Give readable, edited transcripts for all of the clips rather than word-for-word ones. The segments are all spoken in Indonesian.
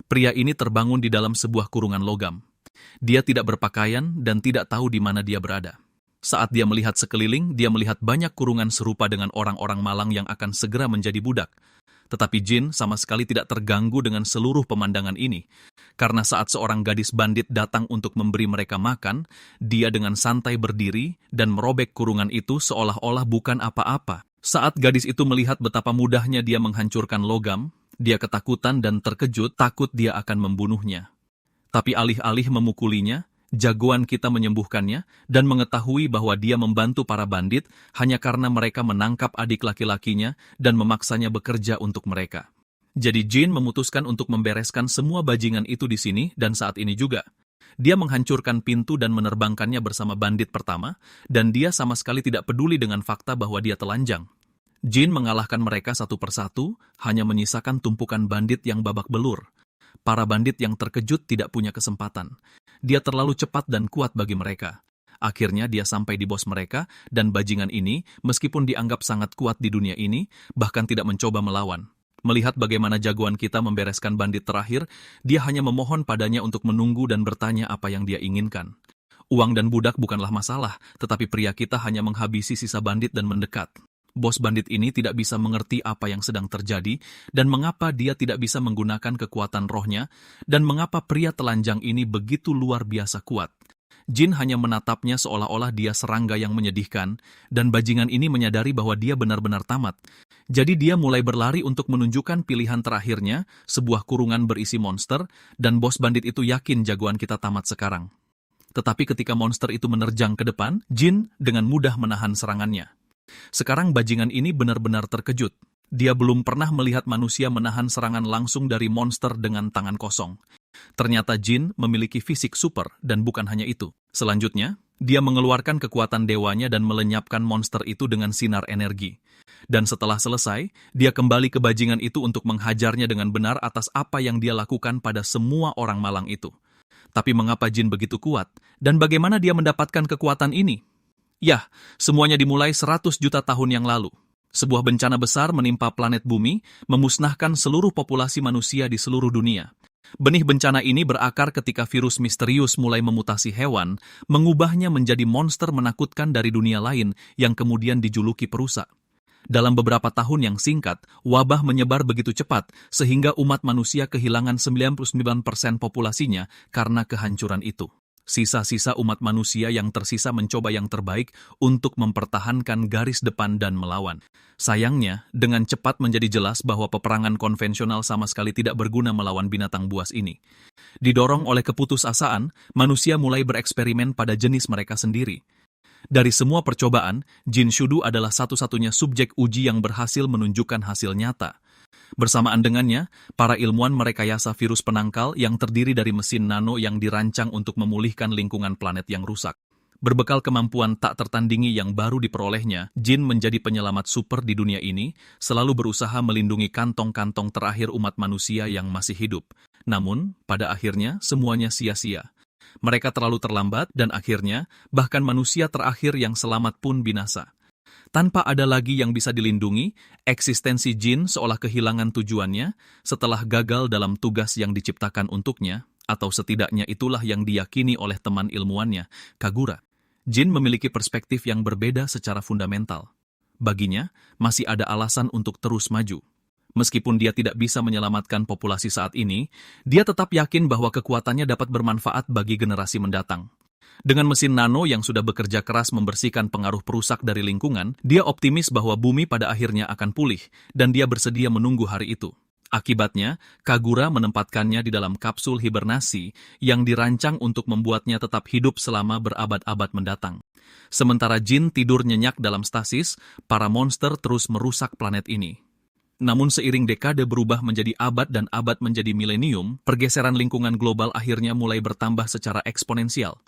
Pria ini terbangun di dalam sebuah kurungan logam. Dia tidak berpakaian dan tidak tahu di mana dia berada. Saat dia melihat sekeliling, dia melihat banyak kurungan serupa dengan orang-orang malang yang akan segera menjadi budak. Tetapi Jin sama sekali tidak terganggu dengan seluruh pemandangan ini. Karena saat seorang gadis bandit datang untuk memberi mereka makan, dia dengan santai berdiri dan merobek kurungan itu seolah-olah bukan apa-apa. Saat gadis itu melihat betapa mudahnya dia menghancurkan logam, dia ketakutan dan terkejut, takut dia akan membunuhnya. Tapi alih-alih memukulinya, jagoan kita menyembuhkannya dan mengetahui bahwa dia membantu para bandit hanya karena mereka menangkap adik laki-lakinya dan memaksanya bekerja untuk mereka. Jadi Jin memutuskan untuk membereskan semua bajingan itu di sini dan saat ini juga. Dia menghancurkan pintu dan menerbangkannya bersama bandit pertama, dan dia sama sekali tidak peduli dengan fakta bahwa dia telanjang. Jin mengalahkan mereka satu persatu, hanya menyisakan tumpukan bandit yang babak belur. Para bandit yang terkejut tidak punya kesempatan. Dia terlalu cepat dan kuat bagi mereka. Akhirnya dia sampai di bos mereka, dan bajingan ini, meskipun dianggap sangat kuat di dunia ini, bahkan tidak mencoba melawan. Melihat bagaimana jagoan kita membereskan bandit terakhir, dia hanya memohon padanya untuk menunggu dan bertanya apa yang dia inginkan. Uang dan budak bukanlah masalah, tetapi pria kita hanya menghabisi sisa bandit dan mendekat. Bos bandit ini tidak bisa mengerti apa yang sedang terjadi, dan mengapa dia tidak bisa menggunakan kekuatan rohnya, dan mengapa pria telanjang ini begitu luar biasa kuat. Jin hanya menatapnya seolah-olah dia serangga yang menyedihkan, dan bajingan ini menyadari bahwa dia benar-benar tamat. Jadi dia mulai berlari untuk menunjukkan pilihan terakhirnya, sebuah kurungan berisi monster, dan bos bandit itu yakin jagoan kita tamat sekarang. Tetapi ketika monster itu menerjang ke depan, Jin dengan mudah menahan serangannya. Sekarang bajingan ini benar-benar terkejut. Dia belum pernah melihat manusia menahan serangan langsung dari monster dengan tangan kosong. Ternyata Jin memiliki fisik super dan bukan hanya itu. Selanjutnya, dia mengeluarkan kekuatan dewanya dan melenyapkan monster itu dengan sinar energi. Dan setelah selesai, dia kembali ke bajingan itu untuk menghajarnya dengan benar atas apa yang dia lakukan pada semua orang malang itu. Tapi mengapa Jin begitu kuat? Dan bagaimana dia mendapatkan kekuatan ini? Yah, semuanya dimulai 100 juta tahun yang lalu. Sebuah bencana besar menimpa planet bumi, memusnahkan seluruh populasi manusia di seluruh dunia. Benih bencana ini berakar ketika virus misterius mulai memutasi hewan, mengubahnya menjadi monster menakutkan dari dunia lain yang kemudian dijuluki perusak. Dalam beberapa tahun yang singkat, wabah menyebar begitu cepat sehingga umat manusia kehilangan 99% populasinya karena kehancuran itu. Sisa-sisa umat manusia yang tersisa mencoba yang terbaik untuk mempertahankan garis depan dan melawan. Sayangnya, dengan cepat menjadi jelas bahwa peperangan konvensional sama sekali tidak berguna melawan binatang buas ini. Didorong oleh keputusasaan, manusia mulai bereksperimen pada jenis mereka sendiri. Dari semua percobaan, Jin Shudu adalah satu-satunya subjek uji yang berhasil menunjukkan hasil nyata. Bersamaan dengannya, para ilmuwan merekayasa virus penangkal yang terdiri dari mesin nano yang dirancang untuk memulihkan lingkungan planet yang rusak. Berbekal kemampuan tak tertandingi yang baru diperolehnya, Jin menjadi penyelamat super di dunia ini, selalu berusaha melindungi kantong-kantong terakhir umat manusia yang masih hidup. Namun, pada akhirnya semuanya sia-sia. Mereka terlalu terlambat dan akhirnya, bahkan manusia terakhir yang selamat pun binasa. Tanpa ada lagi yang bisa dilindungi, eksistensi Jin seolah kehilangan tujuannya setelah gagal dalam tugas yang diciptakan untuknya, atau setidaknya itulah yang diyakini oleh teman ilmuwannya, Kagura. Jin memiliki perspektif yang berbeda secara fundamental. Baginya, masih ada alasan untuk terus maju. Meskipun dia tidak bisa menyelamatkan populasi saat ini, dia tetap yakin bahwa kekuatannya dapat bermanfaat bagi generasi mendatang. Dengan mesin nano yang sudah bekerja keras membersihkan pengaruh perusak dari lingkungan, dia optimis bahwa bumi pada akhirnya akan pulih, dan dia bersedia menunggu hari itu. Akibatnya, Kagura menempatkannya di dalam kapsul hibernasi yang dirancang untuk membuatnya tetap hidup selama berabad-abad mendatang. Sementara Jin tidur nyenyak dalam stasis, para monster terus merusak planet ini. Namun seiring dekade berubah menjadi abad dan abad menjadi milenium, pergeseran lingkungan global akhirnya mulai bertambah secara eksponensial.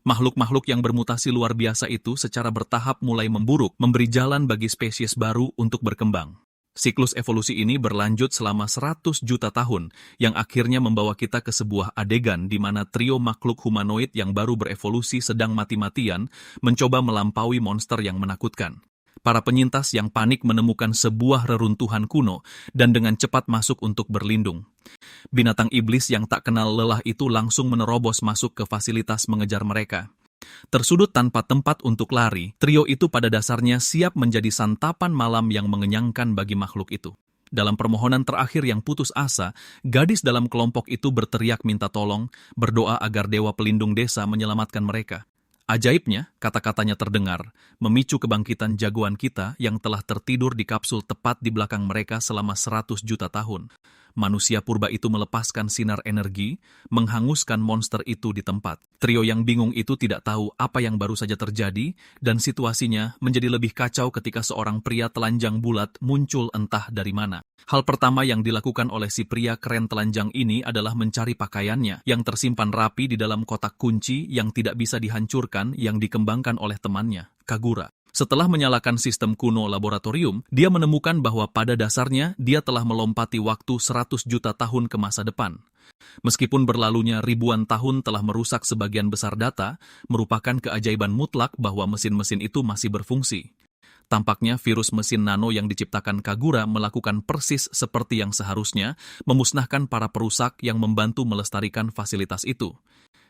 Makhluk-makhluk yang bermutasi luar biasa itu secara bertahap mulai memburuk, memberi jalan bagi spesies baru untuk berkembang. Siklus evolusi ini berlanjut selama 100 juta tahun, yang akhirnya membawa kita ke sebuah adegan di mana trio makhluk humanoid yang baru berevolusi sedang mati-matian mencoba melampaui monster yang menakutkan. Para penyintas yang panik menemukan sebuah reruntuhan kuno dan dengan cepat masuk untuk berlindung. Binatang iblis yang tak kenal lelah itu langsung menerobos masuk ke fasilitas mengejar mereka. Tersudut tanpa tempat untuk lari, trio itu pada dasarnya siap menjadi santapan malam yang mengenyangkan bagi makhluk itu. Dalam permohonan terakhir yang putus asa, gadis dalam kelompok itu berteriak minta tolong, berdoa agar dewa pelindung desa menyelamatkan mereka. Ajaibnya, kata-katanya terdengar, memicu kebangkitan jagoan kita yang telah tertidur di kapsul tepat di belakang mereka selama 100 juta tahun. Manusia purba itu melepaskan sinar energi, menghanguskan monster itu di tempat. Trio yang bingung itu tidak tahu apa yang baru saja terjadi, dan situasinya menjadi lebih kacau ketika seorang pria telanjang bulat muncul entah dari mana. Hal pertama yang dilakukan oleh si pria keren telanjang ini adalah mencari pakaiannya yang tersimpan rapi di dalam kotak kunci yang tidak bisa dihancurkan yang dikembangkan oleh temannya, Kagura. Setelah menyalakan sistem kuno laboratorium, dia menemukan bahwa pada dasarnya dia telah melompati waktu 100 juta tahun ke masa depan. Meskipun berlalunya ribuan tahun telah merusak sebagian besar data, merupakan keajaiban mutlak bahwa mesin-mesin itu masih berfungsi. Tampaknya virus mesin nano yang diciptakan Kagura melakukan persis seperti yang seharusnya, memusnahkan para perusak yang membantu melestarikan fasilitas itu.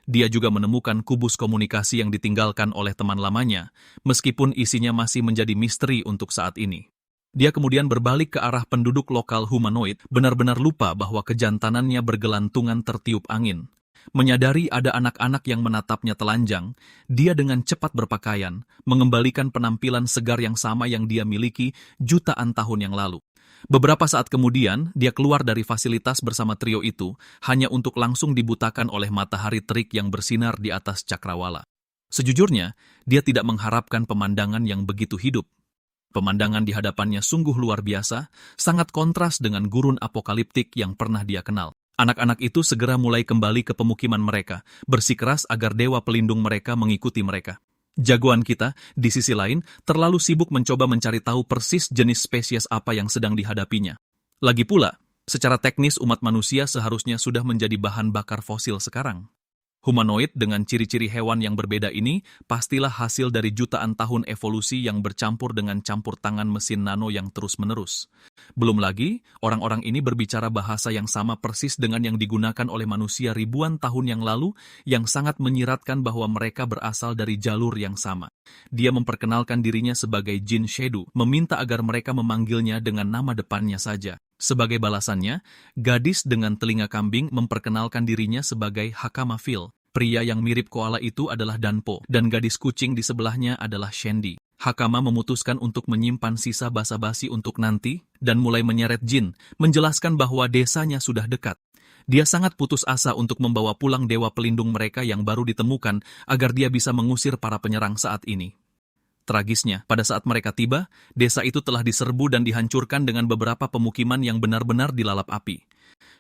Dia juga menemukan kubus komunikasi yang ditinggalkan oleh teman lamanya, meskipun isinya masih menjadi misteri untuk saat ini. Dia kemudian berbalik ke arah penduduk lokal humanoid, benar-benar lupa bahwa kejantanannya bergelantungan tertiup angin. Menyadari ada anak-anak yang menatapnya telanjang, dia dengan cepat berpakaian, mengembalikan penampilan segar yang sama yang dia miliki jutaan tahun yang lalu. Beberapa saat kemudian, dia keluar dari fasilitas bersama trio itu, hanya untuk langsung dibutakan oleh matahari terik yang bersinar di atas cakrawala. Sejujurnya, dia tidak mengharapkan pemandangan yang begitu hidup. Pemandangan di hadapannya sungguh luar biasa, sangat kontras dengan gurun apokaliptik yang pernah dia kenal. Anak-anak itu segera mulai kembali ke pemukiman mereka, bersikeras agar dewa pelindung mereka mengikuti mereka. Jagoan kita, di sisi lain, terlalu sibuk mencoba mencari tahu persis jenis spesies apa yang sedang dihadapinya. Lagi pula, secara teknis umat manusia seharusnya sudah menjadi bahan bakar fosil sekarang. Humanoid dengan ciri-ciri hewan yang berbeda ini pastilah hasil dari jutaan tahun evolusi yang bercampur dengan campur tangan mesin nano yang terus-menerus. Belum lagi, orang-orang ini berbicara bahasa yang sama persis dengan yang digunakan oleh manusia ribuan tahun yang lalu yang sangat menyiratkan bahwa mereka berasal dari jalur yang sama. Dia memperkenalkan dirinya sebagai Jin Shedu, meminta agar mereka memanggilnya dengan nama depannya saja. Sebagai balasannya, gadis dengan telinga kambing memperkenalkan dirinya sebagai Hakama Phil. Pria yang mirip koala itu adalah Danpo, dan gadis kucing di sebelahnya adalah Shandy. Hakama memutuskan untuk menyimpan sisa basa-basi untuk nanti, dan mulai menyeret Jin, menjelaskan bahwa desanya sudah dekat. Dia sangat putus asa untuk membawa pulang dewa pelindung mereka yang baru ditemukan, agar dia bisa mengusir para penyerang saat ini. Tragisnya, pada saat mereka tiba, desa itu telah diserbu dan dihancurkan dengan beberapa pemukiman yang benar-benar dilalap api.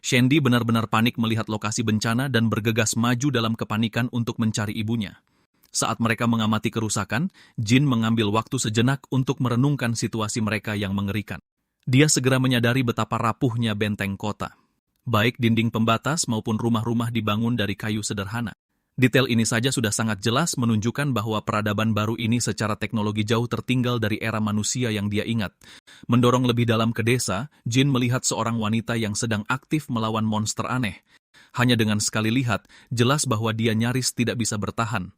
Shandy benar-benar panik melihat lokasi bencana dan bergegas maju dalam kepanikan untuk mencari ibunya. Saat mereka mengamati kerusakan, Jin mengambil waktu sejenak untuk merenungkan situasi mereka yang mengerikan. Dia segera menyadari betapa rapuhnya benteng kota. Baik dinding pembatas maupun rumah-rumah dibangun dari kayu sederhana. Detail ini saja sudah sangat jelas menunjukkan bahwa peradaban baru ini secara teknologi jauh tertinggal dari era manusia yang dia ingat. Mendorong lebih dalam ke desa, Jin melihat seorang wanita yang sedang aktif melawan monster aneh. Hanya dengan sekali lihat, jelas bahwa dia nyaris tidak bisa bertahan.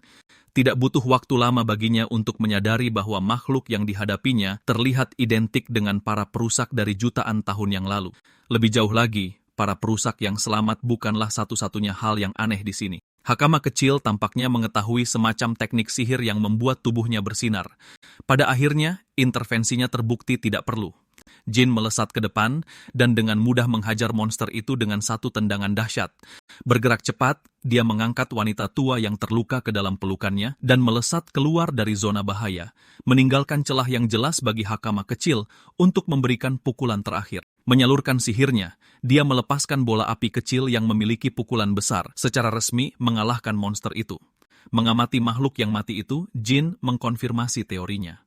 Tidak butuh waktu lama baginya untuk menyadari bahwa makhluk yang dihadapinya terlihat identik dengan para perusak dari jutaan tahun yang lalu. Lebih jauh lagi, para perusak yang selamat bukanlah satu-satunya hal yang aneh di sini. Hakama kecil tampaknya mengetahui semacam teknik sihir yang membuat tubuhnya bersinar. Pada akhirnya, intervensinya terbukti tidak perlu. Jin melesat ke depan dan dengan mudah menghajar monster itu dengan satu tendangan dahsyat. Bergerak cepat, dia mengangkat wanita tua yang terluka ke dalam pelukannya dan melesat keluar dari zona bahaya, meninggalkan celah yang jelas bagi Hakama kecil untuk memberikan pukulan terakhir. Menyalurkan sihirnya, dia melepaskan bola api kecil yang memiliki pukulan besar, secara resmi mengalahkan monster itu. Mengamati makhluk yang mati itu, Jin mengkonfirmasi teorinya.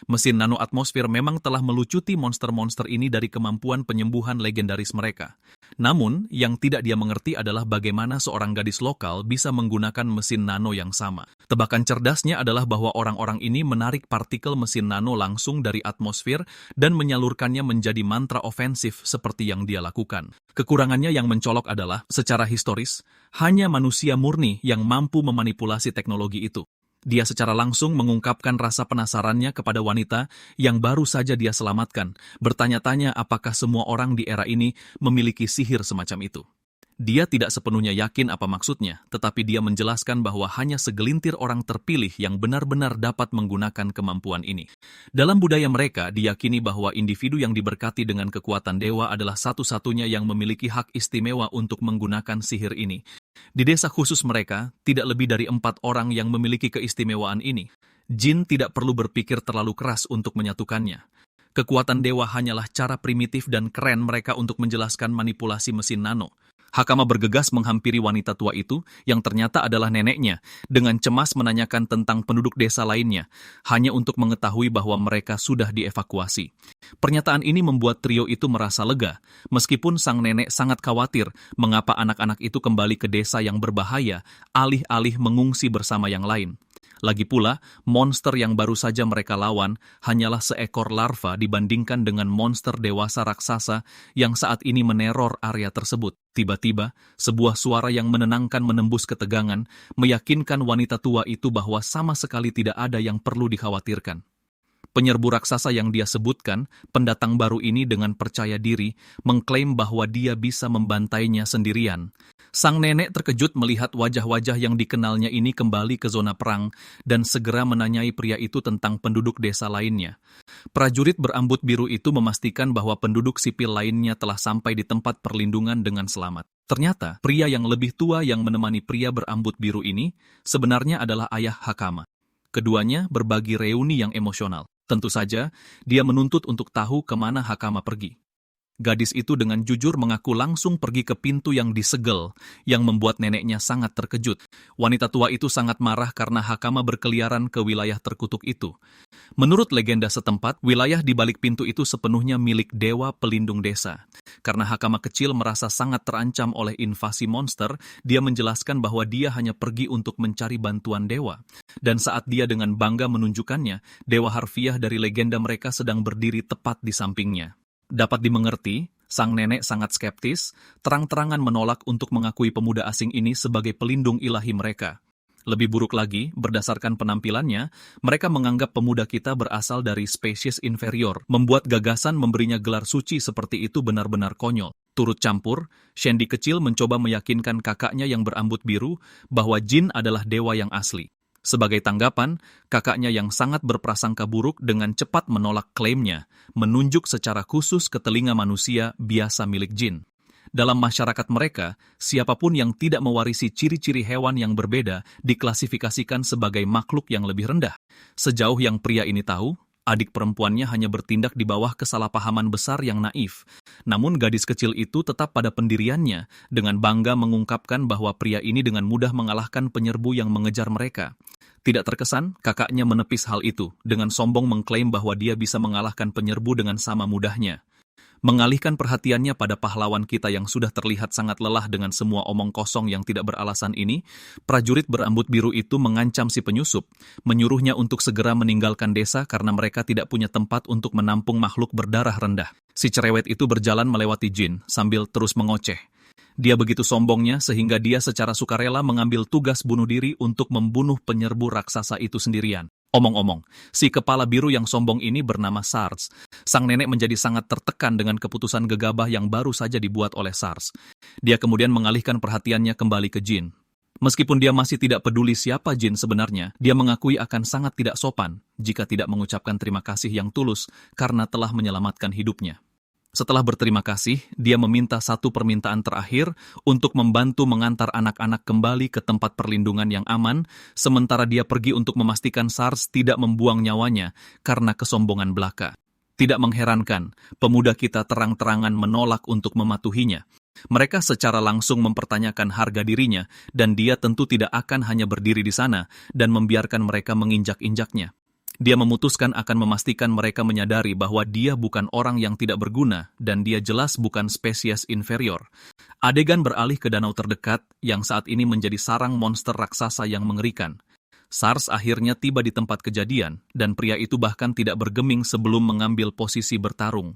Mesin nano atmosfer memang telah melucuti monster-monster ini dari kemampuan penyembuhan legendaris mereka. Namun, yang tidak dia mengerti adalah bagaimana seorang gadis lokal bisa menggunakan mesin nano yang sama. Tebakan cerdasnya adalah bahwa orang-orang ini menarik partikel mesin nano langsung dari atmosfer dan menyalurkannya menjadi mantra ofensif seperti yang dia lakukan. Kekurangannya yang mencolok adalah, secara historis, hanya manusia murni yang mampu memanipulasi teknologi itu. Dia secara langsung mengungkapkan rasa penasarannya kepada wanita yang baru saja dia selamatkan, bertanya-tanya apakah semua orang di era ini memiliki sihir semacam itu. Dia tidak sepenuhnya yakin apa maksudnya, tetapi dia menjelaskan bahwa hanya segelintir orang terpilih yang benar-benar dapat menggunakan kemampuan ini. Dalam budaya mereka, diyakini bahwa individu yang diberkati dengan kekuatan dewa adalah satu-satunya yang memiliki hak istimewa untuk menggunakan sihir ini. Di desa khusus mereka, tidak lebih dari 4 orang yang memiliki keistimewaan ini. Jin tidak perlu berpikir terlalu keras untuk menyatukannya. Kekuatan dewa hanyalah cara primitif dan keren mereka untuk menjelaskan manipulasi mesin nano. Hakama bergegas menghampiri wanita tua itu, yang ternyata adalah neneknya, dengan cemas menanyakan tentang penduduk desa lainnya, hanya untuk mengetahui bahwa mereka sudah dievakuasi. Pernyataan ini membuat trio itu merasa lega, meskipun sang nenek sangat khawatir mengapa anak-anak itu kembali ke desa yang berbahaya, alih-alih mengungsi bersama yang lain. Lagi pula, monster yang baru saja mereka lawan hanyalah seekor larva dibandingkan dengan monster dewasa raksasa yang saat ini meneror area tersebut. Tiba-tiba, sebuah suara yang menenangkan menembus ketegangan, meyakinkan wanita tua itu bahwa sama sekali tidak ada yang perlu dikhawatirkan. Penyerbu raksasa yang dia sebutkan, pendatang baru ini dengan percaya diri, mengklaim bahwa dia bisa membantainya sendirian. Sang nenek terkejut melihat wajah-wajah yang dikenalnya ini kembali ke zona perang dan segera menanyai pria itu tentang penduduk desa lainnya. Prajurit berambut biru itu memastikan bahwa penduduk sipil lainnya telah sampai di tempat perlindungan dengan selamat. Ternyata, pria yang lebih tua yang menemani pria berambut biru ini sebenarnya adalah ayah Hakama. Keduanya berbagi reuni yang emosional. Tentu saja, dia menuntut untuk tahu kemana Hakama pergi. Gadis itu dengan jujur mengaku langsung pergi ke pintu yang disegel, yang membuat neneknya sangat terkejut. Wanita tua itu sangat marah karena Hakama berkeliaran ke wilayah terkutuk itu. Menurut legenda setempat, wilayah di balik pintu itu sepenuhnya milik dewa pelindung desa. Karena Hakama kecil merasa sangat terancam oleh invasi monster, dia menjelaskan bahwa dia hanya pergi untuk mencari bantuan dewa. Dan saat dia dengan bangga menunjukkannya, dewa harfiah dari legenda mereka sedang berdiri tepat di sampingnya. Dapat dimengerti, sang nenek sangat skeptis, terang-terangan menolak untuk mengakui pemuda asing ini sebagai pelindung ilahi mereka. Lebih buruk lagi, berdasarkan penampilannya, mereka menganggap pemuda kita berasal dari spesies inferior, membuat gagasan memberinya gelar suci seperti itu benar-benar konyol. Turut campur, Shandy kecil mencoba meyakinkan kakaknya yang berambut biru bahwa jin adalah dewa yang asli. Sebagai tanggapan, kakaknya yang sangat berprasangka buruk dengan cepat menolak klaimnya, menunjuk secara khusus ke telinga manusia biasa milik jin. Dalam masyarakat mereka, siapapun yang tidak mewarisi ciri-ciri hewan yang berbeda diklasifikasikan sebagai makhluk yang lebih rendah. Sejauh yang pria ini tahu, adik perempuannya hanya bertindak di bawah kesalahpahaman besar yang naif. Namun gadis kecil itu tetap pada pendiriannya, dengan bangga mengungkapkan bahwa pria ini dengan mudah mengalahkan penyerbu yang mengejar mereka. Tidak terkesan, kakaknya menepis hal itu, dengan sombong mengklaim bahwa dia bisa mengalahkan penyerbu dengan sama mudahnya. Mengalihkan perhatiannya pada pahlawan kita yang sudah terlihat sangat lelah dengan semua omong kosong yang tidak beralasan ini, prajurit berambut biru itu mengancam si penyusup, menyuruhnya untuk segera meninggalkan desa karena mereka tidak punya tempat untuk menampung makhluk berdarah rendah. Si cerewet itu berjalan melewati jin, sambil terus mengoceh. Dia begitu sombongnya sehingga dia secara sukarela mengambil tugas bunuh diri untuk membunuh penyerbu raksasa itu sendirian. Omong-omong, si kepala biru yang sombong ini bernama Sars. Sang nenek menjadi sangat tertekan dengan keputusan gegabah yang baru saja dibuat oleh Sars. Dia kemudian mengalihkan perhatiannya kembali ke jin. Meskipun dia masih tidak peduli siapa jin sebenarnya, dia mengakui akan sangat tidak sopan jika tidak mengucapkan terima kasih yang tulus karena telah menyelamatkan hidupnya. Setelah berterima kasih, dia meminta satu permintaan terakhir untuk membantu mengantar anak-anak kembali ke tempat perlindungan yang aman, sementara dia pergi untuk memastikan Sars tidak membuang nyawanya karena kesombongan belaka. Tidak mengherankan, pemuda kita terang-terangan menolak untuk mematuhinya. Mereka secara langsung mempertanyakan harga dirinya, dan dia tentu tidak akan hanya berdiri di sana dan membiarkan mereka menginjak-injaknya. Dia memutuskan akan memastikan mereka menyadari bahwa dia bukan orang yang tidak berguna dan dia jelas bukan spesies inferior. Adegan beralih ke danau terdekat yang saat ini menjadi sarang monster raksasa yang mengerikan. SARS akhirnya tiba di tempat kejadian, dan pria itu bahkan tidak bergeming sebelum mengambil posisi bertarung.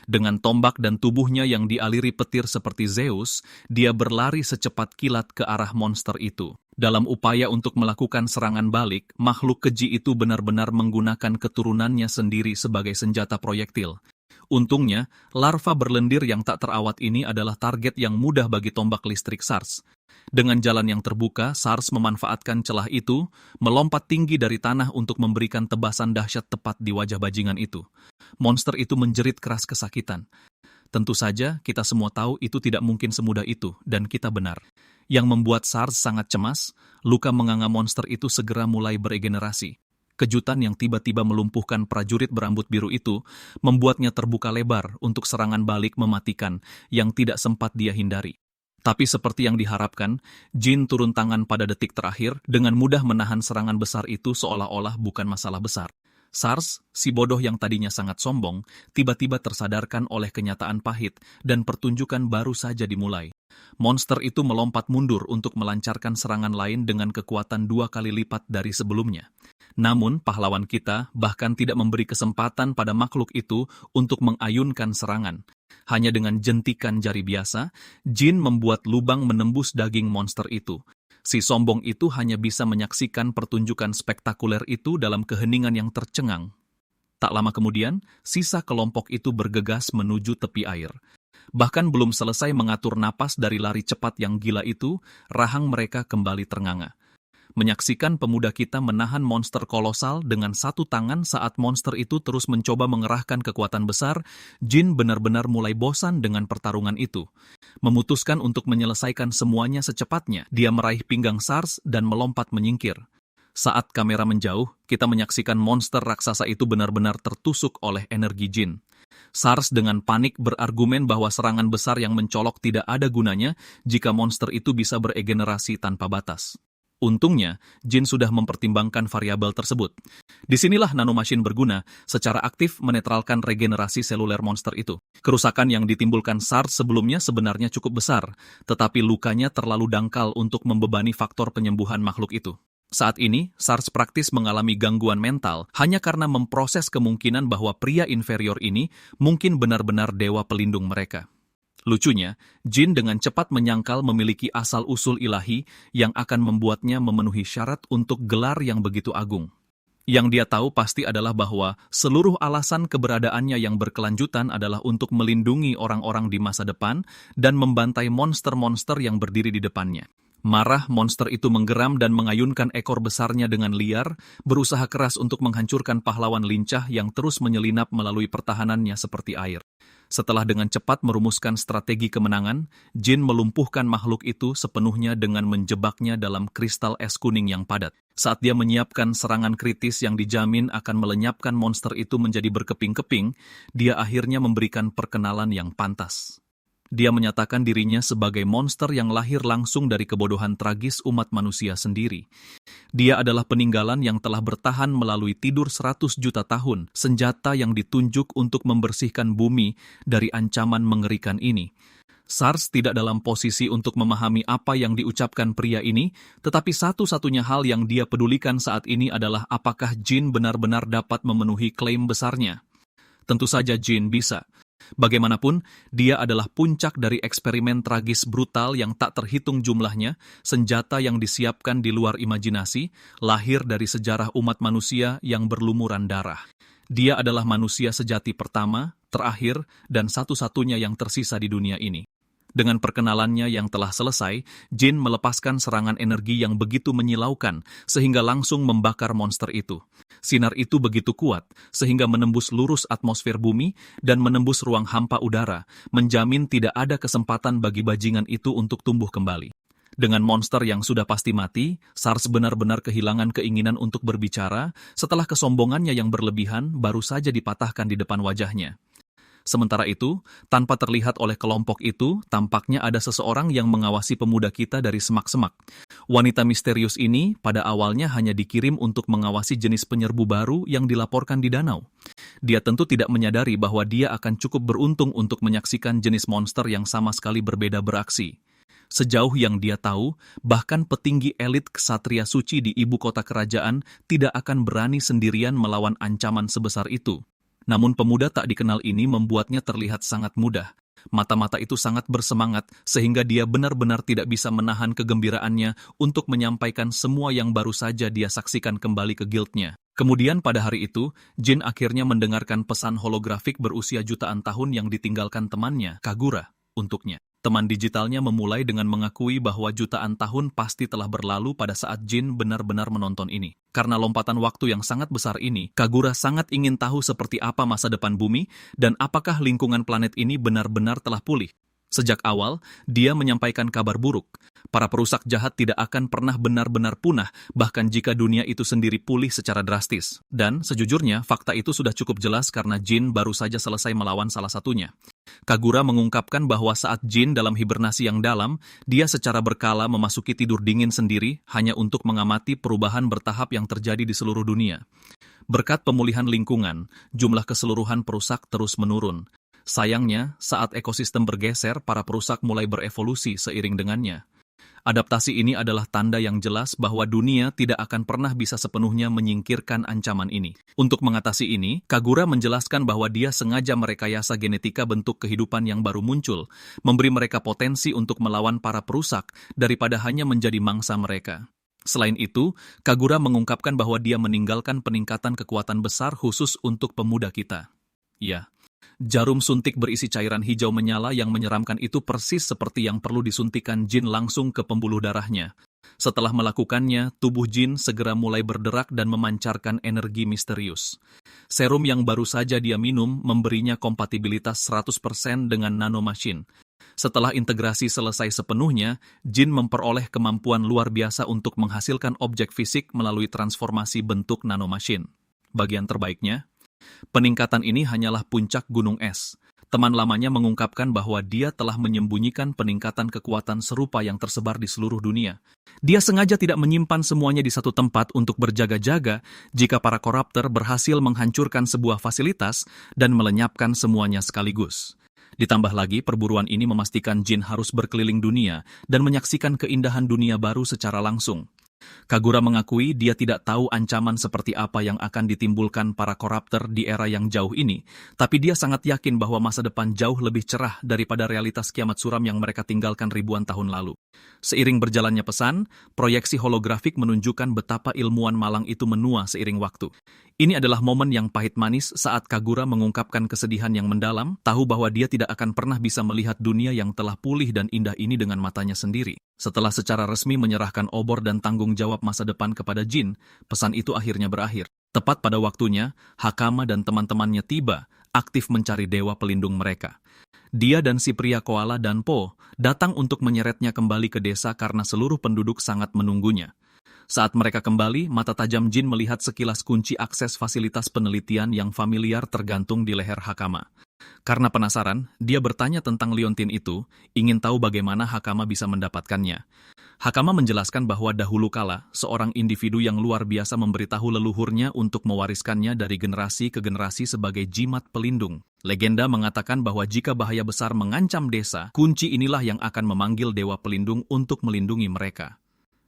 Dengan tombak dan tubuhnya yang dialiri petir seperti Zeus, dia berlari secepat kilat ke arah monster itu. Dalam upaya untuk melakukan serangan balik, makhluk keji itu benar-benar menggunakan keturunannya sendiri sebagai senjata proyektil. Untungnya, larva berlendir yang tak terawat ini adalah target yang mudah bagi tombak listrik SARS. Dengan jalan yang terbuka, SARS memanfaatkan celah itu, melompat tinggi dari tanah untuk memberikan tebasan dahsyat tepat di wajah bajingan itu. Monster itu menjerit keras kesakitan. Tentu saja, kita semua tahu itu tidak mungkin semudah itu, dan kita benar. Yang membuat SARS sangat cemas, luka menganga monster itu segera mulai beregenerasi. Kejutan yang tiba-tiba melumpuhkan prajurit berambut biru itu, membuatnya terbuka lebar untuk serangan balik mematikan yang tidak sempat dia hindari. Tapi seperti yang diharapkan, Jin turun tangan pada detik terakhir dengan mudah menahan serangan besar itu seolah-olah bukan masalah besar. SARS, si bodoh yang tadinya sangat sombong, tiba-tiba tersadarkan oleh kenyataan pahit dan pertunjukan baru saja dimulai. Monster itu melompat mundur untuk melancarkan serangan lain dengan kekuatan 2 kali lipat dari sebelumnya. Namun, pahlawan kita bahkan tidak memberi kesempatan pada makhluk itu untuk mengayunkan serangan. Hanya dengan jentikan jari biasa, Jin membuat lubang menembus daging monster itu. Si sombong itu hanya bisa menyaksikan pertunjukan spektakuler itu dalam keheningan yang tercengang. Tak lama kemudian, sisa kelompok itu bergegas menuju tepi air. Bahkan belum selesai mengatur napas dari lari cepat yang gila itu, rahang mereka kembali ternganga. Menyaksikan pemuda kita menahan monster kolosal dengan satu tangan saat monster itu terus mencoba mengerahkan kekuatan besar, Jin benar-benar mulai bosan dengan pertarungan itu. Memutuskan untuk menyelesaikan semuanya secepatnya, dia meraih pinggang SARS dan melompat menyingkir. Saat kamera menjauh, kita menyaksikan monster raksasa itu benar-benar tertusuk oleh energi Jin. SARS dengan panik berargumen bahwa serangan besar yang mencolok tidak ada gunanya jika monster itu bisa beregenerasi tanpa batas. Untungnya, Jin sudah mempertimbangkan variabel tersebut. Disinilah nanomesin berguna, secara aktif menetralkan regenerasi seluler monster itu. Kerusakan yang ditimbulkan SARS sebelumnya sebenarnya cukup besar, tetapi lukanya terlalu dangkal untuk membebani faktor penyembuhan makhluk itu. Saat ini, SARS praktis mengalami gangguan mental hanya karena memproses kemungkinan bahwa pria inferior ini mungkin benar-benar dewa pelindung mereka. Lucunya, Jin dengan cepat menyangkal memiliki asal-usul ilahi yang akan membuatnya memenuhi syarat untuk gelar yang begitu agung. Yang dia tahu pasti adalah bahwa seluruh alasan keberadaannya yang berkelanjutan adalah untuk melindungi orang-orang di masa depan dan membantai monster-monster yang berdiri di depannya. Marah, monster itu menggeram dan mengayunkan ekor besarnya dengan liar, berusaha keras untuk menghancurkan pahlawan lincah yang terus menyelinap melalui pertahanannya seperti air. Setelah dengan cepat merumuskan strategi kemenangan, Jin melumpuhkan makhluk itu sepenuhnya dengan menjebaknya dalam kristal es kuning yang padat. Saat dia menyiapkan serangan kritis yang dijamin akan melenyapkan monster itu menjadi berkeping-keping, dia akhirnya memberikan perkenalan yang pantas. Dia menyatakan dirinya sebagai monster yang lahir langsung dari kebodohan tragis umat manusia sendiri. Dia adalah peninggalan yang telah bertahan melalui tidur 100 juta tahun, senjata yang ditunjuk untuk membersihkan bumi dari ancaman mengerikan ini. SARS tidak dalam posisi untuk memahami apa yang diucapkan pria ini, tetapi satu-satunya hal yang dia pedulikan saat ini adalah apakah Jin benar-benar dapat memenuhi klaim besarnya. Tentu saja Jin bisa. Bagaimanapun, dia adalah puncak dari eksperimen tragis brutal yang tak terhitung jumlahnya, senjata yang disiapkan di luar imajinasi, lahir dari sejarah umat manusia yang berlumuran darah. Dia adalah manusia sejati pertama, terakhir, dan satu-satunya yang tersisa di dunia ini. Dengan perkenalannya yang telah selesai, Jin melepaskan serangan energi yang begitu menyilaukan, sehingga langsung membakar monster itu. Sinar itu begitu kuat, sehingga menembus lurus atmosfer bumi dan menembus ruang hampa udara, menjamin tidak ada kesempatan bagi bajingan itu untuk tumbuh kembali. Dengan monster yang sudah pasti mati, SARS benar-benar kehilangan keinginan untuk berbicara setelah kesombongannya yang berlebihan baru saja dipatahkan di depan wajahnya. Sementara itu, tanpa terlihat oleh kelompok itu, tampaknya ada seseorang yang mengawasi pemuda kita dari semak-semak. Wanita misterius ini pada awalnya hanya dikirim untuk mengawasi jenis penyerbu baru yang dilaporkan di danau. Dia tentu tidak menyadari bahwa dia akan cukup beruntung untuk menyaksikan jenis monster yang sama sekali berbeda beraksi. Sejauh yang dia tahu, bahkan petinggi elit ksatria suci di ibu kota kerajaan tidak akan berani sendirian melawan ancaman sebesar itu. Namun pemuda tak dikenal ini membuatnya terlihat sangat mudah. Mata-mata itu sangat bersemangat sehingga dia benar-benar tidak bisa menahan kegembiraannya untuk menyampaikan semua yang baru saja dia saksikan kembali ke guildnya. Kemudian pada hari itu, Jin akhirnya mendengarkan pesan holografik berusia jutaan tahun yang ditinggalkan temannya, Kagura, untuknya. Teman digitalnya memulai dengan mengakui bahwa jutaan tahun pasti telah berlalu pada saat Jin benar-benar menonton ini. Karena lompatan waktu yang sangat besar ini, Kagura sangat ingin tahu seperti apa masa depan bumi dan apakah lingkungan planet ini benar-benar telah pulih. Sejak awal, dia menyampaikan kabar buruk. Para perusak jahat tidak akan pernah benar-benar punah, bahkan jika dunia itu sendiri pulih secara drastis. Dan, sejujurnya, fakta itu sudah cukup jelas karena Jin baru saja selesai melawan salah satunya. Kagura mengungkapkan bahwa saat Jin dalam hibernasi yang dalam, dia secara berkala memasuki tidur dingin sendiri hanya untuk mengamati perubahan bertahap yang terjadi di seluruh dunia. Berkat pemulihan lingkungan, jumlah keseluruhan perusak terus menurun. Sayangnya, saat ekosistem bergeser, para perusak mulai berevolusi seiring dengannya. Adaptasi ini adalah tanda yang jelas bahwa dunia tidak akan pernah bisa sepenuhnya menyingkirkan ancaman ini. Untuk mengatasi ini, Kagura menjelaskan bahwa dia sengaja merekayasa genetika bentuk kehidupan yang baru muncul, memberi mereka potensi untuk melawan para perusak daripada hanya menjadi mangsa mereka. Selain itu, Kagura mengungkapkan bahwa dia meninggalkan peningkatan kekuatan besar khusus untuk pemuda kita. Ya. Jarum suntik berisi cairan hijau menyala yang menyeramkan itu persis seperti yang perlu disuntikan Jin langsung ke pembuluh darahnya. Setelah melakukannya, tubuh Jin segera mulai berderak dan memancarkan energi misterius. Serum yang baru saja dia minum memberinya kompatibilitas 100% dengan nanomachine. Setelah integrasi selesai sepenuhnya, Jin memperoleh kemampuan luar biasa untuk menghasilkan objek fisik melalui transformasi bentuk nanomachine. Bagian terbaiknya, peningkatan ini hanyalah puncak gunung es. Teman lamanya mengungkapkan bahwa dia telah menyembunyikan peningkatan kekuatan serupa yang tersebar di seluruh dunia. Dia sengaja tidak menyimpan semuanya di satu tempat untuk berjaga-jaga jika para koruptor berhasil menghancurkan sebuah fasilitas dan melenyapkan semuanya sekaligus. Ditambah lagi, perburuan ini memastikan Jin harus berkeliling dunia dan menyaksikan keindahan dunia baru secara langsung. Kagura mengakui dia tidak tahu ancaman seperti apa yang akan ditimbulkan para koruptor di era yang jauh ini, tapi dia sangat yakin bahwa masa depan jauh lebih cerah daripada realitas kiamat suram yang mereka tinggalkan ribuan tahun lalu. Seiring berjalannya pesan, proyeksi holografik menunjukkan betapa ilmuwan malang itu menua seiring waktu. Ini adalah momen yang pahit manis saat Kagura mengungkapkan kesedihan yang mendalam, tahu bahwa dia tidak akan pernah bisa melihat dunia yang telah pulih dan indah ini dengan matanya sendiri. Setelah secara resmi menyerahkan obor dan tanggung jawab masa depan kepada Jin, pesan itu akhirnya berakhir. Tepat pada waktunya, Hakama dan teman-temannya tiba, aktif mencari dewa pelindung mereka. Dia dan si pria koala dan Po datang untuk menyeretnya kembali ke desa karena seluruh penduduk sangat menunggunya. Saat mereka kembali, mata tajam Jin melihat sekilas kunci akses fasilitas penelitian yang familiar tergantung di leher Hakama. Karena penasaran, dia bertanya tentang liontin itu, ingin tahu bagaimana Hakama bisa mendapatkannya. Hakama menjelaskan bahwa dahulu kala, seorang individu yang luar biasa memberitahu leluhurnya untuk mewariskannya dari generasi ke generasi sebagai jimat pelindung. Legenda mengatakan bahwa jika bahaya besar mengancam desa, kunci inilah yang akan memanggil dewa pelindung untuk melindungi mereka.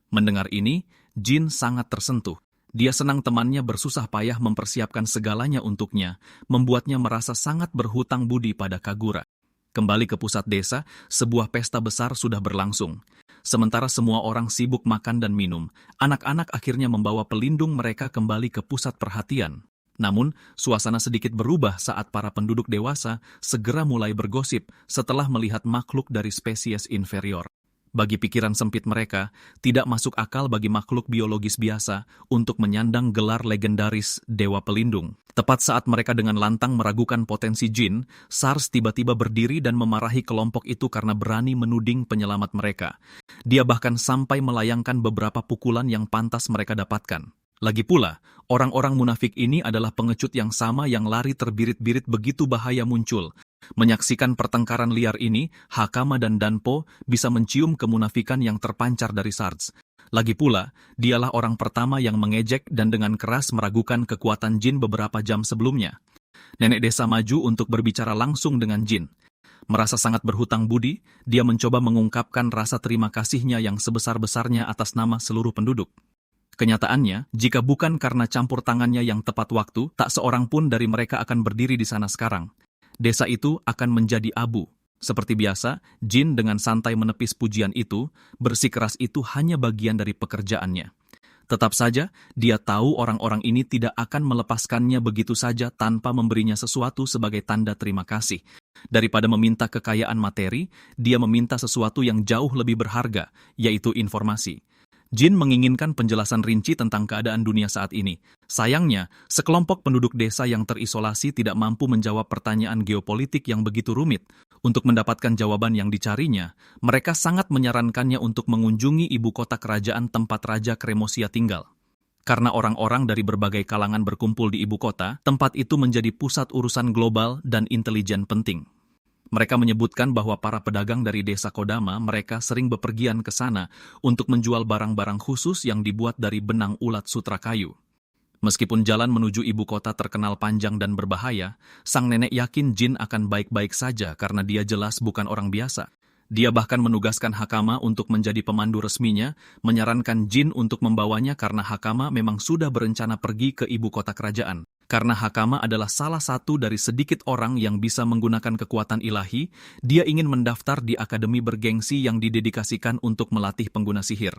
Mendengar ini, Jin sangat tersentuh. Dia senang temannya bersusah payah mempersiapkan segalanya untuknya, membuatnya merasa sangat berhutang budi pada Kagura. Kembali ke pusat desa, sebuah pesta besar sudah berlangsung. Sementara semua orang sibuk makan dan minum, anak-anak akhirnya membawa pelindung mereka kembali ke pusat perhatian. Namun, suasana sedikit berubah saat para penduduk dewasa segera mulai bergosip setelah melihat makhluk dari spesies inferior. Bagi pikiran sempit mereka, tidak masuk akal bagi makhluk biologis biasa untuk menyandang gelar legendaris Dewa Pelindung. Tepat saat mereka dengan lantang meragukan potensi Jin, SARS tiba-tiba berdiri dan memarahi kelompok itu karena berani menuding penyelamat mereka. Dia bahkan sampai melayangkan beberapa pukulan yang pantas mereka dapatkan. Lagi pula, orang-orang munafik ini adalah pengecut yang sama yang lari terbirit-birit begitu bahaya muncul. Menyaksikan pertengkaran liar ini, Hakama dan Danpo bisa mencium kemunafikan yang terpancar dari Sarge. Lagi pula, dialah orang pertama yang mengejek dan dengan keras meragukan kekuatan jin beberapa jam sebelumnya. Nenek desa maju untuk berbicara langsung dengan jin. Merasa sangat berhutang budi, dia mencoba mengungkapkan rasa terima kasihnya yang sebesar-besarnya atas nama seluruh penduduk. Kenyataannya, jika bukan karena campur tangannya yang tepat waktu, tak seorang pun dari mereka akan berdiri di sana sekarang. Desa itu akan menjadi abu. Seperti biasa, jin dengan santai menepis pujian itu, bersikeras itu hanya bagian dari pekerjaannya. Tetap saja, dia tahu orang-orang ini tidak akan melepaskannya begitu saja tanpa memberinya sesuatu sebagai tanda terima kasih. Daripada meminta kekayaan materi, dia meminta sesuatu yang jauh lebih berharga, yaitu informasi. Jin menginginkan penjelasan rinci tentang keadaan dunia saat ini. Sayangnya, sekelompok penduduk desa yang terisolasi tidak mampu menjawab pertanyaan geopolitik yang begitu rumit. Untuk mendapatkan jawaban yang dicarinya, mereka sangat menyarankannya untuk mengunjungi ibu kota kerajaan tempat Raja Kremosia tinggal. Karena orang-orang dari berbagai kalangan berkumpul di ibu kota, tempat itu menjadi pusat urusan global dan intelijen penting. Mereka menyebutkan bahwa para pedagang dari desa Kodama mereka sering bepergian ke sana untuk menjual barang-barang khusus yang dibuat dari benang ulat sutra kayu. Meskipun jalan menuju ibu kota terkenal panjang dan berbahaya, sang nenek yakin jin akan baik-baik saja karena dia jelas bukan orang biasa. Dia bahkan menugaskan Hakama untuk menjadi pemandu resminya, menyarankan jin untuk membawanya karena Hakama memang sudah berencana pergi ke ibu kota kerajaan. Karena Hakama adalah salah satu dari sedikit orang yang bisa menggunakan kekuatan ilahi, dia ingin mendaftar di akademi bergengsi yang didedikasikan untuk melatih pengguna sihir.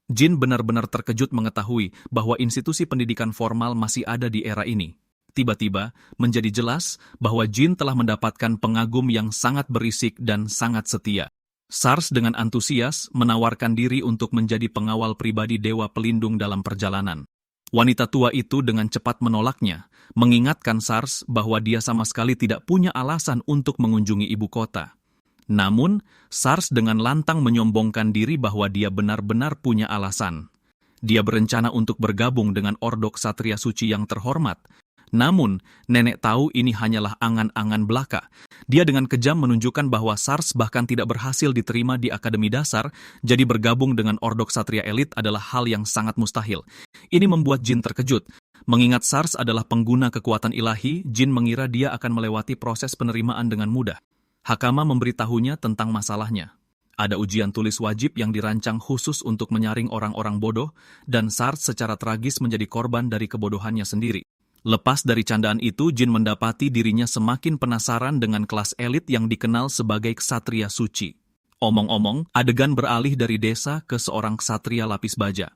Jin benar-benar terkejut mengetahui bahwa institusi pendidikan formal masih ada di era ini. Tiba-tiba, menjadi jelas bahwa Jin telah mendapatkan pengagum yang sangat berisik dan sangat setia. Sars dengan antusias menawarkan diri untuk menjadi pengawal pribadi Dewa Pelindung dalam perjalanan. Wanita tua itu dengan cepat menolaknya, mengingatkan Sars bahwa dia sama sekali tidak punya alasan untuk mengunjungi ibu kota. Namun, Sars dengan lantang menyombongkan diri bahwa dia benar-benar punya alasan. Dia berencana untuk bergabung dengan Ordo Ksatria Suci yang terhormat. Namun, nenek tahu ini hanyalah angan-angan belaka. Dia dengan kejam menunjukkan bahwa Sars bahkan tidak berhasil diterima di Akademi Dasar, jadi bergabung dengan Ordo Ksatria Elit adalah hal yang sangat mustahil. Ini membuat Jin terkejut. Mengingat Sars adalah pengguna kekuatan ilahi, Jin mengira dia akan melewati proses penerimaan dengan mudah. Hakama memberitahunya tentang masalahnya. Ada ujian tulis wajib yang dirancang khusus untuk menyaring orang-orang bodoh, dan Sars secara tragis menjadi korban dari kebodohannya sendiri. Lepas dari candaan itu, Jin mendapati dirinya semakin penasaran dengan kelas elit yang dikenal sebagai ksatria suci. Omong-omong, adegan beralih dari desa ke seorang ksatria lapis baja.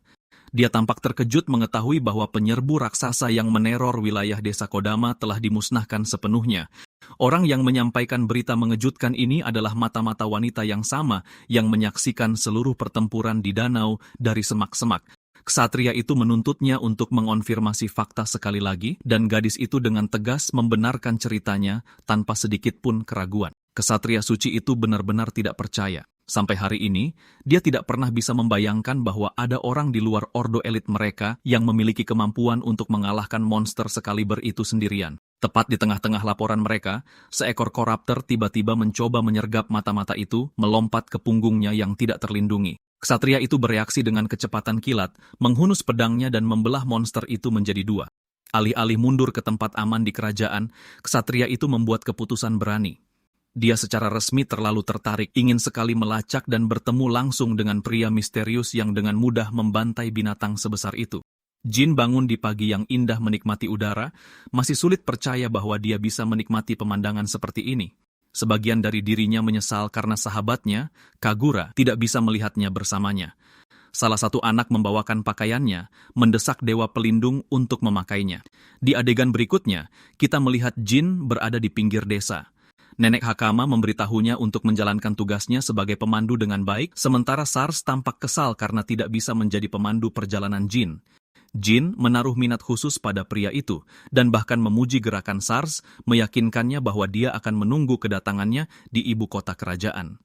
Dia tampak terkejut mengetahui bahwa penyerbu raksasa yang meneror wilayah desa Kodama telah dimusnahkan sepenuhnya. Orang yang menyampaikan berita mengejutkan ini adalah mata-mata wanita yang sama yang menyaksikan seluruh pertempuran di danau dari semak-semak. Ksatria itu menuntutnya untuk mengonfirmasi fakta sekali lagi, dan gadis itu dengan tegas membenarkan ceritanya tanpa sedikit pun keraguan. Ksatria suci itu benar-benar tidak percaya. Sampai hari ini, dia tidak pernah bisa membayangkan bahwa ada orang di luar ordo elit mereka yang memiliki kemampuan untuk mengalahkan monster sekaliber itu sendirian. Tepat di tengah-tengah laporan mereka, seekor koruptor tiba-tiba mencoba menyergap mata-mata itu, melompat ke punggungnya yang tidak terlindungi. Ksatria itu bereaksi dengan kecepatan kilat, menghunus pedangnya dan membelah monster itu menjadi dua. Alih-alih mundur ke tempat aman di kerajaan, ksatria itu membuat keputusan berani. Dia secara resmi terlalu tertarik, ingin sekali melacak dan bertemu langsung dengan pria misterius yang dengan mudah membantai binatang sebesar itu. Jin bangun di pagi yang indah menikmati udara, masih sulit percaya bahwa dia bisa menikmati pemandangan seperti ini. Sebagian dari dirinya menyesal karena sahabatnya, Kagura, tidak bisa melihatnya bersamanya. Salah satu anak membawakan pakaiannya, mendesak Dewa Pelindung untuk memakainya. Di adegan berikutnya, kita melihat Jin berada di pinggir desa. Nenek Hakama memberitahunya untuk menjalankan tugasnya sebagai pemandu dengan baik, sementara Sars tampak kesal karena tidak bisa menjadi pemandu perjalanan Jin. Jin menaruh minat khusus pada pria itu, dan bahkan memuji gerakan Sars, meyakinkannya bahwa dia akan menunggu kedatangannya di ibu kota kerajaan.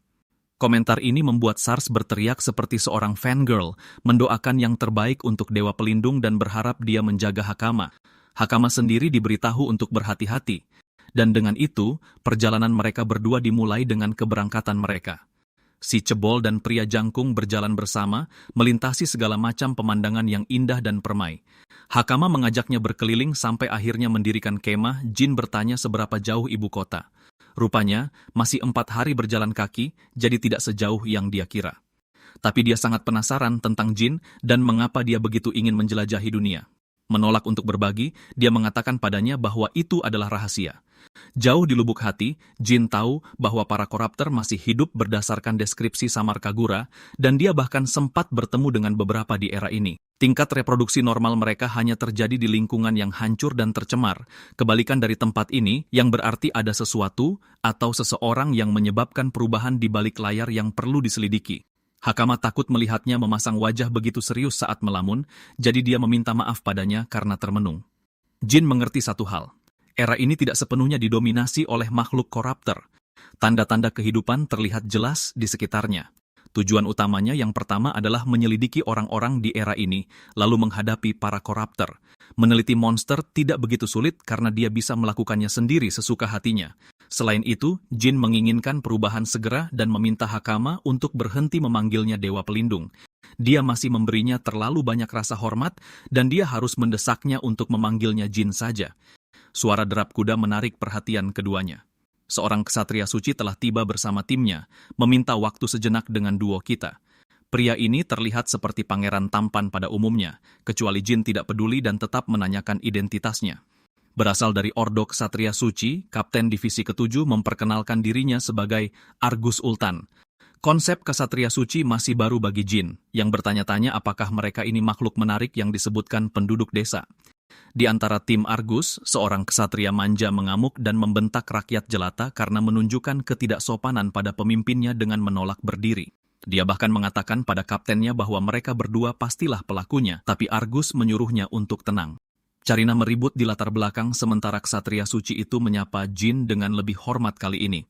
Komentar ini membuat Sars berteriak seperti seorang fangirl, mendoakan yang terbaik untuk Dewa Pelindung dan berharap dia menjaga Hakama. Hakama sendiri diberitahu untuk berhati-hati. Dan dengan itu, perjalanan mereka berdua dimulai dengan keberangkatan mereka. Si cebol dan pria jangkung berjalan bersama, melintasi segala macam pemandangan yang indah dan permai. Hakama mengajaknya berkeliling sampai akhirnya mendirikan kemah. Jin bertanya seberapa jauh ibu kota. Rupanya, masih 4 hari berjalan kaki, jadi tidak sejauh yang dia kira. Tapi dia sangat penasaran tentang Jin dan mengapa dia begitu ingin menjelajahi dunia. Menolak untuk berbagi, dia mengatakan padanya bahwa itu adalah rahasia. Jauh di lubuk hati, Jin tahu bahwa para koruptor masih hidup berdasarkan deskripsi Samarkagura, dan dia bahkan sempat bertemu dengan beberapa di era ini. Tingkat reproduksi normal mereka hanya terjadi di lingkungan yang hancur dan tercemar, kebalikan dari tempat ini yang berarti ada sesuatu atau seseorang yang menyebabkan perubahan di balik layar yang perlu diselidiki. Hakama takut melihatnya memasang wajah begitu serius saat melamun, jadi dia meminta maaf padanya karena termenung. Jin mengerti satu hal. Era ini tidak sepenuhnya didominasi oleh makhluk koruptor. Tanda-tanda kehidupan terlihat jelas di sekitarnya. Tujuan utamanya yang pertama adalah menyelidiki orang-orang di era ini, lalu menghadapi para koruptor. Meneliti monster tidak begitu sulit karena dia bisa melakukannya sendiri sesuka hatinya. Selain itu, Jin menginginkan perubahan segera dan meminta Hakama untuk berhenti memanggilnya Dewa Pelindung. Dia masih memberinya terlalu banyak rasa hormat dan dia harus mendesaknya untuk memanggilnya Jin saja. Suara derap kuda menarik perhatian keduanya. Seorang ksatria suci telah tiba bersama timnya, meminta waktu sejenak dengan duo kita. Pria ini terlihat seperti pangeran tampan pada umumnya, kecuali Jin tidak peduli dan tetap menanyakan identitasnya. Berasal dari Ordo Ksatria Suci, Kapten Divisi ke-7 memperkenalkan dirinya sebagai Argus Ultan. Konsep Ksatria Suci masih baru bagi Jin, yang bertanya-tanya apakah mereka ini makhluk menarik yang disebutkan penduduk desa. Di antara tim Argus, seorang ksatria manja mengamuk dan membentak rakyat jelata karena menunjukkan ketidaksopanan pada pemimpinnya dengan menolak berdiri. Dia bahkan mengatakan pada kaptennya bahwa mereka berdua pastilah pelakunya, tapi Argus menyuruhnya untuk tenang. Carina meribut di latar belakang sementara ksatria suci itu menyapa Jin dengan lebih hormat kali ini.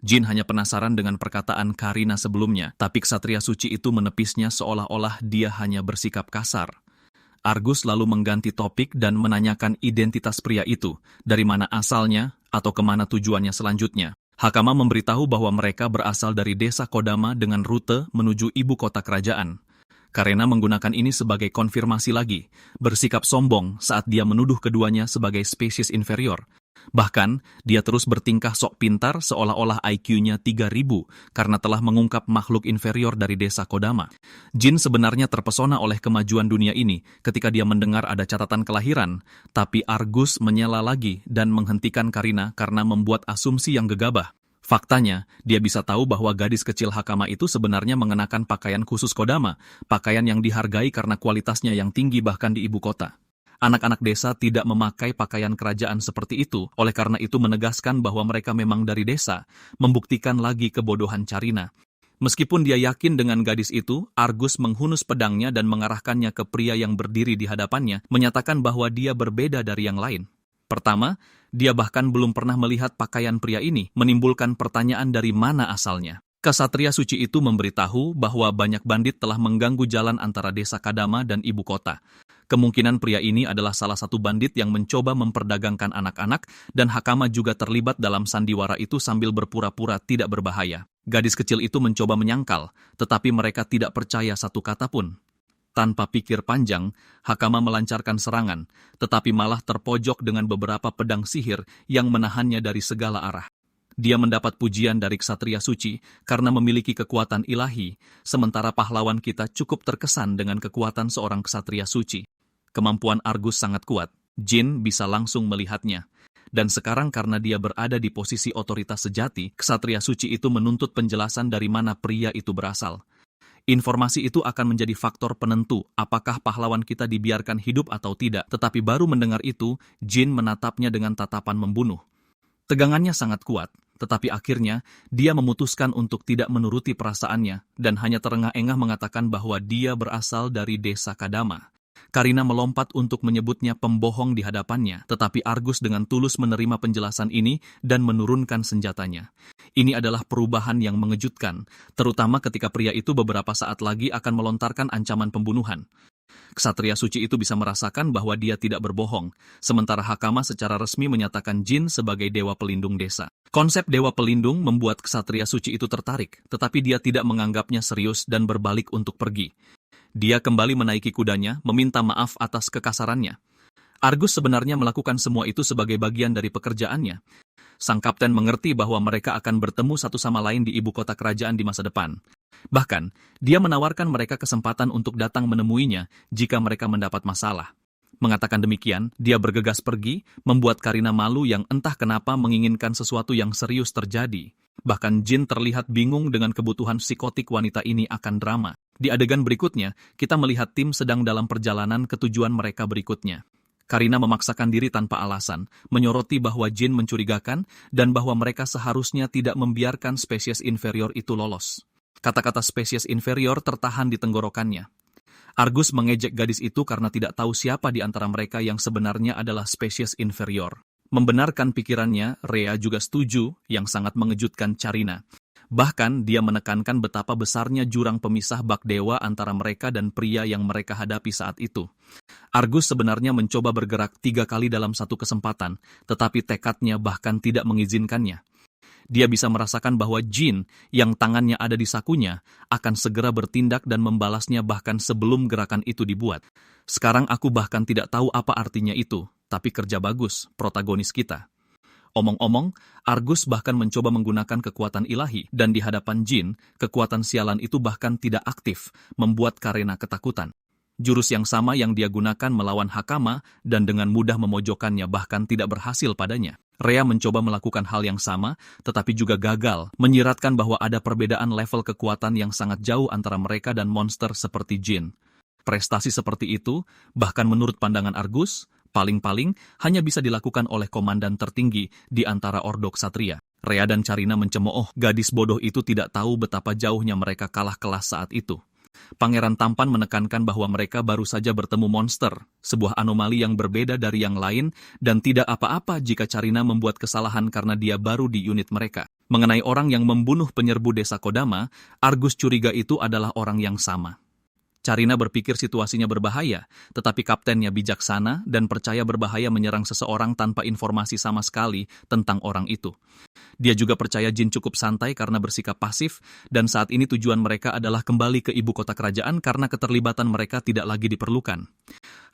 Jin hanya penasaran dengan perkataan Karina sebelumnya, tapi ksatria suci itu menepisnya seolah-olah dia hanya bersikap kasar. Argus lalu mengganti topik dan menanyakan identitas pria itu, dari mana asalnya atau kemana tujuannya selanjutnya. Hakama memberitahu bahwa mereka berasal dari desa Kodama dengan rute menuju ibu kota kerajaan. Karena menggunakan ini sebagai konfirmasi lagi, bersikap sombong saat dia menuduh keduanya sebagai spesies inferior. Bahkan, dia terus bertingkah sok pintar seolah-olah IQ-nya 3000 karena telah mengungkap makhluk inferior dari desa Kodama. Jin sebenarnya terpesona oleh kemajuan dunia ini ketika dia mendengar ada catatan kelahiran, tapi Argus menyela lagi dan menghentikan Karina karena membuat asumsi yang gegabah. Faktanya, dia bisa tahu bahwa gadis kecil Hakama itu sebenarnya mengenakan pakaian khusus Kodama, pakaian yang dihargai karena kualitasnya yang tinggi bahkan di ibu kota. Anak-anak desa tidak memakai pakaian kerajaan seperti itu, oleh karena itu menegaskan bahwa mereka memang dari desa, membuktikan lagi kebodohan Carina. Meskipun dia yakin dengan gadis itu, Argus menghunus pedangnya dan mengarahkannya ke pria yang berdiri di hadapannya, menyatakan bahwa dia berbeda dari yang lain. Pertama, dia bahkan belum pernah melihat pakaian pria ini, menimbulkan pertanyaan dari mana asalnya. Ksatria suci itu memberitahu bahwa banyak bandit telah mengganggu jalan antara desa Kadama dan ibu kota. Kemungkinan pria ini adalah salah satu bandit yang mencoba memperdagangkan anak-anak dan Hakama juga terlibat dalam sandiwara itu sambil berpura-pura tidak berbahaya. Gadis kecil itu mencoba menyangkal, tetapi mereka tidak percaya satu kata pun. Tanpa pikir panjang, Hakama melancarkan serangan, tetapi malah terpojok dengan beberapa pedang sihir yang menahannya dari segala arah. Dia mendapat pujian dari ksatria suci karena memiliki kekuatan ilahi, sementara pahlawan kita cukup terkesan dengan kekuatan seorang ksatria suci. Kemampuan Argus sangat kuat, Jin bisa langsung melihatnya. Dan sekarang karena dia berada di posisi otoritas sejati, ksatria suci itu menuntut penjelasan dari mana pria itu berasal. Informasi itu akan menjadi faktor penentu apakah pahlawan kita dibiarkan hidup atau tidak, tetapi baru mendengar itu, Jin menatapnya dengan tatapan membunuh. Tegangannya sangat kuat, tetapi akhirnya dia memutuskan untuk tidak menuruti perasaannya dan hanya terengah-engah mengatakan bahwa dia berasal dari desa Kadama. Karina melompat untuk menyebutnya pembohong di hadapannya, tetapi Argus dengan tulus menerima penjelasan ini dan menurunkan senjatanya. Ini adalah perubahan yang mengejutkan, terutama ketika pria itu beberapa saat lagi akan melontarkan ancaman pembunuhan. Ksatria suci itu bisa merasakan bahwa dia tidak berbohong, sementara Hakama secara resmi menyatakan Jin sebagai dewa pelindung desa. Konsep dewa pelindung membuat ksatria suci itu tertarik, tetapi dia tidak menganggapnya serius dan berbalik untuk pergi. Dia kembali menaiki kudanya, meminta maaf atas kekasarannya. Argus sebenarnya melakukan semua itu sebagai bagian dari pekerjaannya. Sang kapten mengerti bahwa mereka akan bertemu satu sama lain di ibu kota kerajaan di masa depan. Bahkan, dia menawarkan mereka kesempatan untuk datang menemuinya jika mereka mendapat masalah. Mengatakan demikian, dia bergegas pergi, membuat Karina malu yang entah kenapa menginginkan sesuatu yang serius terjadi. Bahkan Jin terlihat bingung dengan kebutuhan psikotik wanita ini akan drama. Di adegan berikutnya, kita melihat tim sedang dalam perjalanan ke tujuan mereka berikutnya. Karina memaksakan diri tanpa alasan, menyoroti bahwa Jin mencurigakan dan bahwa mereka seharusnya tidak membiarkan spesies inferior itu lolos. Kata-kata spesies inferior tertahan di tenggorokannya. Argus mengejek gadis itu karena tidak tahu siapa di antara mereka yang sebenarnya adalah spesies inferior. Membenarkan pikirannya, Rhea juga setuju, yang sangat mengejutkan Carina. Bahkan, dia menekankan betapa besarnya jurang pemisah bak dewa antara mereka dan pria yang mereka hadapi saat itu. Argus sebenarnya mencoba bergerak 3 kali dalam satu kesempatan, tetapi tekadnya bahkan tidak mengizinkannya. Dia bisa merasakan bahwa Jin, yang tangannya ada di sakunya, akan segera bertindak dan membalasnya bahkan sebelum gerakan itu dibuat. Sekarang aku bahkan tidak tahu apa artinya itu, tapi kerja bagus, protagonis kita. Omong-omong, Argus bahkan mencoba menggunakan kekuatan ilahi, dan di hadapan Jin, kekuatan sialan itu bahkan tidak aktif, membuat Karina ketakutan. Jurus yang sama yang dia gunakan melawan Hakama, dan dengan mudah memojokkannya bahkan tidak berhasil padanya. Rhea mencoba melakukan hal yang sama, tetapi juga gagal, menyiratkan bahwa ada perbedaan level kekuatan yang sangat jauh antara mereka dan monster seperti Jin. Prestasi seperti itu, bahkan menurut pandangan Argus, paling-paling hanya bisa dilakukan oleh komandan tertinggi di antara Ordo Ksatria. Rhea dan Carina mencemooh, gadis bodoh itu tidak tahu betapa jauhnya mereka kalah kelas saat itu. Pangeran tampan menekankan bahwa mereka baru saja bertemu monster, sebuah anomali yang berbeda dari yang lain, dan tidak apa-apa jika Carina membuat kesalahan karena dia baru di unit mereka. Mengenai orang yang membunuh penyerbu desa Kodama, Argus curiga itu adalah orang yang sama. Carina berpikir situasinya berbahaya, tetapi kaptennya bijaksana dan percaya berbahaya menyerang seseorang tanpa informasi sama sekali tentang orang itu. Dia juga percaya Jin cukup santai karena bersikap pasif, dan saat ini tujuan mereka adalah kembali ke ibu kota kerajaan karena keterlibatan mereka tidak lagi diperlukan.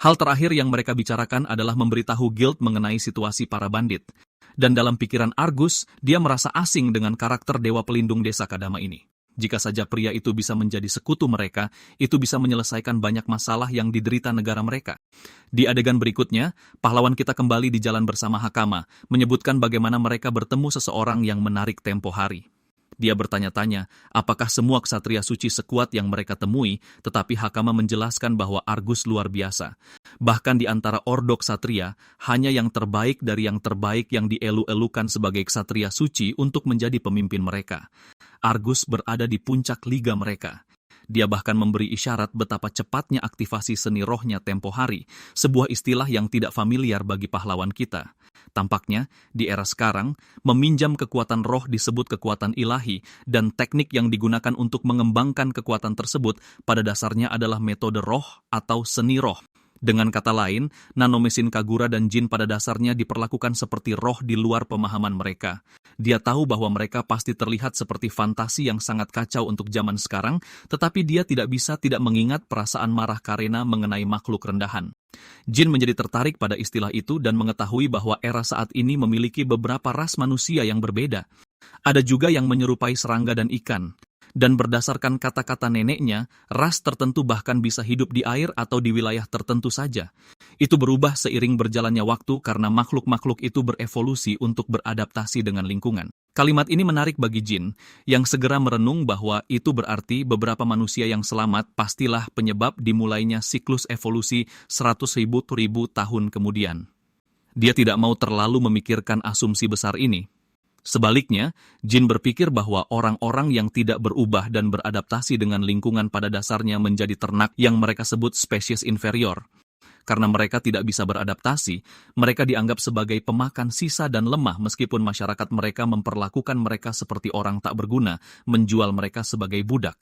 Hal terakhir yang mereka bicarakan adalah memberitahu guild mengenai situasi para bandit. Dan dalam pikiran Argus, dia merasa asing dengan karakter dewa pelindung desa Kadama ini. Jika saja pria itu bisa menjadi sekutu mereka, itu bisa menyelesaikan banyak masalah yang diderita negara mereka. Di adegan berikutnya, pahlawan kita kembali di jalan bersama Hakama, menyebutkan bagaimana mereka bertemu seseorang yang menarik tempo hari. Dia bertanya-tanya, apakah semua ksatria suci sekuat yang mereka temui, tetapi Hakama menjelaskan bahwa Argus luar biasa. Bahkan di antara Ordo Ksatria, hanya yang terbaik dari yang terbaik yang dielu-elukan sebagai ksatria suci untuk menjadi pemimpin mereka. Argus berada di puncak liga mereka. Dia bahkan memberi isyarat betapa cepatnya aktivasi seni rohnya tempo hari, sebuah istilah yang tidak familiar bagi pahlawan kita. Tampaknya, di era sekarang, meminjam kekuatan roh disebut kekuatan ilahi, dan teknik yang digunakan untuk mengembangkan kekuatan tersebut pada dasarnya adalah metode roh atau seni roh. Dengan kata lain, nanomesin Kagura dan Jin pada dasarnya diperlakukan seperti roh di luar pemahaman mereka. Dia tahu bahwa mereka pasti terlihat seperti fantasi yang sangat kacau untuk zaman sekarang, tetapi dia tidak bisa tidak mengingat perasaan marah Karina mengenai makhluk rendahan. Jin menjadi tertarik pada istilah itu dan mengetahui bahwa era saat ini memiliki beberapa ras manusia yang berbeda. Ada juga yang menyerupai serangga dan ikan. Dan berdasarkan kata-kata neneknya, ras tertentu bahkan bisa hidup di air atau di wilayah tertentu saja. Itu berubah seiring berjalannya waktu karena makhluk-makhluk itu berevolusi untuk beradaptasi dengan lingkungan. Kalimat ini menarik bagi Jin, yang segera merenung bahwa itu berarti beberapa manusia yang selamat pastilah penyebab dimulainya siklus evolusi 100.000 tahun kemudian. Dia tidak mau terlalu memikirkan asumsi besar ini. Sebaliknya, Jin berpikir bahwa orang-orang yang tidak berubah dan beradaptasi dengan lingkungan pada dasarnya menjadi ternak yang mereka sebut spesies inferior. Karena mereka tidak bisa beradaptasi, mereka dianggap sebagai pemakan sisa dan lemah meskipun masyarakat mereka memperlakukan mereka seperti orang tak berguna, menjual mereka sebagai budak.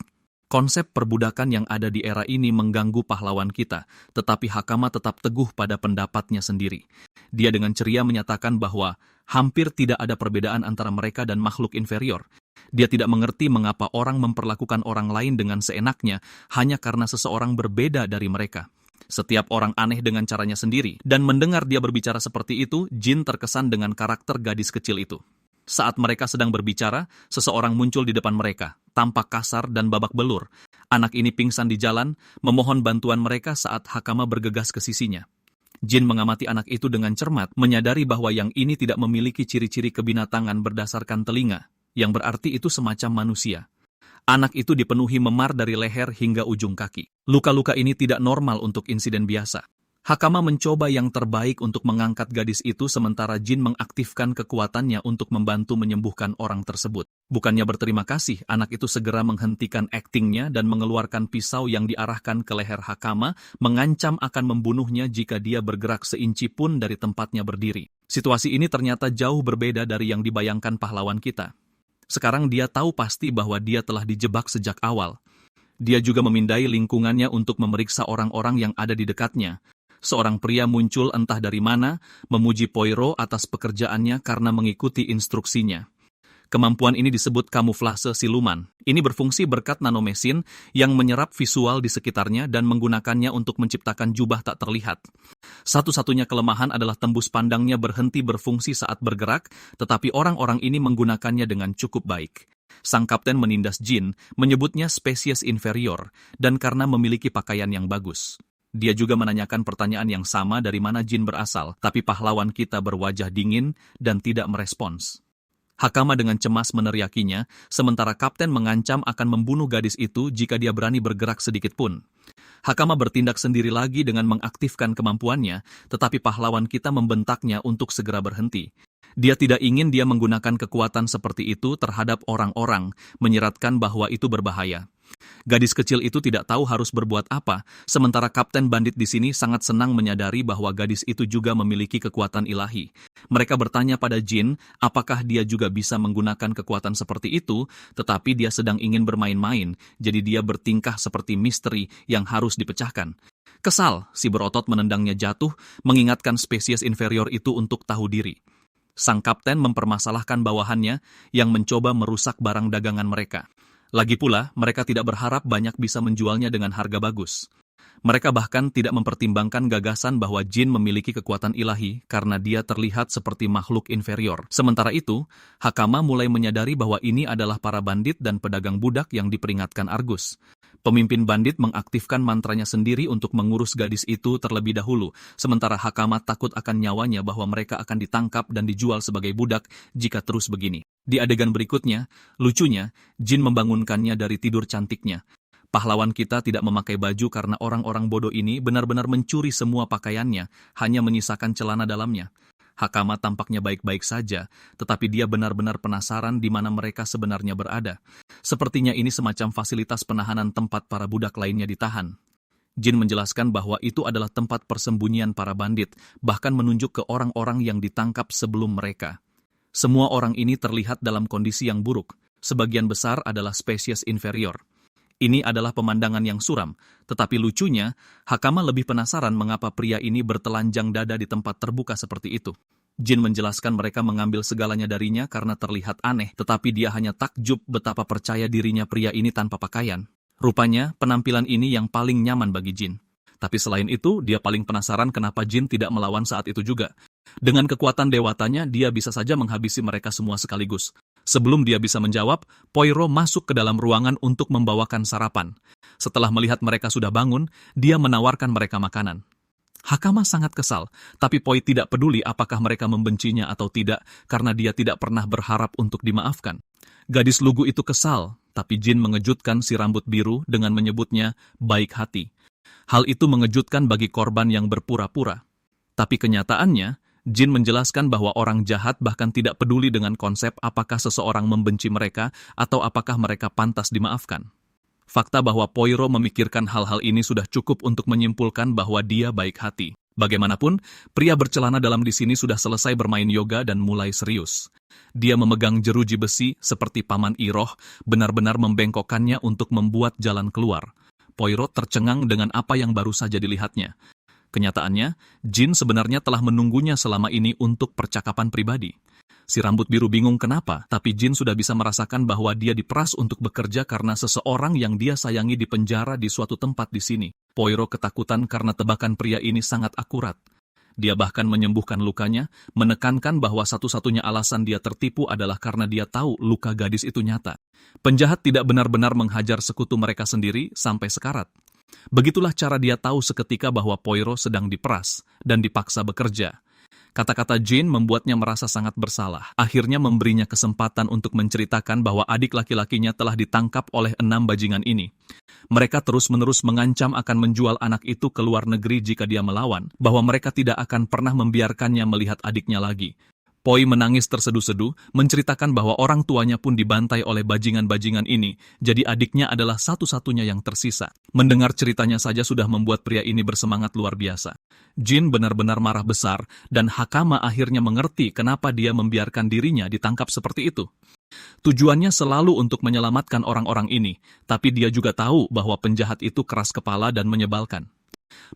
Konsep perbudakan yang ada di era ini mengganggu pahlawan kita, tetapi Hakama tetap teguh pada pendapatnya sendiri. Dia dengan ceria menyatakan bahwa hampir tidak ada perbedaan antara mereka dan makhluk inferior. Dia tidak mengerti mengapa orang memperlakukan orang lain dengan seenaknya hanya karena seseorang berbeda dari mereka. Setiap orang aneh dengan caranya sendiri, dan mendengar dia berbicara seperti itu, Jin terkesan dengan karakter gadis kecil itu. Saat mereka sedang berbicara, seseorang muncul di depan mereka, tampak kasar dan babak belur. Anak ini pingsan di jalan, memohon bantuan mereka saat Hakama bergegas ke sisinya. Jin mengamati anak itu dengan cermat, menyadari bahwa yang ini tidak memiliki ciri-ciri kebinatangan berdasarkan telinga, yang berarti itu semacam manusia. Anak itu dipenuhi memar dari leher hingga ujung kaki. Luka-luka ini tidak normal untuk insiden biasa. Hakama mencoba yang terbaik untuk mengangkat gadis itu sementara Jin mengaktifkan kekuatannya untuk membantu menyembuhkan orang tersebut. Bukannya berterima kasih, anak itu segera menghentikan aktingnya dan mengeluarkan pisau yang diarahkan ke leher Hakama, mengancam akan membunuhnya jika dia bergerak seinci pun dari tempatnya berdiri. Situasi ini ternyata jauh berbeda dari yang dibayangkan pahlawan kita. Sekarang dia tahu pasti bahwa dia telah dijebak sejak awal. Dia juga memindai lingkungannya untuk memeriksa orang-orang yang ada di dekatnya. Seorang pria muncul entah dari mana, memuji Poirot atas pekerjaannya karena mengikuti instruksinya. Kemampuan ini disebut kamuflase siluman. Ini berfungsi berkat nanomesin yang menyerap visual di sekitarnya dan menggunakannya untuk menciptakan jubah tak terlihat. Satu-satunya kelemahan adalah tembus pandangnya berhenti berfungsi saat bergerak, tetapi orang-orang ini menggunakannya dengan cukup baik. Sang kapten menindas Jin, menyebutnya spesies inferior, dan karena memiliki pakaian yang bagus. Dia juga menanyakan pertanyaan yang sama dari mana Jin berasal, tapi pahlawan kita berwajah dingin dan tidak merespons. Hakama dengan cemas meneriakinya, sementara kapten mengancam akan membunuh gadis itu jika dia berani bergerak sedikit pun. Hakama bertindak sendiri lagi dengan mengaktifkan kemampuannya, tetapi pahlawan kita membentaknya untuk segera berhenti. Dia tidak ingin dia menggunakan kekuatan seperti itu terhadap orang-orang, menyiratkan bahwa itu berbahaya. Gadis kecil itu tidak tahu harus berbuat apa, sementara Kapten Bandit di sini sangat senang menyadari bahwa gadis itu juga memiliki kekuatan ilahi. Mereka bertanya pada Jin, apakah dia juga bisa menggunakan kekuatan seperti itu, tetapi dia sedang ingin bermain-main, jadi dia bertingkah seperti misteri yang harus dipecahkan. Kesal, si berotot menendangnya jatuh, mengingatkan spesies inferior itu untuk tahu diri. Sang kapten mempermasalahkan bawahannya yang mencoba merusak barang dagangan mereka. Lagi pula, mereka tidak berharap banyak bisa menjualnya dengan harga bagus. Mereka bahkan tidak mempertimbangkan gagasan bahwa Jin memiliki kekuatan ilahi karena dia terlihat seperti makhluk inferior. Sementara itu, Hakama mulai menyadari bahwa ini adalah para bandit dan pedagang budak yang diperingatkan Argus. Pemimpin bandit mengaktifkan mantranya sendiri untuk mengurus gadis itu terlebih dahulu, sementara Hakama takut akan nyawanya bahwa mereka akan ditangkap dan dijual sebagai budak jika terus begini. Di adegan berikutnya, lucunya, Jin membangunkannya dari tidur cantiknya. Pahlawan kita tidak memakai baju karena orang-orang bodoh ini benar-benar mencuri semua pakaiannya, hanya menyisakan celana dalamnya. Hakama tampaknya baik-baik saja, tetapi dia benar-benar penasaran di mana mereka sebenarnya berada. Sepertinya ini semacam fasilitas penahanan tempat para budak lainnya ditahan. Jin menjelaskan bahwa itu adalah tempat persembunyian para bandit, bahkan menunjuk ke orang-orang yang ditangkap sebelum mereka. Semua orang ini terlihat dalam kondisi yang buruk, sebagian besar adalah spesies inferior. Ini adalah pemandangan yang suram, tetapi lucunya, Hakama lebih penasaran mengapa pria ini bertelanjang dada di tempat terbuka seperti itu. Jin menjelaskan mereka mengambil segalanya darinya karena terlihat aneh, tetapi dia hanya takjub betapa percaya dirinya pria ini tanpa pakaian. Rupanya, penampilan ini yang paling nyaman bagi Jin. Tapi selain itu, dia paling penasaran kenapa Jin tidak melawan saat itu juga. Dengan kekuatan dewatanya, dia bisa saja menghabisi mereka semua sekaligus. Sebelum dia bisa menjawab, Poirot masuk ke dalam ruangan untuk membawakan sarapan. Setelah melihat mereka sudah bangun, dia menawarkan mereka makanan. Hakama sangat kesal, tapi Poirot tidak peduli apakah mereka membencinya atau tidak, karena dia tidak pernah berharap untuk dimaafkan. Gadis lugu itu kesal, tapi Jin mengejutkan si rambut biru dengan menyebutnya baik hati. Hal itu mengejutkan bagi korban yang berpura-pura. Tapi kenyataannya, Jin menjelaskan bahwa orang jahat bahkan tidak peduli dengan konsep apakah seseorang membenci mereka atau apakah mereka pantas dimaafkan. Fakta bahwa Poirot memikirkan hal-hal ini sudah cukup untuk menyimpulkan bahwa dia baik hati. Bagaimanapun, pria bercelana dalam di sini sudah selesai bermain yoga dan mulai serius. Dia memegang jeruji besi seperti paman Iroh, benar-benar membengkokkannya untuk membuat jalan keluar. Poirot tercengang dengan apa yang baru saja dilihatnya. Kenyataannya, Jin sebenarnya telah menunggunya selama ini untuk percakapan pribadi. Si rambut biru bingung kenapa, tapi Jin sudah bisa merasakan bahwa dia diperas untuk bekerja karena seseorang yang dia sayangi di penjara di suatu tempat di sini. Poirot ketakutan karena tebakan pria ini sangat akurat. Dia bahkan menyembuhkan lukanya, menekankan bahwa satu-satunya alasan dia tertipu adalah karena dia tahu luka gadis itu nyata. Penjahat tidak benar-benar menghajar sekutu mereka sendiri sampai sekarat. Begitulah cara dia tahu seketika bahwa Poirot sedang diperas dan dipaksa bekerja. Kata-kata Jin membuatnya merasa sangat bersalah. Akhirnya memberinya kesempatan untuk menceritakan bahwa adik laki-lakinya telah ditangkap oleh 6 bajingan ini. Mereka terus-menerus mengancam akan menjual anak itu ke luar negeri jika dia melawan, bahwa mereka tidak akan pernah membiarkannya melihat adiknya lagi. Poi menangis terseduh-seduh, menceritakan bahwa orang tuanya pun dibantai oleh bajingan-bajingan ini, jadi adiknya adalah satu-satunya yang tersisa. Mendengar ceritanya saja sudah membuat pria ini bersemangat luar biasa. Jin benar-benar marah besar, dan Hakama akhirnya mengerti kenapa dia membiarkan dirinya ditangkap seperti itu. Tujuannya selalu untuk menyelamatkan orang-orang ini, tapi dia juga tahu bahwa penjahat itu keras kepala dan menyebalkan.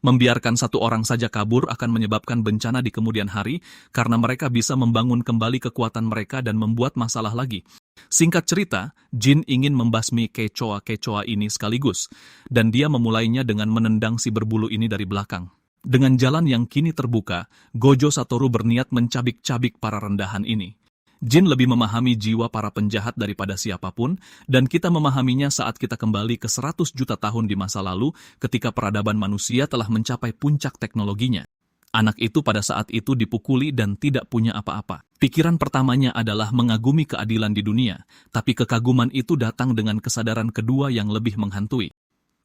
Membiarkan satu orang saja kabur akan menyebabkan bencana di kemudian hari karena mereka bisa membangun kembali kekuatan mereka dan membuat masalah lagi. Singkat cerita, Jin ingin membasmi kecoa-kecoa ini sekaligus, dan dia memulainya dengan menendang si berbulu ini dari belakang. Dengan jalan yang kini terbuka, Gojo Satoru berniat mencabik-cabik para rendahan ini. Jin lebih memahami jiwa para penjahat daripada siapapun, dan kita memahaminya saat kita kembali ke 100 juta tahun di masa lalu ketika peradaban manusia telah mencapai puncak teknologinya. Anak itu pada saat itu dipukuli dan tidak punya apa-apa. Pikiran pertamanya adalah mengagumi keadilan di dunia, tapi kekaguman itu datang dengan kesadaran kedua yang lebih menghantui.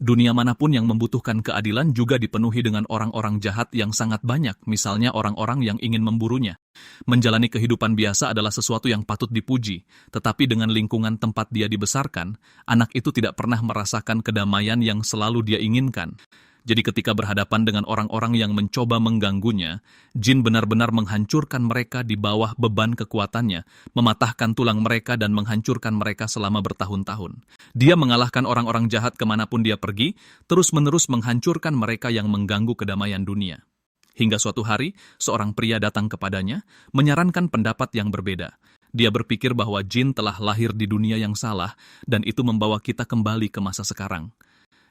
Dunia manapun yang membutuhkan keadilan juga dipenuhi dengan orang-orang jahat yang sangat banyak, misalnya orang-orang yang ingin memburunya. Menjalani kehidupan biasa adalah sesuatu yang patut dipuji, tetapi dengan lingkungan tempat dia dibesarkan, anak itu tidak pernah merasakan kedamaian yang selalu dia inginkan. Jadi ketika berhadapan dengan orang-orang yang mencoba mengganggunya, Jin benar-benar menghancurkan mereka di bawah beban kekuatannya, mematahkan tulang mereka dan menghancurkan mereka selama bertahun-tahun. Dia mengalahkan orang-orang jahat kemanapun dia pergi, terus-menerus menghancurkan mereka yang mengganggu kedamaian dunia. Hingga suatu hari, seorang pria datang kepadanya, menyarankan pendapat yang berbeda. Dia berpikir bahwa Jin telah lahir di dunia yang salah, dan itu membawa kita kembali ke masa sekarang.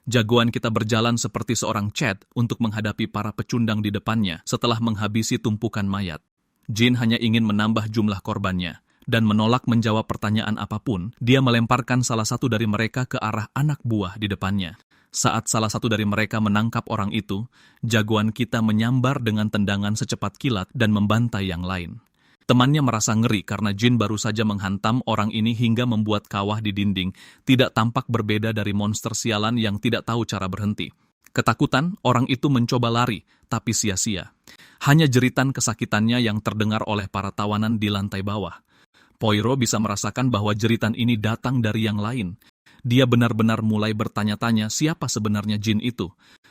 Jagoan kita berjalan seperti seorang Chad untuk menghadapi para pecundang di depannya setelah menghabisi tumpukan mayat. Jin hanya ingin menambah jumlah korbannya, dan menolak menjawab pertanyaan apapun, dia melemparkan salah satu dari mereka ke arah anak buah di depannya. Saat salah satu dari mereka menangkap orang itu, jagoan kita menyambar dengan tendangan secepat kilat dan membantai yang lain. Temannya merasa ngeri karena Jin baru saja menghantam orang ini hingga membuat kawah di dinding, tidak tampak berbeda dari monster sialan yang tidak tahu cara berhenti. Ketakutan, orang itu mencoba lari, tapi sia-sia. Hanya jeritan kesakitannya yang terdengar oleh para tawanan di lantai bawah. Poirot bisa merasakan bahwa jeritan ini datang dari yang lain. Dia benar-benar mulai bertanya-tanya siapa sebenarnya Jin itu.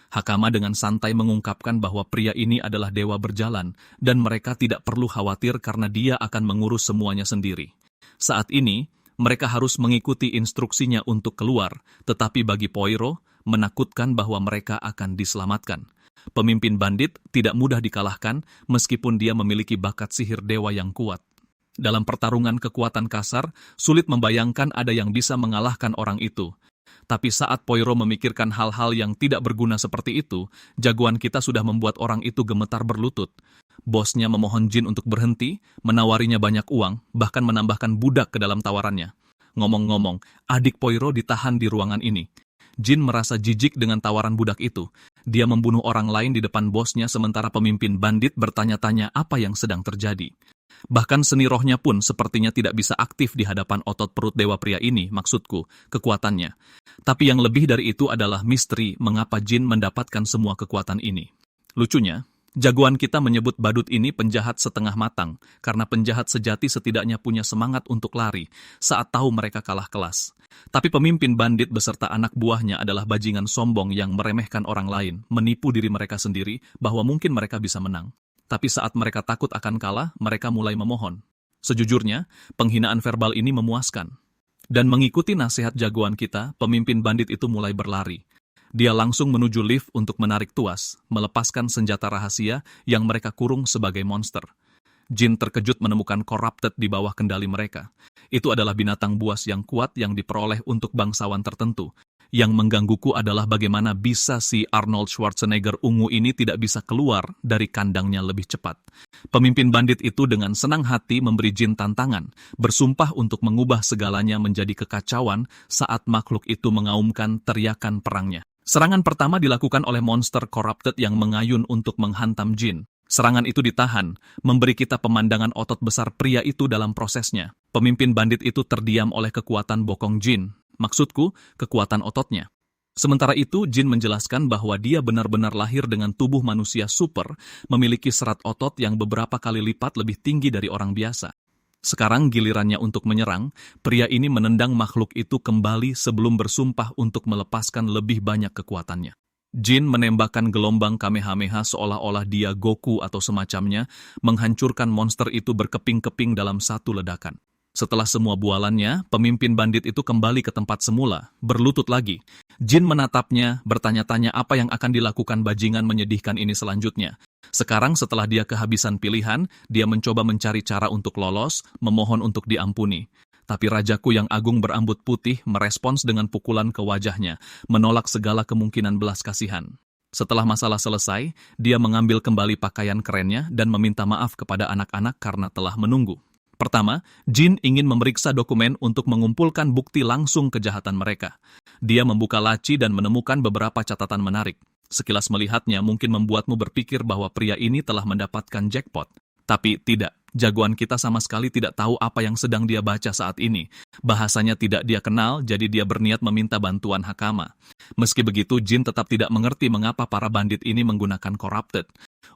Hakama dengan santai mengungkapkan bahwa pria ini adalah dewa berjalan, dan mereka tidak perlu khawatir karena dia akan mengurus semuanya sendiri. Saat ini, mereka harus mengikuti instruksinya untuk keluar, tetapi bagi Poirot, menakutkan bahwa mereka akan diselamatkan. Pemimpin bandit tidak mudah dikalahkan meskipun dia memiliki bakat sihir dewa yang kuat. Dalam pertarungan kekuatan kasar, sulit membayangkan ada yang bisa mengalahkan orang itu. Tapi saat Poirot memikirkan hal-hal yang tidak berguna seperti itu, jagoan kita sudah membuat orang itu gemetar berlutut. Bosnya memohon Jin untuk berhenti, menawarinya banyak uang, bahkan menambahkan budak ke dalam tawarannya. Ngomong-ngomong, adik Poirot ditahan di ruangan ini. Jin merasa jijik dengan tawaran budak itu. Dia membunuh orang lain di depan bosnya sementara pemimpin bandit bertanya-tanya apa yang sedang terjadi. Bahkan seni rohnya pun sepertinya tidak bisa aktif di hadapan otot perut dewa pria ini, maksudku, kekuatannya. Tapi yang lebih dari itu adalah misteri mengapa Jin mendapatkan semua kekuatan ini. Lucunya, Jagoan kita menyebut badut ini penjahat setengah matang, karena penjahat sejati setidaknya punya semangat untuk lari saat tahu mereka kalah kelas. Tapi pemimpin bandit beserta anak buahnya adalah bajingan sombong yang meremehkan orang lain, menipu diri mereka sendiri bahwa mungkin mereka bisa menang. Tapi saat mereka takut akan kalah, mereka mulai memohon. Sejujurnya, penghinaan verbal ini memuaskan. Dan mengikuti nasihat jagoan kita, pemimpin bandit itu mulai berlari. Dia langsung menuju lift untuk menarik tuas, melepaskan senjata rahasia yang mereka kurung sebagai monster. Jin terkejut menemukan corrupted di bawah kendali mereka. Itu adalah binatang buas yang kuat yang diperoleh untuk bangsawan tertentu. Yang menggangguku adalah bagaimana bisa si Arnold Schwarzenegger ungu ini tidak bisa keluar dari kandangnya lebih cepat. Pemimpin bandit itu dengan senang hati memberi Jin tantangan, bersumpah untuk mengubah segalanya menjadi kekacauan saat makhluk itu mengaumkan teriakan perangnya. Serangan pertama dilakukan oleh monster corrupted yang mengayun untuk menghantam Jin. Serangan itu ditahan, memberi kita pemandangan otot besar pria itu dalam prosesnya. Pemimpin bandit itu terdiam oleh kekuatan bokong Jin. Maksudku, kekuatan ototnya. Sementara itu, Jin menjelaskan bahwa dia benar-benar lahir dengan tubuh manusia super, memiliki serat otot yang beberapa kali lipat lebih tinggi dari orang biasa. Sekarang gilirannya untuk menyerang, pria ini menendang makhluk itu kembali sebelum bersumpah untuk melepaskan lebih banyak kekuatannya. Jin menembakkan gelombang Kamehameha seolah-olah dia Goku atau semacamnya, menghancurkan monster itu berkeping-keping dalam satu ledakan. Setelah semua bualannya, pemimpin bandit itu kembali ke tempat semula, berlutut lagi. Jin menatapnya, bertanya-tanya apa yang akan dilakukan bajingan menyedihkan ini selanjutnya. Sekarang setelah dia kehabisan pilihan, dia mencoba mencari cara untuk lolos, memohon untuk diampuni. Tapi rajaku yang agung berambut putih merespons dengan pukulan ke wajahnya, menolak segala kemungkinan belas kasihan. Setelah masalah selesai, dia mengambil kembali pakaian kerennya dan meminta maaf kepada anak-anak karena telah menunggu. Pertama, Jin ingin memeriksa dokumen untuk mengumpulkan bukti langsung kejahatan mereka. Dia membuka laci dan menemukan beberapa catatan menarik. Sekilas melihatnya mungkin membuatmu berpikir bahwa pria ini telah mendapatkan jackpot. Tapi tidak, jagoan kita sama sekali tidak tahu apa yang sedang dia baca saat ini. Bahasanya tidak dia kenal, jadi dia berniat meminta bantuan Hakama. Meski begitu, Jin tetap tidak mengerti mengapa para bandit ini menggunakan corrupted.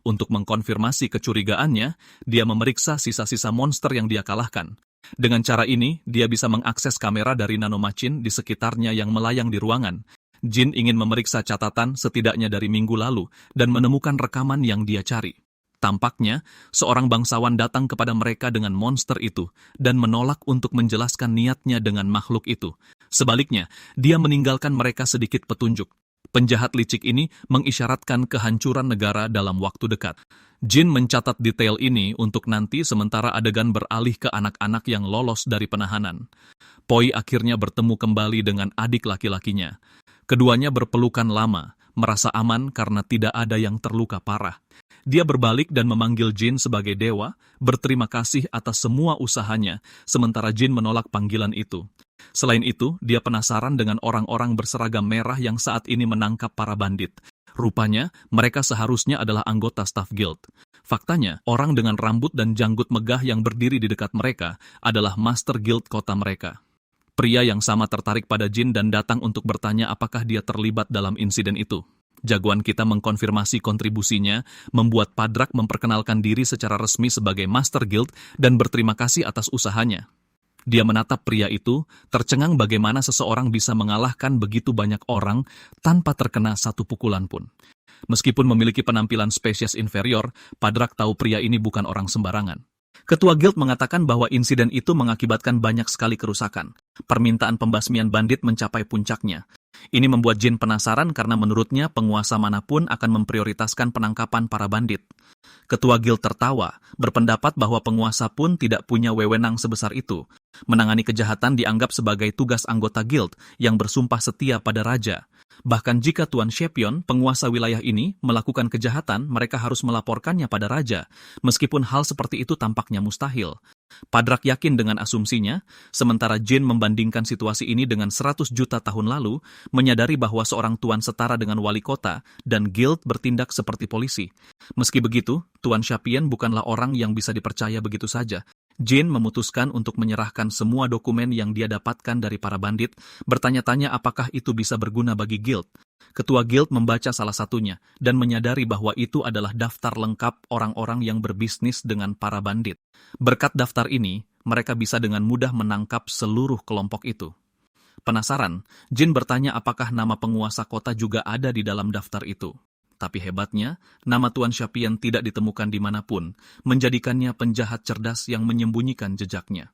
Untuk mengkonfirmasi kecurigaannya, dia memeriksa sisa-sisa monster yang dia kalahkan. Dengan cara ini, dia bisa mengakses kamera dari nanomachin di sekitarnya yang melayang di ruangan. Jin ingin memeriksa catatan setidaknya dari minggu lalu dan menemukan rekaman yang dia cari. Tampaknya, seorang bangsawan datang kepada mereka dengan monster itu dan menolak untuk menjelaskan niatnya dengan makhluk itu. Sebaliknya, dia meninggalkan mereka sedikit petunjuk. Penjahat licik ini mengisyaratkan kehancuran negara dalam waktu dekat. Jin mencatat detail ini untuk nanti sementara adegan beralih ke anak-anak yang lolos dari penahanan. Poi akhirnya bertemu kembali dengan adik laki-lakinya. Keduanya berpelukan lama, merasa aman karena tidak ada yang terluka parah. Dia berbalik dan memanggil Jin sebagai dewa, berterima kasih atas semua usahanya, sementara Jin menolak panggilan itu. Selain itu, dia penasaran dengan orang-orang berseragam merah yang saat ini menangkap para bandit. Rupanya, mereka seharusnya adalah anggota staf guild. Faktanya, orang dengan rambut dan janggut megah yang berdiri di dekat mereka adalah master guild kota mereka. Pria yang sama tertarik pada Jin dan datang untuk bertanya apakah dia terlibat dalam insiden itu. Jagoan kita mengkonfirmasi kontribusinya, membuat Padrak memperkenalkan diri secara resmi sebagai master guild dan berterima kasih atas usahanya. Dia menatap pria itu, tercengang bagaimana seseorang bisa mengalahkan begitu banyak orang tanpa terkena satu pukulan pun. Meskipun memiliki penampilan spesies inferior, Padrak tahu pria ini bukan orang sembarangan. Ketua guild mengatakan bahwa insiden itu mengakibatkan banyak sekali kerusakan. Permintaan pembasmian bandit mencapai puncaknya. Ini membuat Jin penasaran karena menurutnya penguasa manapun akan memprioritaskan penangkapan para bandit. Ketua guild tertawa, berpendapat bahwa penguasa pun tidak punya wewenang sebesar itu. Menangani kejahatan dianggap sebagai tugas anggota guild yang bersumpah setia pada raja. Bahkan jika Tuan Shepion, penguasa wilayah ini, melakukan kejahatan, mereka harus melaporkannya pada raja, meskipun hal seperti itu tampaknya mustahil. Padrak yakin dengan asumsinya, sementara Jin membandingkan situasi ini dengan 100 juta tahun lalu, menyadari bahwa seorang tuan setara dengan wali kota dan guild bertindak seperti polisi. Meski begitu, Tuan Shepion bukanlah orang yang bisa dipercaya begitu saja. Jin memutuskan untuk menyerahkan semua dokumen yang dia dapatkan dari para bandit, bertanya-tanya apakah itu bisa berguna bagi guild. Ketua Guild membaca salah satunya dan menyadari bahwa itu adalah daftar lengkap orang-orang yang berbisnis dengan para bandit. Berkat daftar ini, mereka bisa dengan mudah menangkap seluruh kelompok itu. Penasaran, Jin bertanya apakah nama penguasa kota juga ada di dalam daftar itu. Tapi hebatnya, nama Tuan Shapian tidak ditemukan dimanapun, menjadikannya penjahat cerdas yang menyembunyikan jejaknya.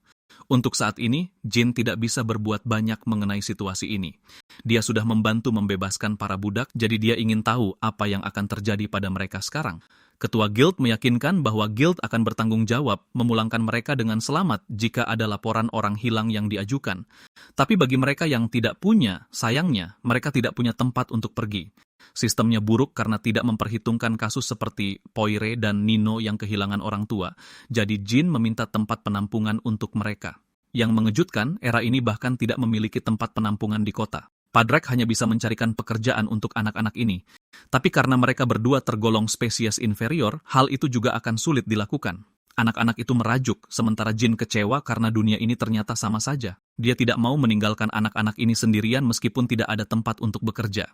Untuk saat ini, Jin tidak bisa berbuat banyak mengenai situasi ini. Dia sudah membantu membebaskan para budak, jadi dia ingin tahu apa yang akan terjadi pada mereka sekarang. Ketua Guild meyakinkan bahwa Guild akan bertanggung jawab memulangkan mereka dengan selamat jika ada laporan orang hilang yang diajukan. Tapi bagi mereka yang tidak punya, sayangnya, mereka tidak punya tempat untuk pergi. Sistemnya buruk karena tidak memperhitungkan kasus seperti Poire dan Nino yang kehilangan orang tua, jadi Jin meminta tempat penampungan untuk mereka. Yang mengejutkan, era ini bahkan tidak memiliki tempat penampungan di kota. Padraig hanya bisa mencarikan pekerjaan untuk anak-anak ini. Tapi karena mereka berdua tergolong spesies inferior, hal itu juga akan sulit dilakukan. Anak-anak itu merajuk, sementara Jin kecewa karena dunia ini ternyata sama saja. Dia tidak mau meninggalkan anak-anak ini sendirian meskipun tidak ada tempat untuk bekerja.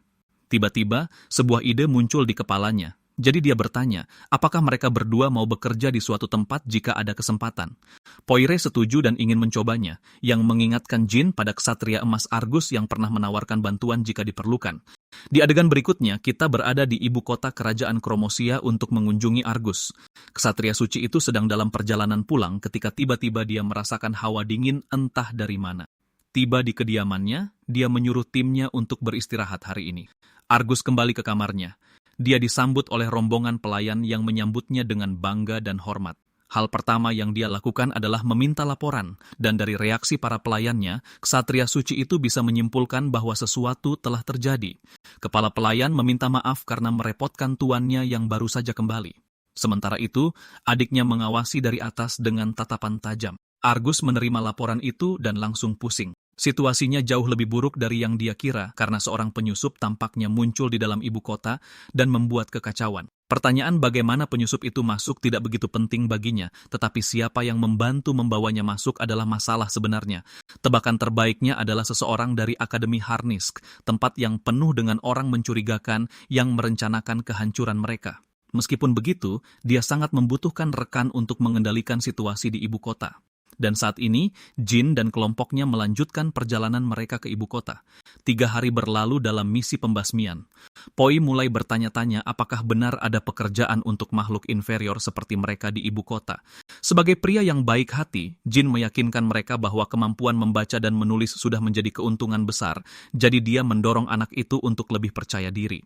Tiba-tiba, sebuah ide muncul di kepalanya. Jadi dia bertanya, apakah mereka berdua mau bekerja di suatu tempat jika ada kesempatan. Poire setuju dan ingin mencobanya, yang mengingatkan Jin pada ksatria emas Argus yang pernah menawarkan bantuan jika diperlukan. Di adegan berikutnya, kita berada di ibu kota kerajaan Kromosia untuk mengunjungi Argus. Ksatria suci itu sedang dalam perjalanan pulang ketika tiba-tiba dia merasakan hawa dingin entah dari mana. Tiba di kediamannya, dia menyuruh timnya untuk beristirahat hari ini. Argus kembali ke kamarnya. Dia disambut oleh rombongan pelayan yang menyambutnya dengan bangga dan hormat. Hal pertama yang dia lakukan adalah meminta laporan, dan dari reaksi para pelayannya, ksatria suci itu bisa menyimpulkan bahwa sesuatu telah terjadi. Kepala pelayan meminta maaf karena merepotkan tuannya yang baru saja kembali. Sementara itu, adiknya mengawasi dari atas dengan tatapan tajam. Argus menerima laporan itu dan langsung pusing. Situasinya jauh lebih buruk dari yang dia kira karena seorang penyusup tampaknya muncul di dalam ibu kota dan membuat kekacauan. Pertanyaan bagaimana penyusup itu masuk tidak begitu penting baginya, tetapi siapa yang membantu membawanya masuk adalah masalah sebenarnya. Tebakan terbaiknya adalah seseorang dari Akademi Harnisk, tempat yang penuh dengan orang mencurigakan yang merencanakan kehancuran mereka. Meskipun begitu, dia sangat membutuhkan rekan untuk mengendalikan situasi di ibu kota. Dan saat ini, Jin dan kelompoknya melanjutkan perjalanan mereka ke ibu kota. 3 hari berlalu dalam misi pembasmian. Poi mulai bertanya-tanya apakah benar ada pekerjaan untuk makhluk inferior seperti mereka di ibu kota. Sebagai pria yang baik hati, Jin meyakinkan mereka bahwa kemampuan membaca dan menulis sudah menjadi keuntungan besar, jadi dia mendorong anak itu untuk lebih percaya diri.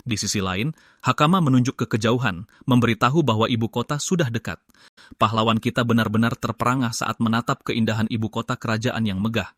Di sisi lain, Hakama menunjuk ke kejauhan, memberitahu bahwa ibu kota sudah dekat. Pahlawan kita benar-benar terperangah saat menatap keindahan ibu kota kerajaan yang megah.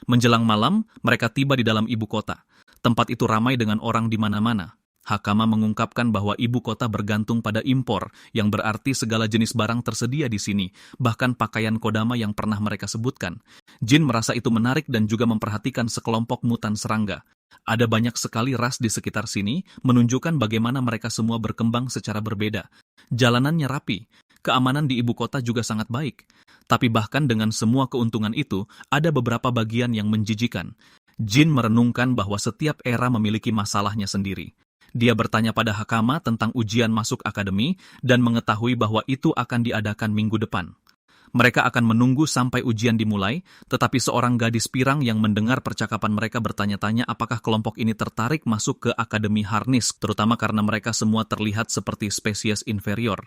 Menjelang malam, mereka tiba di dalam ibu kota. Tempat itu ramai dengan orang di mana-mana. Hakama mengungkapkan bahwa ibu kota bergantung pada impor, yang berarti segala jenis barang tersedia di sini, bahkan pakaian kodama yang pernah mereka sebutkan. Jin merasa itu menarik dan juga memperhatikan sekelompok mutan serangga. Ada banyak sekali ras di sekitar sini, menunjukkan bagaimana mereka semua berkembang secara berbeda. Jalanannya rapi, keamanan di ibu kota juga sangat baik. Tapi bahkan dengan semua keuntungan itu, ada beberapa bagian yang menjijikan. Jin merenungkan bahwa setiap era memiliki masalahnya sendiri. Dia bertanya pada Hakama tentang ujian masuk akademi dan mengetahui bahwa itu akan diadakan minggu depan. Mereka akan menunggu sampai ujian dimulai, tetapi seorang gadis pirang yang mendengar percakapan mereka bertanya-tanya apakah kelompok ini tertarik masuk ke Akademi Harnisk, terutama karena mereka semua terlihat seperti spesies inferior.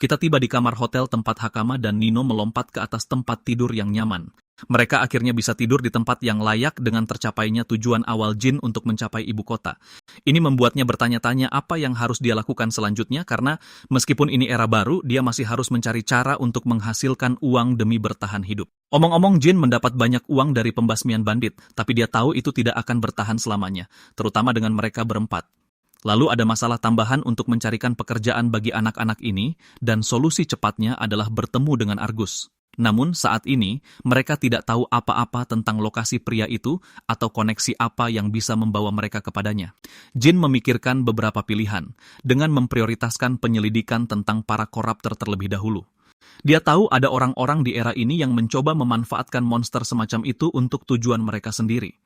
Kita tiba di kamar hotel tempat Hakama dan Nino melompat ke atas tempat tidur yang nyaman. Mereka akhirnya bisa tidur di tempat yang layak dengan tercapainya tujuan awal Jin untuk mencapai ibu kota. Ini membuatnya bertanya-tanya apa yang harus dia lakukan selanjutnya karena meskipun ini era baru, dia masih harus mencari cara untuk menghasilkan uang demi bertahan hidup. Omong-omong, Jin mendapat banyak uang dari pembasmian bandit, tapi dia tahu itu tidak akan bertahan selamanya, terutama dengan mereka berempat. Lalu ada masalah tambahan untuk mencarikan pekerjaan bagi anak-anak ini, dan solusi cepatnya adalah bertemu dengan Argus. Namun saat ini, mereka tidak tahu apa-apa tentang lokasi pria itu atau koneksi apa yang bisa membawa mereka kepadanya. Jin memikirkan beberapa pilihan, dengan memprioritaskan penyelidikan tentang para koruptor terlebih dahulu. Dia tahu ada orang-orang di era ini yang mencoba memanfaatkan monster semacam itu untuk tujuan mereka sendiri.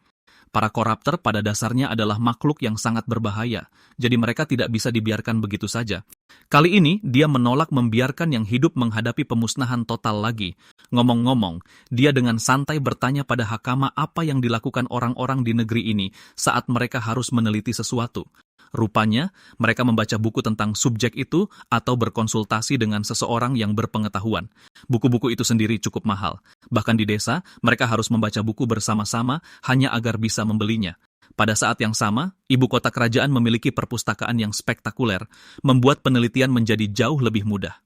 Para koruptor pada dasarnya adalah makhluk yang sangat berbahaya, jadi mereka tidak bisa dibiarkan begitu saja. Kali ini, dia menolak membiarkan yang hidup menghadapi pemusnahan total lagi. Ngomong-ngomong, dia dengan santai bertanya pada Hakama apa yang dilakukan orang-orang di negeri ini saat mereka harus meneliti sesuatu. Rupanya, mereka membaca buku tentang subjek itu atau berkonsultasi dengan seseorang yang berpengetahuan. Buku-buku itu sendiri cukup mahal. Bahkan di desa, mereka harus membaca buku bersama-sama hanya agar bisa membelinya. Pada saat yang sama, ibu kota kerajaan memiliki perpustakaan yang spektakuler, membuat penelitian menjadi jauh lebih mudah.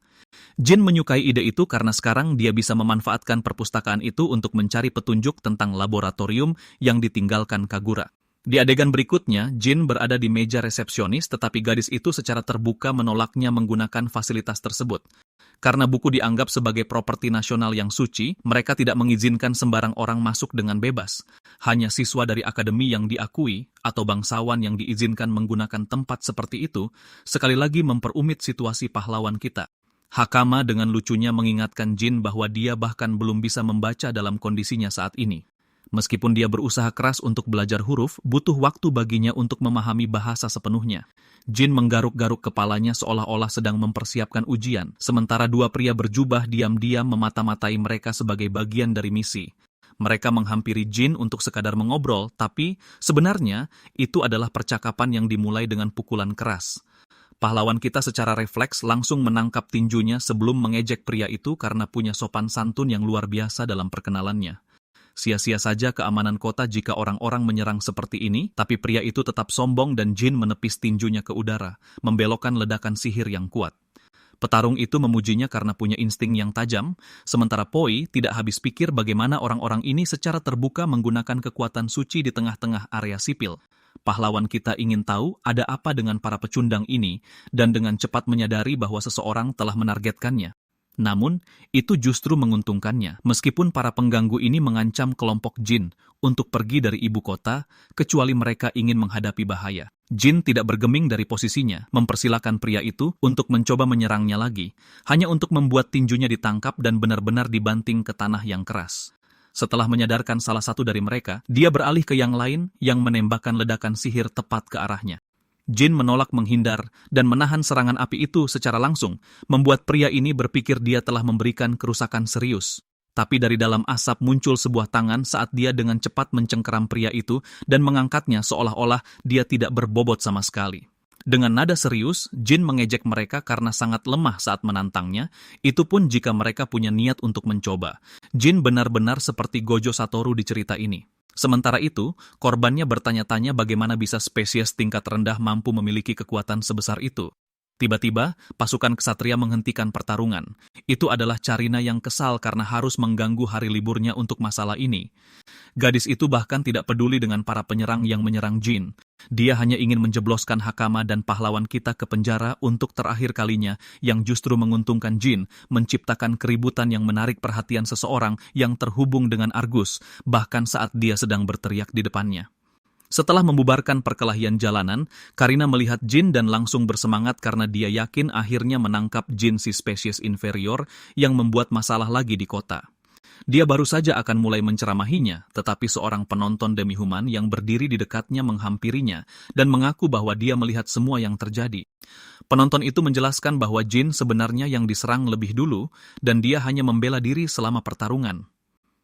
Jin menyukai ide itu karena sekarang dia bisa memanfaatkan perpustakaan itu untuk mencari petunjuk tentang laboratorium yang ditinggalkan Kagura. Di adegan berikutnya, Jin berada di meja resepsionis tetapi gadis itu secara terbuka menolaknya menggunakan fasilitas tersebut. Karena buku dianggap sebagai properti nasional yang suci, mereka tidak mengizinkan sembarang orang masuk dengan bebas. Hanya siswa dari akademi yang diakui atau bangsawan yang diizinkan menggunakan tempat seperti itu, sekali lagi memperumit situasi pahlawan kita. Hakama dengan lucunya mengingatkan Jin bahwa dia bahkan belum bisa membaca dalam kondisinya saat ini. Meskipun dia berusaha keras untuk belajar huruf, butuh waktu baginya untuk memahami bahasa sepenuhnya. Jin menggaruk-garuk kepalanya seolah-olah sedang mempersiapkan ujian, sementara dua pria berjubah diam-diam memata-matai mereka sebagai bagian dari misi. Mereka menghampiri Jin untuk sekadar mengobrol, tapi sebenarnya itu adalah percakapan yang dimulai dengan pukulan keras. Pahlawan kita secara refleks langsung menangkap tinjunya sebelum mengejek pria itu karena punya sopan santun yang luar biasa dalam perkenalannya. Sia-sia saja keamanan kota jika orang-orang menyerang seperti ini, tapi pria itu tetap sombong dan Jin menepis tinjunya ke udara, membelokkan ledakan sihir yang kuat. Petarung itu memujinya karena punya insting yang tajam, sementara Poi tidak habis pikir bagaimana orang-orang ini secara terbuka menggunakan kekuatan suci di tengah-tengah area sipil. Pahlawan kita ingin tahu ada apa dengan para pecundang ini, dan dengan cepat menyadari bahwa seseorang telah menargetkannya. Namun, itu justru menguntungkannya, meskipun para pengganggu ini mengancam kelompok Jin untuk pergi dari ibu kota, kecuali mereka ingin menghadapi bahaya. Jin tidak bergeming dari posisinya, mempersilakan pria itu untuk mencoba menyerangnya lagi, hanya untuk membuat tinjunya ditangkap dan benar-benar dibanting ke tanah yang keras. Setelah menyadarkan salah satu dari mereka, dia beralih ke yang lain yang menembakkan ledakan sihir tepat ke arahnya. Jin menolak menghindar dan menahan serangan api itu secara langsung, membuat pria ini berpikir dia telah memberikan kerusakan serius. Tapi dari dalam asap muncul sebuah tangan saat dia dengan cepat mencengkeram pria itu dan mengangkatnya seolah-olah dia tidak berbobot sama sekali. Dengan nada serius, Jin mengejek mereka karena sangat lemah saat menantangnya, itu pun jika mereka punya niat untuk mencoba. Jin benar-benar seperti Gojo Satoru di cerita ini. Sementara itu, korbannya bertanya-tanya bagaimana bisa spesies tingkat rendah mampu memiliki kekuatan sebesar itu. Tiba-tiba, pasukan ksatria menghentikan pertarungan. Itu adalah Carina yang kesal karena harus mengganggu hari liburnya untuk masalah ini. Gadis itu bahkan tidak peduli dengan para penyerang yang menyerang Jin. Dia hanya ingin menjebloskan Hakama dan pahlawan kita ke penjara untuk terakhir kalinya yang justru menguntungkan Jin, menciptakan keributan yang menarik perhatian seseorang yang terhubung dengan Argus, bahkan saat dia sedang berteriak di depannya. Setelah membubarkan perkelahian jalanan, Karina melihat Jin dan langsung bersemangat karena dia yakin akhirnya menangkap Jin si spesies inferior yang membuat masalah lagi di kota. Dia baru saja akan mulai menceramahinya, tetapi seorang penonton demi-human yang berdiri di dekatnya menghampirinya dan mengaku bahwa dia melihat semua yang terjadi. Penonton itu menjelaskan bahwa Jin sebenarnya yang diserang lebih dulu dan dia hanya membela diri selama pertarungan.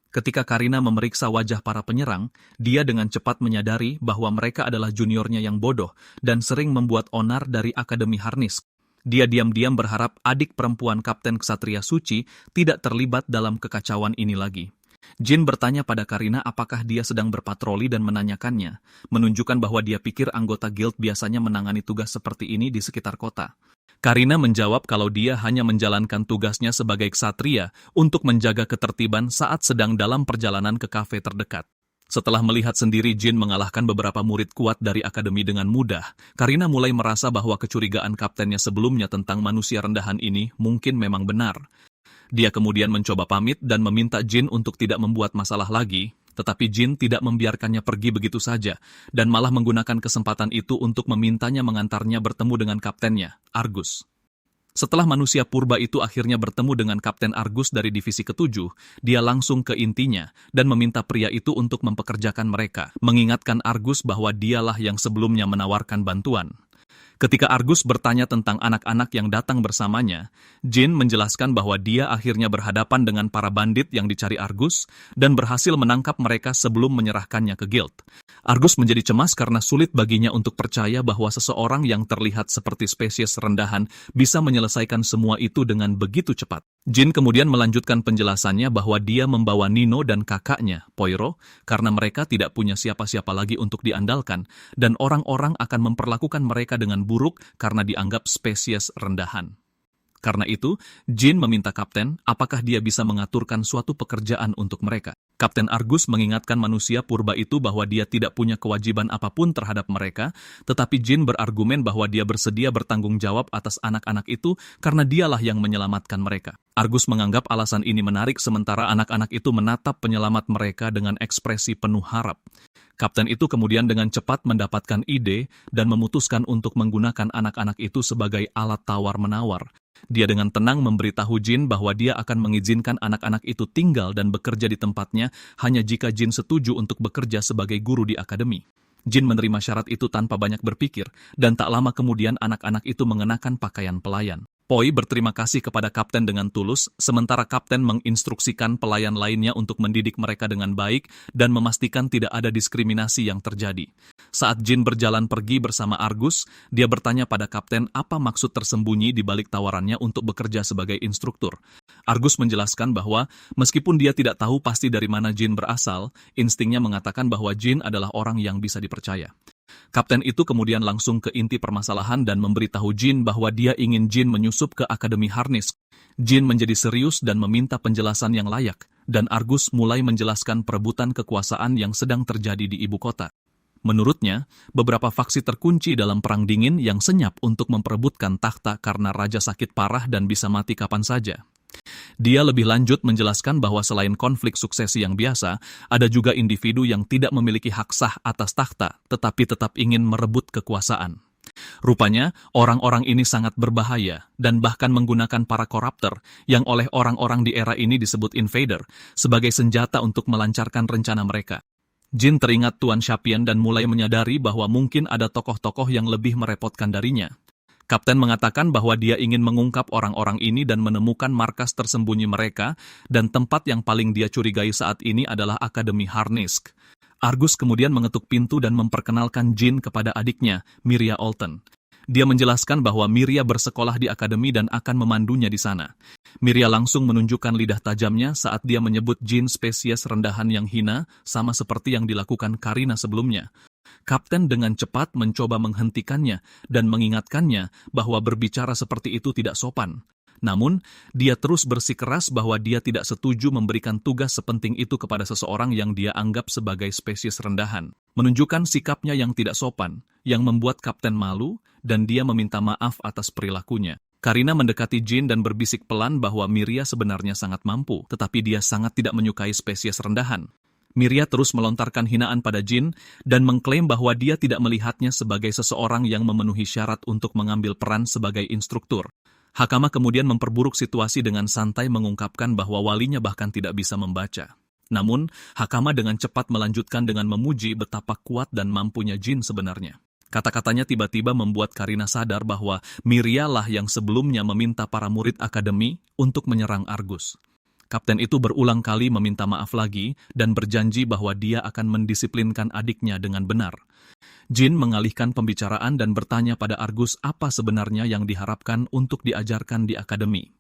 Ketika Karina memeriksa wajah para penyerang, dia dengan cepat menyadari bahwa mereka adalah juniornya yang bodoh dan sering membuat onar dari Akademi Harnisk. Dia diam-diam berharap adik perempuan Kapten Ksatria Suci tidak terlibat dalam kekacauan ini lagi. Jin bertanya pada Karina apakah dia sedang berpatroli dan menanyakannya, menunjukkan bahwa dia pikir anggota guild biasanya menangani tugas seperti ini di sekitar kota. Karina menjawab kalau dia hanya menjalankan tugasnya sebagai ksatria untuk menjaga ketertiban saat sedang dalam perjalanan ke kafe terdekat. Setelah melihat sendiri Jin mengalahkan beberapa murid kuat dari akademi dengan mudah, Karina mulai merasa bahwa kecurigaan kaptennya sebelumnya tentang manusia rendahan ini mungkin memang benar. Dia kemudian mencoba pamit dan meminta Jin untuk tidak membuat masalah lagi, tetapi Jin tidak membiarkannya pergi begitu saja, dan malah menggunakan kesempatan itu untuk memintanya mengantarnya bertemu dengan kaptennya, Argus. Setelah manusia purba itu akhirnya bertemu dengan Kapten Argus dari Divisi Ketujuh, dia langsung ke intinya dan meminta pria itu untuk mempekerjakan mereka, mengingatkan Argus bahwa dialah yang sebelumnya menawarkan bantuan. Ketika Argus bertanya tentang anak-anak yang datang bersamanya, Jin menjelaskan bahwa dia akhirnya berhadapan dengan para bandit yang dicari Argus dan berhasil menangkap mereka sebelum menyerahkannya ke guild. Argus menjadi cemas karena sulit baginya untuk percaya bahwa seseorang yang terlihat seperti spesies rendahan bisa menyelesaikan semua itu dengan begitu cepat. Jin kemudian melanjutkan penjelasannya bahwa dia membawa Nino dan kakaknya, Poirot, karena mereka tidak punya siapa-siapa lagi untuk diandalkan, dan orang-orang akan memperlakukan mereka dengan buruk karena dianggap spesies rendahan. Karena itu, Jin meminta kapten apakah dia bisa mengaturkan suatu pekerjaan untuk mereka. Kapten Argus mengingatkan manusia purba itu bahwa dia tidak punya kewajiban apapun terhadap mereka, tetapi Jin berargumen bahwa dia bersedia bertanggung jawab atas anak-anak itu karena dialah yang menyelamatkan mereka. Argus menganggap alasan ini menarik sementara anak-anak itu menatap penyelamat mereka dengan ekspresi penuh harap. Kapten itu kemudian dengan cepat mendapatkan ide dan memutuskan untuk menggunakan anak-anak itu sebagai alat tawar-menawar. Dia dengan tenang memberitahu Jin bahwa dia akan mengizinkan anak-anak itu tinggal dan bekerja di tempatnya hanya jika Jin setuju untuk bekerja sebagai guru di akademi. Jin menerima syarat itu tanpa banyak berpikir, dan tak lama kemudian anak-anak itu mengenakan pakaian pelayan. Poi berterima kasih kepada kapten dengan tulus, sementara kapten menginstruksikan pelayan lainnya untuk mendidik mereka dengan baik dan memastikan tidak ada diskriminasi yang terjadi. Saat Jin berjalan pergi bersama Argus, dia bertanya pada kapten apa maksud tersembunyi di balik tawarannya untuk bekerja sebagai instruktur. Argus menjelaskan bahwa meskipun dia tidak tahu pasti dari mana Jin berasal, instingnya mengatakan bahwa Jin adalah orang yang bisa dipercaya. Kapten itu kemudian langsung ke inti permasalahan dan memberitahu Jin bahwa dia ingin Jin menyusup ke Akademi Harnisk. Jin menjadi serius dan meminta penjelasan yang layak, dan Argus mulai menjelaskan perebutan kekuasaan yang sedang terjadi di ibu kota. Menurutnya, beberapa faksi terkunci dalam perang dingin yang senyap untuk memperebutkan takhta karena raja sakit parah dan bisa mati kapan saja. Dia lebih lanjut menjelaskan bahwa selain konflik suksesi yang biasa, ada juga individu yang tidak memiliki hak sah atas takhta, tetapi tetap ingin merebut kekuasaan. Rupanya, orang-orang ini sangat berbahaya dan bahkan menggunakan para koruptor yang oleh orang-orang di era ini disebut invader sebagai senjata untuk melancarkan rencana mereka. Jin teringat Tuan Shapian dan mulai menyadari bahwa mungkin ada tokoh-tokoh yang lebih merepotkan darinya. Kapten mengatakan bahwa dia ingin mengungkap orang-orang ini dan menemukan markas tersembunyi mereka, dan tempat yang paling dia curigai saat ini adalah Akademi Harnisk. Argus kemudian mengetuk pintu dan memperkenalkan Jin kepada adiknya, Miria Olten. Dia menjelaskan bahwa Miria bersekolah di akademi dan akan memandunya di sana. Miria langsung menunjukkan lidah tajamnya saat dia menyebut Jin spesies rendahan yang hina, sama seperti yang dilakukan Karina sebelumnya. Kapten dengan cepat mencoba menghentikannya dan mengingatkannya bahwa berbicara seperti itu tidak sopan. Namun, dia terus bersikeras bahwa dia tidak setuju memberikan tugas sepenting itu kepada seseorang yang dia anggap sebagai spesies rendahan. Menunjukkan sikapnya yang tidak sopan, yang membuat kapten malu, dan dia meminta maaf atas perilakunya. Karina mendekati Jin dan berbisik pelan bahwa Miria sebenarnya sangat mampu, tetapi dia sangat tidak menyukai spesies rendahan. Miria terus melontarkan hinaan pada Jin dan mengklaim bahwa dia tidak melihatnya sebagai seseorang yang memenuhi syarat untuk mengambil peran sebagai instruktur. Hakama kemudian memperburuk situasi dengan santai mengungkapkan bahwa walinya bahkan tidak bisa membaca. Namun, Hakama dengan cepat melanjutkan dengan memuji betapa kuat dan mampunya Jin sebenarnya. Kata-katanya tiba-tiba membuat Karina sadar bahwa Miria lah yang sebelumnya meminta para murid akademi untuk menyerang Argus. Kapten itu berulang kali meminta maaf lagi dan berjanji bahwa dia akan mendisiplinkan adiknya dengan benar. Jin mengalihkan pembicaraan dan bertanya pada Argus apa sebenarnya yang diharapkan untuk diajarkan di akademi.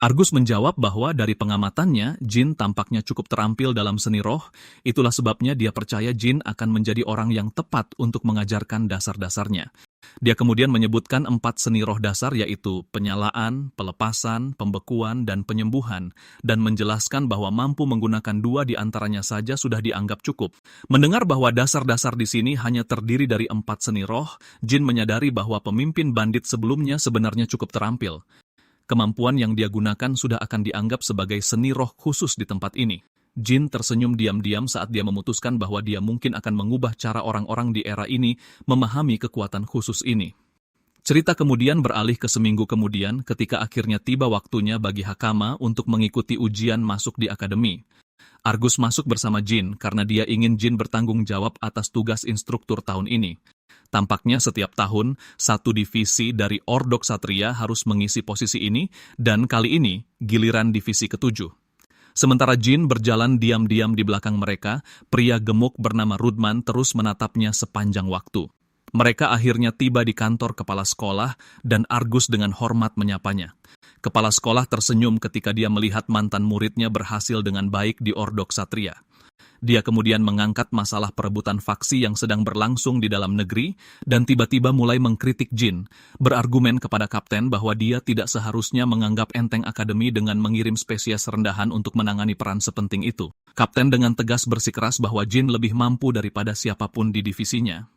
Argus menjawab bahwa dari pengamatannya, Jin tampaknya cukup terampil dalam seni roh, itulah sebabnya dia percaya Jin akan menjadi orang yang tepat untuk mengajarkan dasar-dasarnya. Dia kemudian menyebutkan 4 seni roh dasar yaitu penyalaan, pelepasan, pembekuan, dan penyembuhan, dan menjelaskan bahwa mampu menggunakan 2 di antaranya saja sudah dianggap cukup. Mendengar bahwa dasar-dasar di sini hanya terdiri dari 4 seni roh, Jin menyadari bahwa pemimpin bandit sebelumnya sebenarnya cukup terampil. Kemampuan yang dia gunakan sudah akan dianggap sebagai seni roh khusus di tempat ini. Jin tersenyum diam-diam saat dia memutuskan bahwa dia mungkin akan mengubah cara orang-orang di era ini memahami kekuatan khusus ini. Cerita kemudian beralih ke seminggu kemudian ketika akhirnya tiba waktunya bagi Hakama untuk mengikuti ujian masuk di akademi. Argus masuk bersama Jin karena dia ingin Jin bertanggung jawab atas tugas instruktur tahun ini. Tampaknya setiap tahun, satu divisi dari Ordo Ksatria harus mengisi posisi ini, dan kali ini giliran divisi ketujuh. Sementara Jin berjalan diam-diam di belakang mereka, pria gemuk bernama Rudman terus menatapnya sepanjang waktu. Mereka akhirnya tiba di kantor kepala sekolah dan Argus dengan hormat menyapanya. Kepala sekolah tersenyum ketika dia melihat mantan muridnya berhasil dengan baik di Ordo Ksatria. Dia kemudian mengangkat masalah perebutan faksi yang sedang berlangsung di dalam negeri dan tiba-tiba mulai mengkritik Jin, berargumen kepada kapten bahwa dia tidak seharusnya menganggap enteng akademi dengan mengirim spesies rendahan untuk menangani peran sepenting itu. Kapten dengan tegas bersikeras bahwa Jin lebih mampu daripada siapapun di divisinya.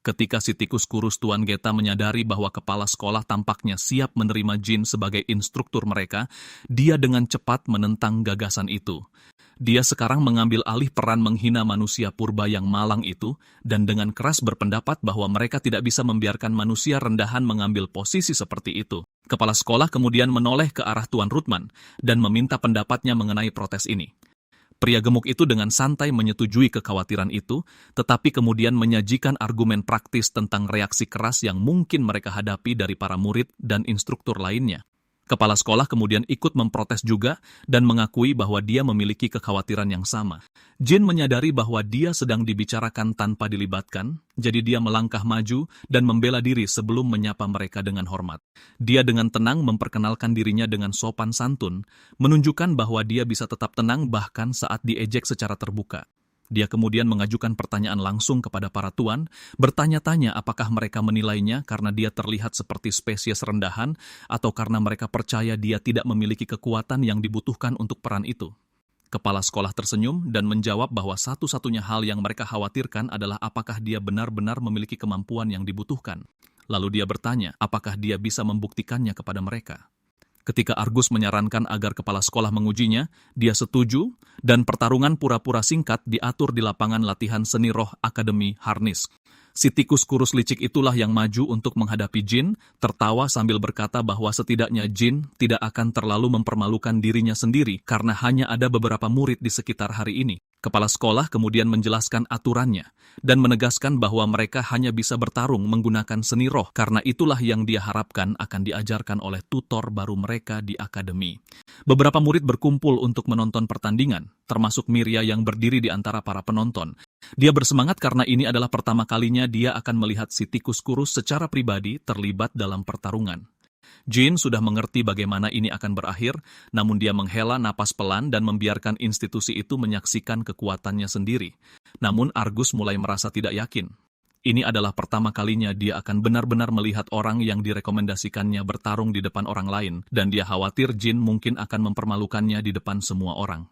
Ketika si tikus kurus Tuan Geta menyadari bahwa kepala sekolah tampaknya siap menerima Jin sebagai instruktur mereka, dia dengan cepat menentang gagasan itu. Dia sekarang mengambil alih peran menghina manusia purba yang malang itu, dan dengan keras berpendapat bahwa mereka tidak bisa membiarkan manusia rendahan mengambil posisi seperti itu. Kepala sekolah kemudian menoleh ke arah Tuan Rudman dan meminta pendapatnya mengenai protes ini. Pria gemuk itu dengan santai menyetujui kekhawatiran itu, tetapi kemudian menyajikan argumen praktis tentang reaksi keras yang mungkin mereka hadapi dari para murid dan instruktur lainnya. Kepala sekolah kemudian ikut memprotes juga dan mengakui bahwa dia memiliki kekhawatiran yang sama. Jin menyadari bahwa dia sedang dibicarakan tanpa dilibatkan, jadi dia melangkah maju dan membela diri sebelum menyapa mereka dengan hormat. Dia dengan tenang memperkenalkan dirinya dengan sopan santun, menunjukkan bahwa dia bisa tetap tenang bahkan saat diejek secara terbuka. Dia kemudian mengajukan pertanyaan langsung kepada para tuan, bertanya-tanya apakah mereka menilainya karena dia terlihat seperti spesies rendahan atau karena mereka percaya dia tidak memiliki kekuatan yang dibutuhkan untuk peran itu. Kepala sekolah tersenyum dan menjawab bahwa satu-satunya hal yang mereka khawatirkan adalah apakah dia benar-benar memiliki kemampuan yang dibutuhkan. Lalu dia bertanya apakah dia bisa membuktikannya kepada mereka. Ketika Argus menyarankan agar kepala sekolah mengujinya, dia setuju, dan pertarungan pura-pura singkat diatur di lapangan latihan seni roh Akademi Harnisk. Si tikus kurus licik itulah yang maju untuk menghadapi Jin, tertawa sambil berkata bahwa setidaknya Jin tidak akan terlalu mempermalukan dirinya sendiri karena hanya ada beberapa murid di sekitar hari ini. Kepala sekolah kemudian menjelaskan aturannya dan menegaskan bahwa mereka hanya bisa bertarung menggunakan seni roh karena itulah yang dia harapkan akan diajarkan oleh tutor baru mereka di akademi. Beberapa murid berkumpul untuk menonton pertandingan, termasuk Mirya yang berdiri di antara para penonton. Dia bersemangat karena ini adalah pertama kalinya dia akan melihat si tikus kurus secara pribadi terlibat dalam pertarungan. Jin sudah mengerti bagaimana ini akan berakhir, namun dia menghela napas pelan dan membiarkan institusi itu menyaksikan kekuatannya sendiri. Namun Argus mulai merasa tidak yakin. Ini adalah pertama kalinya dia akan benar-benar melihat orang yang direkomendasikannya bertarung di depan orang lain, dan dia khawatir Jin mungkin akan mempermalukannya di depan semua orang.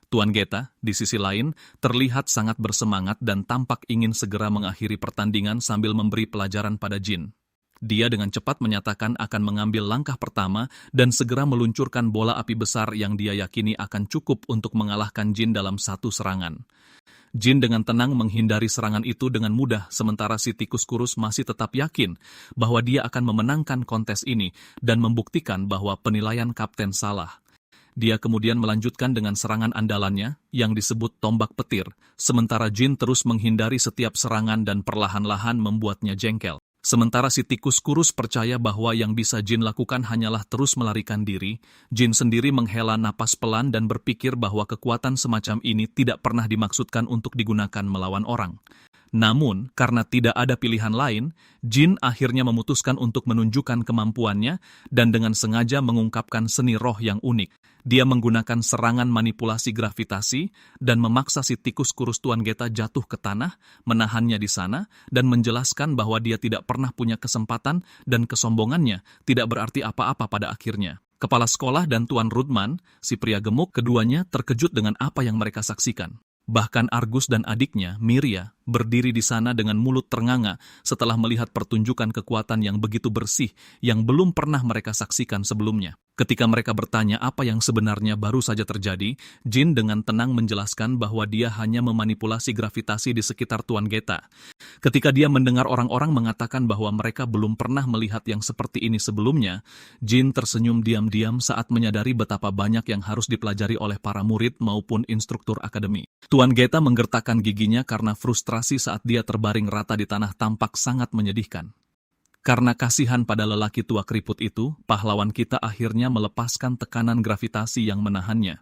Tuan Geta, di sisi lain, terlihat sangat bersemangat dan tampak ingin segera mengakhiri pertandingan sambil memberi pelajaran pada Jin. Dia dengan cepat menyatakan akan mengambil langkah pertama dan segera meluncurkan bola api besar yang dia yakini akan cukup untuk mengalahkan Jin dalam satu serangan. Jin dengan tenang menghindari serangan itu dengan mudah, sementara si tikus kurus masih tetap yakin bahwa dia akan memenangkan kontes ini dan membuktikan bahwa penilaian kapten salah. Dia kemudian melanjutkan dengan serangan andalannya yang disebut tombak petir, sementara Jin terus menghindari setiap serangan dan perlahan-lahan membuatnya jengkel. Sementara si tikus kurus percaya bahwa yang bisa Jin lakukan hanyalah terus melarikan diri, Jin sendiri menghela napas pelan dan berpikir bahwa kekuatan semacam ini tidak pernah dimaksudkan untuk digunakan melawan orang. Namun, karena tidak ada pilihan lain, Jin akhirnya memutuskan untuk menunjukkan kemampuannya dan dengan sengaja mengungkapkan seni roh yang unik. Dia menggunakan serangan manipulasi gravitasi dan memaksa si tikus kurus Tuan Geta jatuh ke tanah, menahannya di sana, dan menjelaskan bahwa dia tidak pernah punya kesempatan dan kesombongannya tidak berarti apa-apa pada akhirnya. Kepala sekolah dan Tuan Rudman, si pria gemuk, keduanya terkejut dengan apa yang mereka saksikan. Bahkan Argus dan adiknya, Mirya, berdiri di sana dengan mulut ternganga setelah melihat pertunjukan kekuatan yang begitu bersih yang belum pernah mereka saksikan sebelumnya. Ketika mereka bertanya apa yang sebenarnya baru saja terjadi, Jin dengan tenang menjelaskan bahwa dia hanya memanipulasi gravitasi di sekitar Tuan Geta. Ketika dia mendengar orang-orang mengatakan bahwa mereka belum pernah melihat yang seperti ini sebelumnya, Jin tersenyum diam-diam saat menyadari betapa banyak yang harus dipelajari oleh para murid maupun instruktur akademi. Tuan Geta menggertakkan giginya karena frustrasi saat dia terbaring rata di tanah tampak sangat menyedihkan. Karena kasihan pada lelaki tua keriput itu, pahlawan kita akhirnya melepaskan tekanan gravitasi yang menahannya.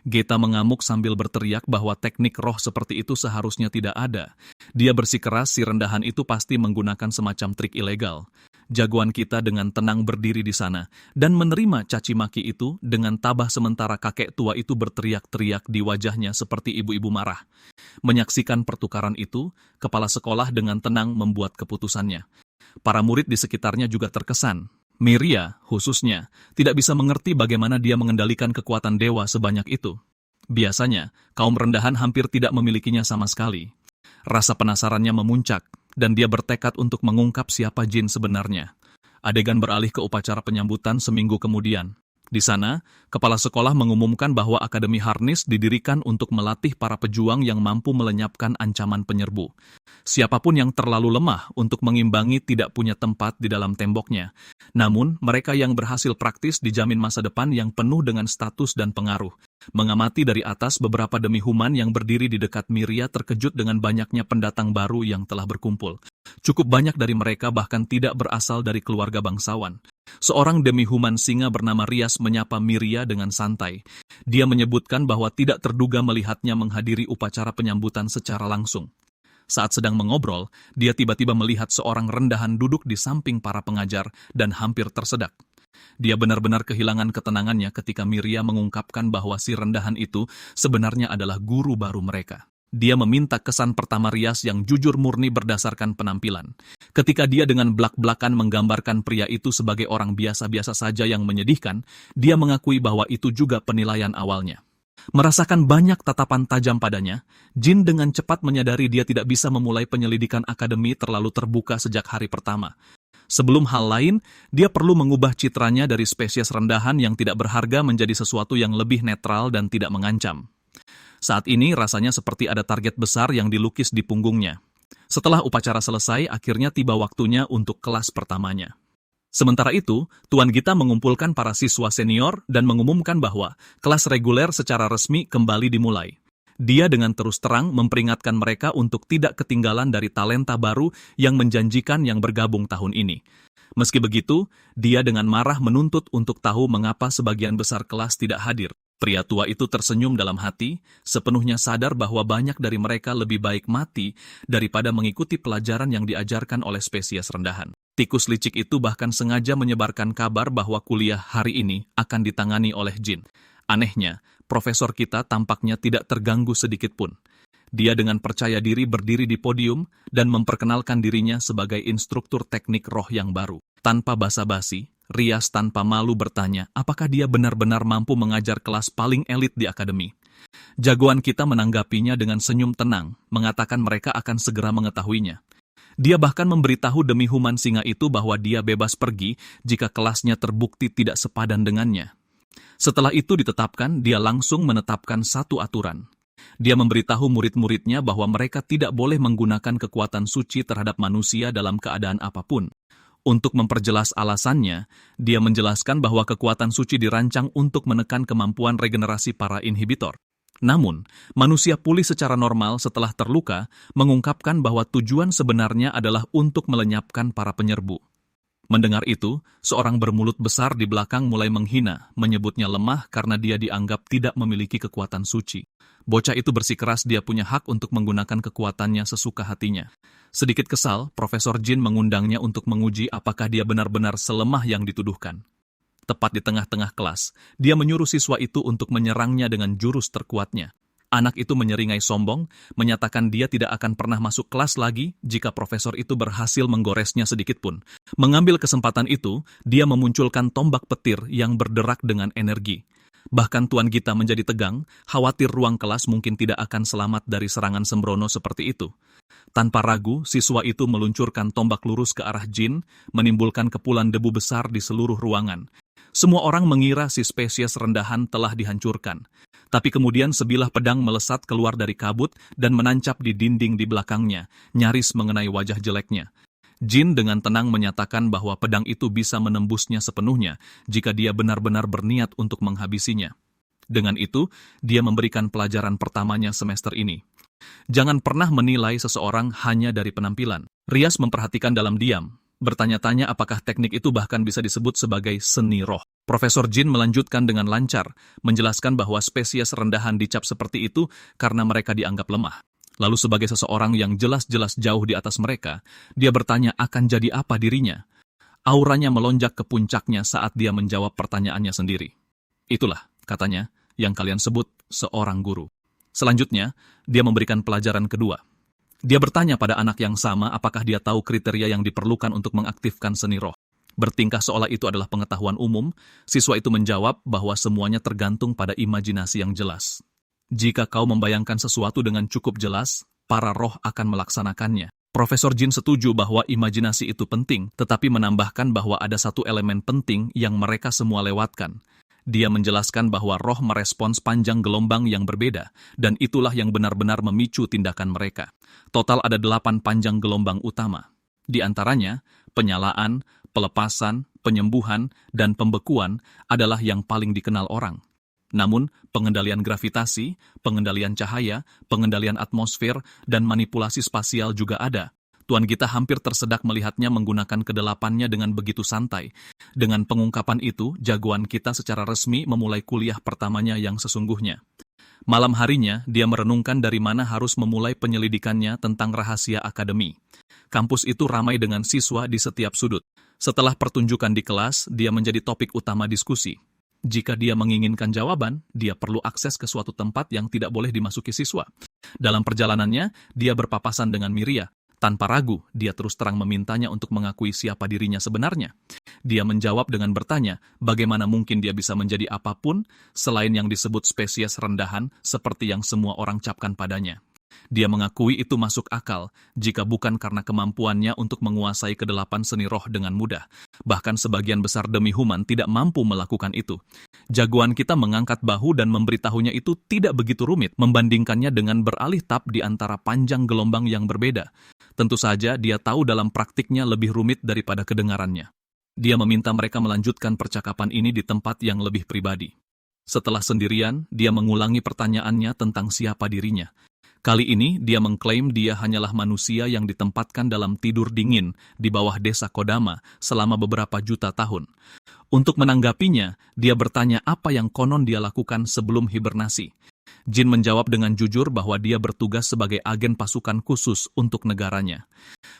Geta mengamuk sambil berteriak bahwa teknik roh seperti itu seharusnya tidak ada. Dia bersikeras si rendahan itu pasti menggunakan semacam trik ilegal. Jagoan kita dengan tenang berdiri di sana, dan menerima caci maki itu dengan tabah sementara kakek tua itu berteriak-teriak di wajahnya seperti ibu-ibu marah. Menyaksikan pertukaran itu, kepala sekolah dengan tenang membuat keputusannya. Para murid di sekitarnya juga terkesan. Miria, khususnya, tidak bisa mengerti bagaimana dia mengendalikan kekuatan dewa sebanyak itu. Biasanya, kaum rendahan hampir tidak memilikinya sama sekali. Rasa penasarannya memuncak, dan dia bertekad untuk mengungkap siapa Jin sebenarnya. Adegan beralih ke upacara penyambutan seminggu kemudian. Di sana, kepala sekolah mengumumkan bahwa Akademi Harnis didirikan untuk melatih para pejuang yang mampu melenyapkan ancaman penyerbu. Siapapun yang terlalu lemah untuk mengimbangi tidak punya tempat di dalam temboknya. Namun, mereka yang berhasil praktis dijamin masa depan yang penuh dengan status dan pengaruh. Mengamati dari atas, beberapa demi human yang berdiri di dekat Miria terkejut dengan banyaknya pendatang baru yang telah berkumpul. Cukup banyak dari mereka bahkan tidak berasal dari keluarga bangsawan. Seorang demi human singa bernama Rias menyapa Miria dengan santai. Dia menyebutkan bahwa tidak terduga melihatnya menghadiri upacara penyambutan secara langsung. Saat sedang mengobrol, dia tiba-tiba melihat seorang rendahan duduk di samping para pengajar dan hampir tersedak. Dia benar-benar kehilangan ketenangannya ketika Miria mengungkapkan bahwa si rendahan itu sebenarnya adalah guru baru mereka. Dia meminta kesan pertama Rias yang jujur murni berdasarkan penampilan. Ketika dia dengan belak-belakan menggambarkan pria itu sebagai orang biasa-biasa saja yang menyedihkan, dia mengakui bahwa itu juga penilaian awalnya. Merasakan banyak tatapan tajam padanya, Jin dengan cepat menyadari dia tidak bisa memulai penyelidikan akademi terlalu terbuka sejak hari pertama. Sebelum hal lain, dia perlu mengubah citranya dari spesies rendahan yang tidak berharga menjadi sesuatu yang lebih netral dan tidak mengancam. Saat ini rasanya seperti ada target besar yang dilukis di punggungnya. Setelah upacara selesai, akhirnya tiba waktunya untuk kelas pertamanya. Sementara itu, Tuan Gita mengumpulkan para siswa senior dan mengumumkan bahwa kelas reguler secara resmi kembali dimulai. Dia dengan terus terang memperingatkan mereka untuk tidak ketinggalan dari talenta baru yang menjanjikan yang bergabung tahun ini. Meski begitu, dia dengan marah menuntut untuk tahu mengapa sebagian besar kelas tidak hadir. Pria tua itu tersenyum dalam hati, sepenuhnya sadar bahwa banyak dari mereka lebih baik mati daripada mengikuti pelajaran yang diajarkan oleh spesies rendahan. Tikus licik itu bahkan sengaja menyebarkan kabar bahwa kuliah hari ini akan ditangani oleh Jin. Anehnya, profesor kita tampaknya tidak terganggu sedikit pun. Dia dengan percaya diri berdiri di podium dan memperkenalkan dirinya sebagai instruktur teknik roh yang baru. Tanpa basa-basi, Rias tanpa malu bertanya apakah dia benar-benar mampu mengajar kelas paling elit di akademi. Jagoan kita menanggapinya dengan senyum tenang, mengatakan mereka akan segera mengetahuinya. Dia bahkan memberitahu demi human singa itu bahwa dia bebas pergi jika kelasnya terbukti tidak sepadan dengannya. Setelah itu ditetapkan, dia langsung menetapkan satu aturan. Dia memberitahu murid-muridnya bahwa mereka tidak boleh menggunakan kekuatan suci terhadap manusia dalam keadaan apapun. Untuk memperjelas alasannya, dia menjelaskan bahwa kekuatan suci dirancang untuk menekan kemampuan regenerasi para inhibitor. Namun, manusia pulih secara normal setelah terluka mengungkapkan bahwa tujuan sebenarnya adalah untuk melenyapkan para penyerbu. Mendengar itu, seorang bermulut besar di belakang mulai menghina, menyebutnya lemah karena dia dianggap tidak memiliki kekuatan suci. Bocah itu bersikeras dia punya hak untuk menggunakan kekuatannya sesuka hatinya. Sedikit kesal, Profesor Jin mengundangnya untuk menguji apakah dia benar-benar selemah yang dituduhkan. Tepat di tengah-tengah kelas, dia menyuruh siswa itu untuk menyerangnya dengan jurus terkuatnya. Anak itu menyeringai sombong, menyatakan dia tidak akan pernah masuk kelas lagi jika profesor itu berhasil menggoresnya sedikitpun. Mengambil kesempatan itu, dia memunculkan tombak petir yang berderak dengan energi. Bahkan Tuan Gita menjadi tegang, khawatir ruang kelas mungkin tidak akan selamat dari serangan sembrono seperti itu. Tanpa ragu, siswa itu meluncurkan tombak lurus ke arah Jin, menimbulkan kepulan debu besar di seluruh ruangan. Semua orang mengira si spesies rendahan telah dihancurkan. Tapi kemudian sebilah pedang melesat keluar dari kabut dan menancap di dinding di belakangnya, nyaris mengenai wajah jeleknya. Jin dengan tenang menyatakan bahwa pedang itu bisa menembusnya sepenuhnya jika dia benar-benar berniat untuk menghabisinya. Dengan itu, dia memberikan pelajaran pertamanya semester ini. Jangan pernah menilai seseorang hanya dari penampilan. Rias memperhatikan dalam diam, bertanya-tanya apakah teknik itu bahkan bisa disebut sebagai seni roh. Profesor Jin melanjutkan dengan lancar, menjelaskan bahwa spesies rendahan dicap seperti itu karena mereka dianggap lemah. Lalu sebagai seseorang yang jelas-jelas jauh di atas mereka, dia bertanya akan jadi apa dirinya. Auranya melonjak ke puncaknya saat dia menjawab pertanyaannya sendiri. Itulah, katanya, yang kalian sebut seorang guru. Selanjutnya, dia memberikan pelajaran kedua. Dia bertanya pada anak yang sama apakah dia tahu kriteria yang diperlukan untuk mengaktifkan seni roh. Bertingkah seolah itu adalah pengetahuan umum, siswa itu menjawab bahwa semuanya tergantung pada imajinasi yang jelas. Jika kau membayangkan sesuatu dengan cukup jelas, para roh akan melaksanakannya. Profesor Jin setuju bahwa imajinasi itu penting, tetapi menambahkan bahwa ada satu elemen penting yang mereka semua lewatkan. Dia menjelaskan bahwa roh merespons panjang gelombang yang berbeda, dan itulah yang benar-benar memicu tindakan mereka. Total ada 8 panjang gelombang utama. Di antaranya, penyalaan, pelepasan, penyembuhan, dan pembekuan adalah yang paling dikenal orang. Namun, pengendalian gravitasi, pengendalian cahaya, pengendalian atmosfer, dan manipulasi spasial juga ada. Tuan Gita hampir tersedak melihatnya menggunakan kedelapannya dengan begitu santai. Dengan pengungkapan itu, jagoan kita secara resmi memulai kuliah pertamanya yang sesungguhnya. Malam harinya, dia merenungkan dari mana harus memulai penyelidikannya tentang rahasia akademi. Kampus itu ramai dengan siswa di setiap sudut. Setelah pertunjukan di kelas, dia menjadi topik utama diskusi. Jika dia menginginkan jawaban, dia perlu akses ke suatu tempat yang tidak boleh dimasuki siswa. Dalam perjalanannya, dia berpapasan dengan Miria. Tanpa ragu, dia terus terang memintanya untuk mengakui siapa dirinya sebenarnya. Dia menjawab dengan bertanya, bagaimana mungkin dia bisa menjadi apapun selain yang disebut spesies rendahan seperti yang semua orang capkan padanya. Dia mengakui itu masuk akal, jika bukan karena kemampuannya untuk menguasai kedelapan seni roh dengan mudah. Bahkan sebagian besar demi human tidak mampu melakukan itu. Jagoan kita mengangkat bahu dan memberitahunya itu tidak begitu rumit, membandingkannya dengan beralih tap di antara panjang gelombang yang berbeda. Tentu saja dia tahu dalam praktiknya lebih rumit daripada kedengarannya. Dia meminta mereka melanjutkan percakapan ini di tempat yang lebih pribadi. Setelah sendirian, dia mengulangi pertanyaannya tentang siapa dirinya. Kali ini, dia mengklaim dia hanyalah manusia yang ditempatkan dalam tidur dingin di bawah desa Kodama selama beberapa juta tahun. Untuk menanggapinya, dia bertanya apa yang konon dia lakukan sebelum hibernasi. Jin menjawab dengan jujur bahwa dia bertugas sebagai agen pasukan khusus untuk negaranya.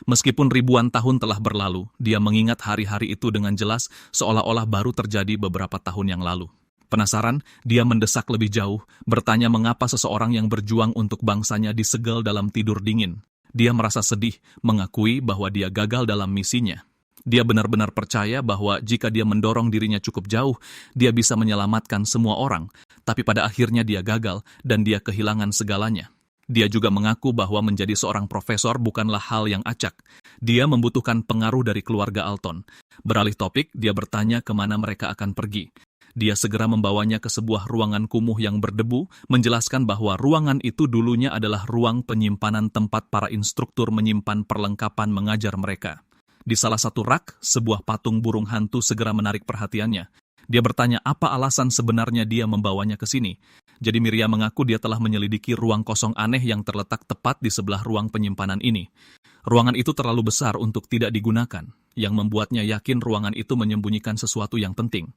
Meskipun ribuan tahun telah berlalu, dia mengingat hari-hari itu dengan jelas seolah-olah baru terjadi beberapa tahun yang lalu. Penasaran, dia mendesak lebih jauh, bertanya mengapa seseorang yang berjuang untuk bangsanya disegel dalam tidur dingin. Dia merasa sedih, mengakui bahwa dia gagal dalam misinya. Dia benar-benar percaya bahwa jika dia mendorong dirinya cukup jauh, dia bisa menyelamatkan semua orang, tapi pada akhirnya dia gagal dan dia kehilangan segalanya. Dia juga mengaku bahwa menjadi seorang profesor bukanlah hal yang acak. Dia membutuhkan pengaruh dari keluarga Alton. Beralih topik, dia bertanya kemana mereka akan pergi. Dia segera membawanya ke sebuah ruangan kumuh yang berdebu, menjelaskan bahwa ruangan itu dulunya adalah ruang penyimpanan tempat para instruktur menyimpan perlengkapan mengajar mereka. Di salah satu rak, sebuah patung burung hantu segera menarik perhatiannya. Dia bertanya apa alasan sebenarnya dia membawanya ke sini. Jadi Miria mengaku dia telah menyelidiki ruang kosong aneh yang terletak tepat di sebelah ruang penyimpanan ini. Ruangan itu terlalu besar untuk tidak digunakan, yang membuatnya yakin ruangan itu menyembunyikan sesuatu yang penting.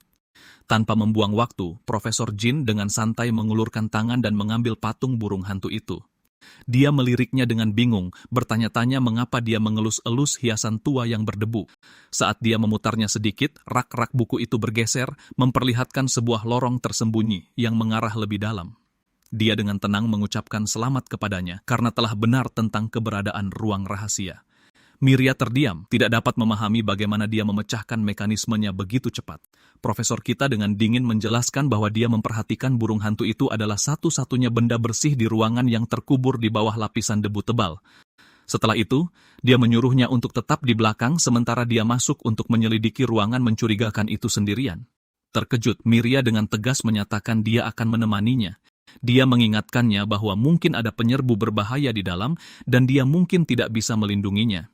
Tanpa membuang waktu, Profesor Jin dengan santai mengulurkan tangan dan mengambil patung burung hantu itu. Dia meliriknya dengan bingung, bertanya-tanya mengapa dia mengelus-elus hiasan tua yang berdebu. Saat dia memutarnya sedikit, rak-rak buku itu bergeser, memperlihatkan sebuah lorong tersembunyi yang mengarah lebih dalam. Dia dengan tenang mengucapkan selamat kepadanya karena telah benar tentang keberadaan ruang rahasia. Miria terdiam, tidak dapat memahami bagaimana dia memecahkan mekanismenya begitu cepat. Profesor kita dengan dingin menjelaskan bahwa dia memperhatikan burung hantu itu adalah satu-satunya benda bersih di ruangan yang terkubur di bawah lapisan debu tebal. Setelah itu, dia menyuruhnya untuk tetap di belakang sementara dia masuk untuk menyelidiki ruangan mencurigakan itu sendirian. Terkejut, Miria dengan tegas menyatakan dia akan menemaninya. Dia mengingatkannya bahwa mungkin ada penyerbu berbahaya di dalam dan dia mungkin tidak bisa melindunginya.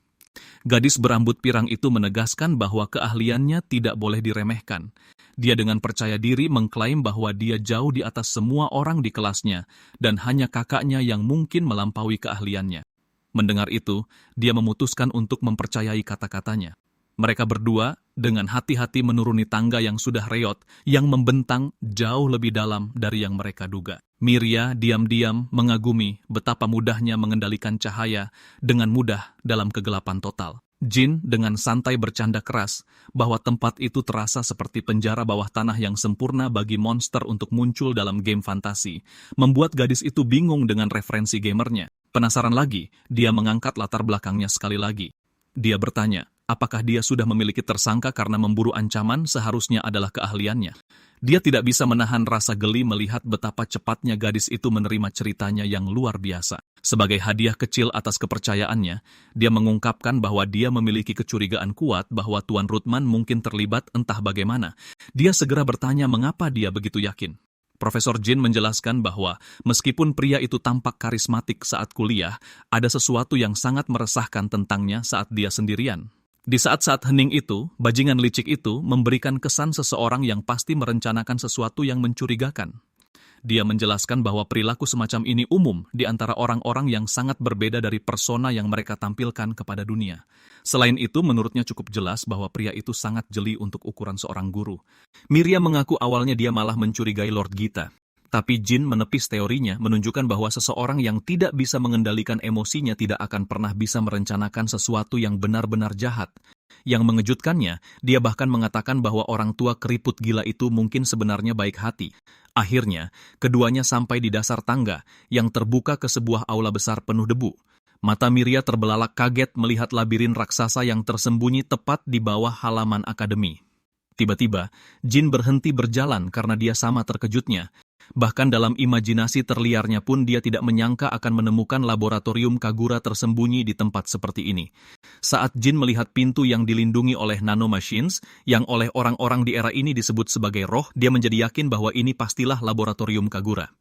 Gadis berambut pirang itu menegaskan bahwa keahliannya tidak boleh diremehkan. Dia dengan percaya diri mengklaim bahwa dia jauh di atas semua orang di kelasnya dan hanya kakaknya yang mungkin melampaui keahliannya. Mendengar itu, dia memutuskan untuk mempercayai kata-katanya. Mereka berdua dengan hati-hati menuruni tangga yang sudah reot, yang membentang jauh lebih dalam dari yang mereka duga. Miria diam-diam mengagumi betapa mudahnya mengendalikan cahaya dengan mudah dalam kegelapan total. Jin dengan santai bercanda keras bahwa tempat itu terasa seperti penjara bawah tanah yang sempurna bagi monster untuk muncul dalam game fantasi, membuat gadis itu bingung dengan referensi gamernya. Penasaran lagi, dia mengangkat latar belakangnya sekali lagi. Dia bertanya, apakah dia sudah memiliki tersangka karena memburu ancaman seharusnya adalah keahliannya. Dia tidak bisa menahan rasa geli melihat betapa cepatnya gadis itu menerima ceritanya yang luar biasa. Sebagai hadiah kecil atas kepercayaannya, dia mengungkapkan bahwa dia memiliki kecurigaan kuat bahwa Tuan Ruthman mungkin terlibat entah bagaimana. Dia segera bertanya mengapa dia begitu yakin. Profesor Jin menjelaskan bahwa meskipun pria itu tampak karismatik saat kuliah, ada sesuatu yang sangat meresahkan tentangnya saat dia sendirian. Di saat-saat hening itu, bajingan licik itu memberikan kesan seseorang yang pasti merencanakan sesuatu yang mencurigakan. Dia menjelaskan bahwa perilaku semacam ini umum di antara orang-orang yang sangat berbeda dari persona yang mereka tampilkan kepada dunia. Selain itu, menurutnya cukup jelas bahwa pria itu sangat jeli untuk ukuran seorang guru. Miria mengaku awalnya dia malah mencurigai Lord Gita. Tapi Jin menepis teorinya, menunjukkan bahwa seseorang yang tidak bisa mengendalikan emosinya tidak akan pernah bisa merencanakan sesuatu yang benar-benar jahat. Yang mengejutkannya, dia bahkan mengatakan bahwa orang tua keriput gila itu mungkin sebenarnya baik hati. Akhirnya, keduanya sampai di dasar tangga yang terbuka ke sebuah aula besar penuh debu. Mata Miria terbelalak kaget melihat labirin raksasa yang tersembunyi tepat di bawah halaman akademi. Tiba-tiba, Jin berhenti berjalan karena dia sama terkejutnya. Bahkan dalam imajinasi terliarnya pun dia tidak menyangka akan menemukan laboratorium Kagura tersembunyi di tempat seperti ini. Saat Jin melihat pintu yang dilindungi oleh nanomachines, yang oleh orang-orang di era ini disebut sebagai roh, dia menjadi yakin bahwa ini pastilah laboratorium Kagura.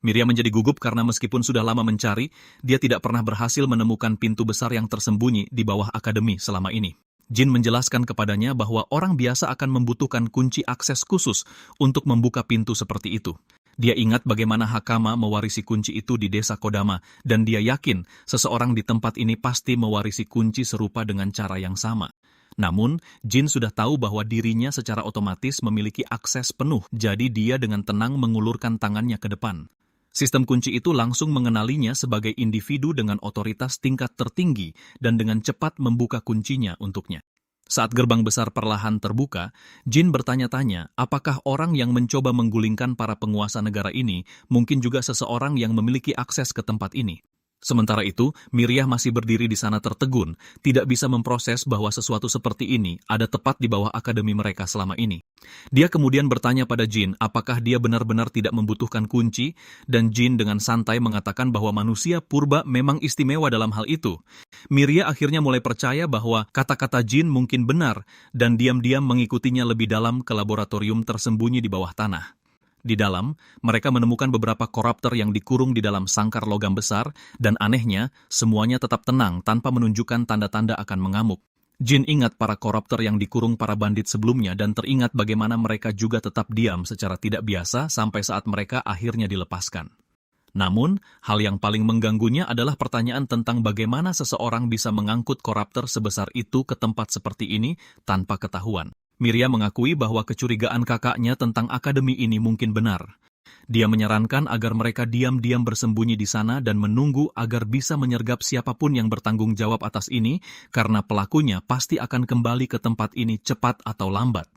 Miria menjadi gugup karena meskipun sudah lama mencari, dia tidak pernah berhasil menemukan pintu besar yang tersembunyi di bawah akademi selama ini. Jin menjelaskan kepadanya bahwa orang biasa akan membutuhkan kunci akses khusus untuk membuka pintu seperti itu. Dia ingat bagaimana Hakama mewarisi kunci itu di desa Kodama, dan dia yakin seseorang di tempat ini pasti mewarisi kunci serupa dengan cara yang sama. Namun, Jin sudah tahu bahwa dirinya secara otomatis memiliki akses penuh, jadi dia dengan tenang mengulurkan tangannya ke depan. Sistem kunci itu langsung mengenalinya sebagai individu dengan otoritas tingkat tertinggi dan dengan cepat membuka kuncinya untuknya. Saat gerbang besar perlahan terbuka, Jin bertanya-tanya apakah orang yang mencoba menggulingkan para penguasa negara ini mungkin juga seseorang yang memiliki akses ke tempat ini. Sementara itu, Miria masih berdiri di sana tertegun, tidak bisa memproses bahwa sesuatu seperti ini ada tepat di bawah akademi mereka selama ini. Dia kemudian bertanya pada Jin apakah dia benar-benar tidak membutuhkan kunci, dan Jin dengan santai mengatakan bahwa manusia purba memang istimewa dalam hal itu. Miria akhirnya mulai percaya bahwa kata-kata Jin mungkin benar, dan diam-diam mengikutinya lebih dalam ke laboratorium tersembunyi di bawah tanah. Di dalam, mereka menemukan beberapa koruptor yang dikurung di dalam sangkar logam besar, dan anehnya, semuanya tetap tenang tanpa menunjukkan tanda-tanda akan mengamuk. Jin ingat para koruptor yang dikurung para bandit sebelumnya dan teringat bagaimana mereka juga tetap diam secara tidak biasa sampai saat mereka akhirnya dilepaskan. Namun, hal yang paling mengganggunya adalah pertanyaan tentang bagaimana seseorang bisa mengangkut koruptor sebesar itu ke tempat seperti ini tanpa ketahuan. Miria mengakui bahwa kecurigaan kakaknya tentang akademi ini mungkin benar. Dia menyarankan agar mereka diam-diam bersembunyi di sana dan menunggu agar bisa menyergap siapapun yang bertanggung jawab atas ini, karena pelakunya pasti akan kembali ke tempat ini cepat atau lambat.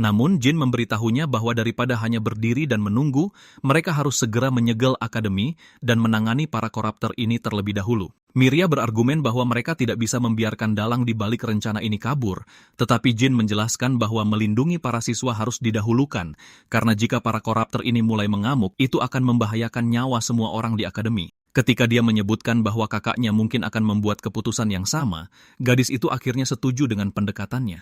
Namun, Jin memberitahunya bahwa daripada hanya berdiri dan menunggu, mereka harus segera menyegel akademi dan menangani para koruptor ini terlebih dahulu. Miria berargumen bahwa mereka tidak bisa membiarkan dalang di balik rencana ini kabur, tetapi Jin menjelaskan bahwa melindungi para siswa harus didahulukan, karena jika para koruptor ini mulai mengamuk, itu akan membahayakan nyawa semua orang di akademi. Ketika dia menyebutkan bahwa kakaknya mungkin akan membuat keputusan yang sama, gadis itu akhirnya setuju dengan pendekatannya.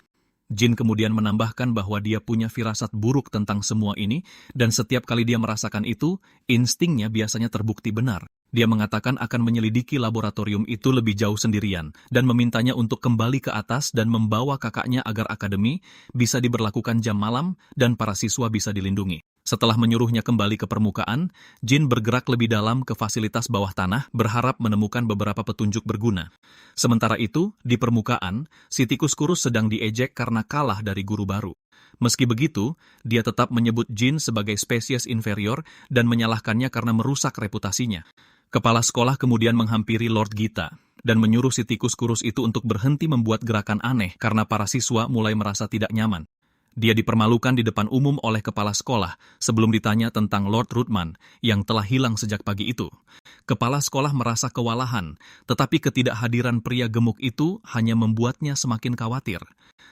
Jin kemudian menambahkan bahwa dia punya firasat buruk tentang semua ini, dan setiap kali dia merasakan itu, instingnya biasanya terbukti benar. Dia mengatakan akan menyelidiki laboratorium itu lebih jauh sendirian, dan memintanya untuk kembali ke atas dan membawa kakaknya agar akademi bisa diberlakukan jam malam dan para siswa bisa dilindungi. Setelah menyuruhnya kembali ke permukaan, Jin bergerak lebih dalam ke fasilitas bawah tanah, berharap menemukan beberapa petunjuk berguna. Sementara itu, di permukaan, si tikus kurus sedang diejek karena kalah dari guru baru. Meski begitu, dia tetap menyebut Jin sebagai spesies inferior dan menyalahkannya karena merusak reputasinya. Kepala sekolah kemudian menghampiri Lord Gita dan menyuruh si tikus kurus itu untuk berhenti membuat gerakan aneh karena para siswa mulai merasa tidak nyaman. Dia dipermalukan di depan umum oleh kepala sekolah sebelum ditanya tentang Lord Ruthman yang telah hilang sejak pagi itu. Kepala sekolah merasa kewalahan, tetapi ketidakhadiran pria gemuk itu hanya membuatnya semakin khawatir.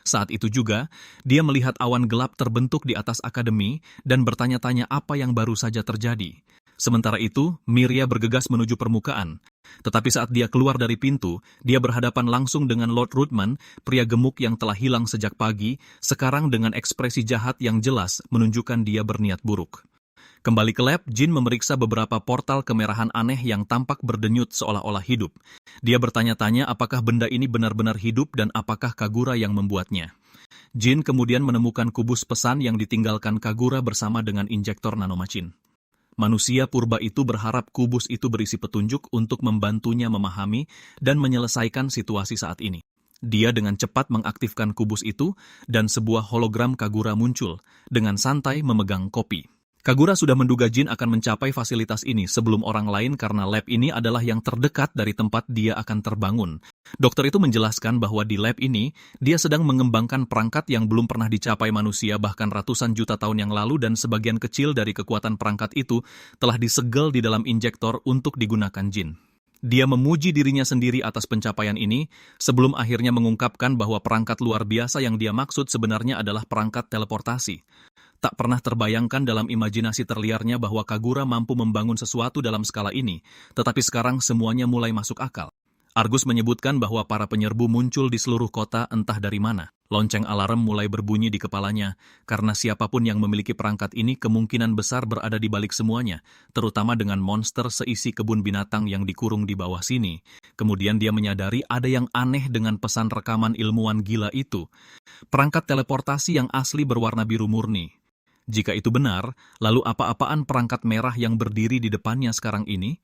Saat itu juga, dia melihat awan gelap terbentuk di atas akademi dan bertanya-tanya apa yang baru saja terjadi. Sementara itu, Miria bergegas menuju permukaan. Tetapi saat dia keluar dari pintu, dia berhadapan langsung dengan Lord Ruthman, pria gemuk yang telah hilang sejak pagi, sekarang dengan ekspresi jahat yang jelas menunjukkan dia berniat buruk. Kembali ke lab, Jin memeriksa beberapa portal kemerahan aneh yang tampak berdenyut seolah-olah hidup. Dia bertanya-tanya apakah benda ini benar-benar hidup dan apakah Kagura yang membuatnya. Jin kemudian menemukan kubus pesan yang ditinggalkan Kagura bersama dengan injektor nanomachin. Manusia purba itu berharap kubus itu berisi petunjuk untuk membantunya memahami dan menyelesaikan situasi saat ini. Dia dengan cepat mengaktifkan kubus itu dan sebuah hologram Kagura muncul, dengan santai memegang kopi. Kagura sudah menduga Jin akan mencapai fasilitas ini sebelum orang lain karena lab ini adalah yang terdekat dari tempat dia akan terbangun. Dokter itu menjelaskan bahwa di lab ini, dia sedang mengembangkan perangkat yang belum pernah dicapai manusia bahkan ratusan juta tahun yang lalu dan sebagian kecil dari kekuatan perangkat itu telah disegel di dalam injektor untuk digunakan Jin. Dia memuji dirinya sendiri atas pencapaian ini sebelum akhirnya mengungkapkan bahwa perangkat luar biasa yang dia maksud sebenarnya adalah perangkat teleportasi. Tak pernah terbayangkan dalam imajinasi terliarnya bahwa Kagura mampu membangun sesuatu dalam skala ini, tetapi sekarang semuanya mulai masuk akal. Argus menyebutkan bahwa para penyerbu muncul di seluruh kota entah dari mana. Lonceng alarm mulai berbunyi di kepalanya, karena siapapun yang memiliki perangkat ini kemungkinan besar berada di balik semuanya, terutama dengan monster seisi kebun binatang yang dikurung di bawah sini. Kemudian dia menyadari ada yang aneh dengan pesan rekaman ilmuwan gila itu. Perangkat teleportasi yang asli berwarna biru murni. Jika itu benar, lalu apa-apaan perangkat merah yang berdiri di depannya sekarang ini?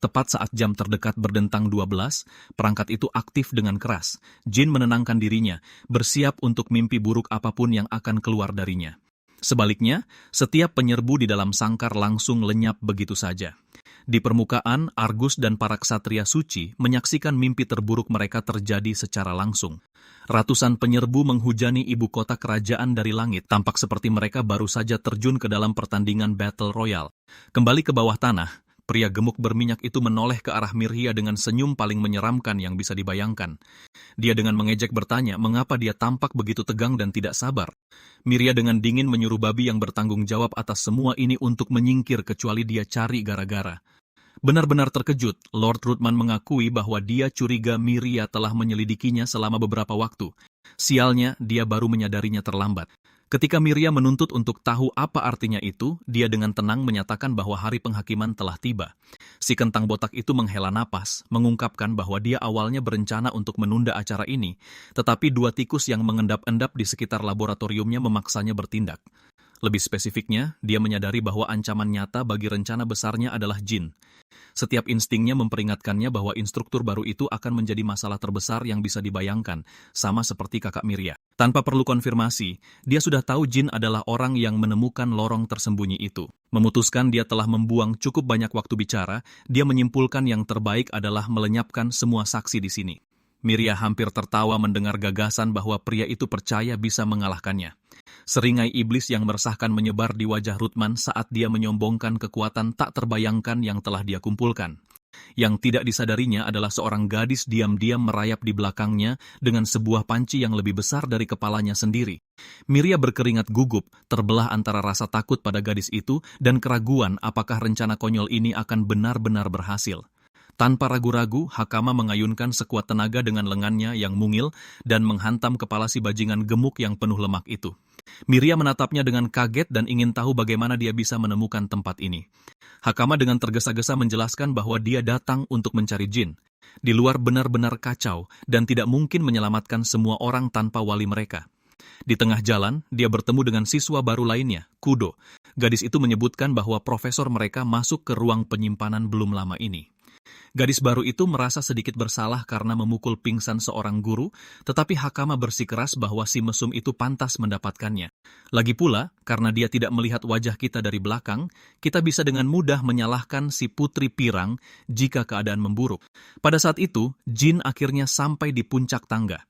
Tepat saat jam terdekat berdentang 12, perangkat itu aktif dengan keras. Jin menenangkan dirinya, bersiap untuk mimpi buruk apapun yang akan keluar darinya. Sebaliknya, setiap penyerbu di dalam sangkar langsung lenyap begitu saja. Di permukaan, Argus dan para ksatria suci menyaksikan mimpi terburuk mereka terjadi secara langsung. Ratusan penyerbu menghujani ibu kota kerajaan dari langit, tampak seperti mereka baru saja terjun ke dalam pertandingan Battle Royale. Kembali ke bawah tanah, pria gemuk berminyak itu menoleh ke arah Miria dengan senyum paling menyeramkan yang bisa dibayangkan. Dia dengan mengejek bertanya mengapa dia tampak begitu tegang dan tidak sabar. Miria dengan dingin menyuruh babi yang bertanggung jawab atas semua ini untuk menyingkir kecuali dia cari gara-gara. Benar-benar terkejut, Lord Ruthman mengakui bahwa dia curiga Miria telah menyelidikinya selama beberapa waktu. Sialnya, dia baru menyadarinya terlambat. Ketika Miria menuntut untuk tahu apa artinya itu, dia dengan tenang menyatakan bahwa hari penghakiman telah tiba. Si kentang botak itu menghela napas, mengungkapkan bahwa dia awalnya berencana untuk menunda acara ini, tetapi dua tikus yang mengendap-endap di sekitar laboratoriumnya memaksanya bertindak. Lebih spesifiknya, dia menyadari bahwa ancaman nyata bagi rencana besarnya adalah Jin. Setiap instingnya memperingatkannya bahwa instruktur baru itu akan menjadi masalah terbesar yang bisa dibayangkan, sama seperti kakak Miria. Tanpa perlu konfirmasi, dia sudah tahu Jin adalah orang yang menemukan lorong tersembunyi itu. Memutuskan dia telah membuang cukup banyak waktu bicara, dia menyimpulkan yang terbaik adalah melenyapkan semua saksi di sini. Miria hampir tertawa mendengar gagasan bahwa pria itu percaya bisa mengalahkannya. Seringai iblis yang meresahkan menyebar di wajah Ruthman saat dia menyombongkan kekuatan tak terbayangkan yang telah dia kumpulkan. Yang tidak disadarinya adalah seorang gadis diam-diam merayap di belakangnya dengan sebuah panci yang lebih besar dari kepalanya sendiri. Miria berkeringat gugup, terbelah antara rasa takut pada gadis itu dan keraguan apakah rencana konyol ini akan benar-benar berhasil. Tanpa ragu-ragu, Hakama mengayunkan sekuat tenaga dengan lengannya yang mungil dan menghantam kepala si bajingan gemuk yang penuh lemak itu. Miria menatapnya dengan kaget dan ingin tahu bagaimana dia bisa menemukan tempat ini. Hakama dengan tergesa-gesa menjelaskan bahwa dia datang untuk mencari jin. Di luar benar-benar kacau dan tidak mungkin menyelamatkan semua orang tanpa wali mereka. Di tengah jalan, dia bertemu dengan siswa baru lainnya, Kudo. Gadis itu menyebutkan bahwa profesor mereka masuk ke ruang penyimpanan belum lama ini. Gadis baru itu merasa sedikit bersalah karena memukul pingsan seorang guru, tetapi Hakama bersikeras bahwa si mesum itu pantas mendapatkannya. Lagi pula, karena dia tidak melihat wajah kita dari belakang, kita bisa dengan mudah menyalahkan si putri pirang jika keadaan memburuk. Pada saat itu, Jin akhirnya sampai di puncak tangga.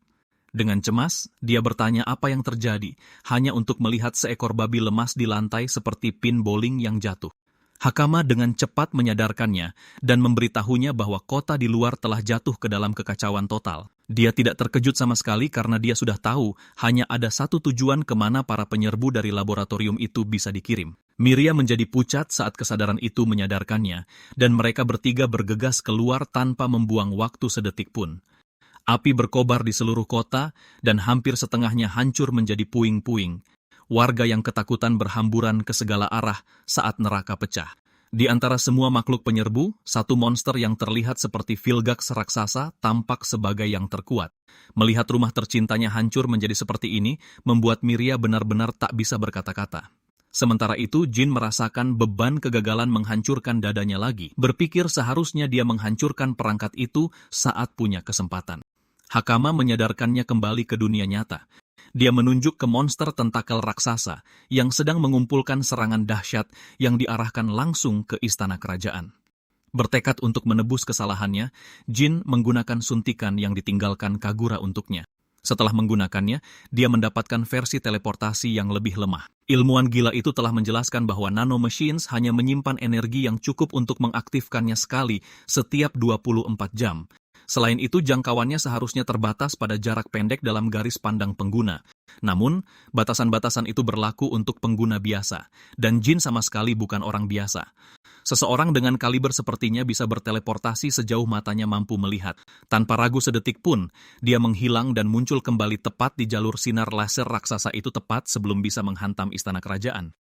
Dengan cemas, dia bertanya apa yang terjadi, hanya untuk melihat seekor babi lemas di lantai seperti pin bowling yang jatuh. Hakama dengan cepat menyadarkannya dan memberitahunya bahwa kota di luar telah jatuh ke dalam kekacauan total. Dia tidak terkejut sama sekali karena dia sudah tahu hanya ada satu tujuan kemana para penyerbu dari laboratorium itu bisa dikirim. Miria menjadi pucat saat kesadaran itu menyadarkannya, dan mereka bertiga bergegas keluar tanpa membuang waktu sedetik pun. Api berkobar di seluruh kota dan hampir setengahnya hancur menjadi puing-puing. Warga yang ketakutan berhamburan ke segala arah saat neraka pecah. Di antara semua makhluk penyerbu, satu monster yang terlihat seperti Vilgax raksasa tampak sebagai yang terkuat. Melihat rumah tercintanya hancur menjadi seperti ini, membuat Miria benar-benar tak bisa berkata-kata. Sementara itu, Jin merasakan beban kegagalan menghancurkan dadanya lagi, berpikir seharusnya dia menghancurkan perangkat itu saat punya kesempatan. Hakama menyadarkannya kembali ke dunia nyata. Dia menunjuk ke monster tentakel raksasa yang sedang mengumpulkan serangan dahsyat yang diarahkan langsung ke istana kerajaan. Bertekad untuk menebus kesalahannya, Jin menggunakan suntikan yang ditinggalkan Kagura untuknya. Setelah menggunakannya, dia mendapatkan versi teleportasi yang lebih lemah. Ilmuwan gila itu telah menjelaskan bahwa nanomachines hanya menyimpan energi yang cukup untuk mengaktifkannya sekali setiap 24 jam. Selain itu, jangkauannya seharusnya terbatas pada jarak pendek dalam garis pandang pengguna. Namun, batasan-batasan itu berlaku untuk pengguna biasa, dan Jin sama sekali bukan orang biasa. Seseorang dengan kaliber sepertinya bisa berteleportasi sejauh matanya mampu melihat. Tanpa ragu sedetik pun, dia menghilang dan muncul kembali tepat di jalur sinar laser raksasa itu tepat sebelum bisa menghantam istana kerajaan.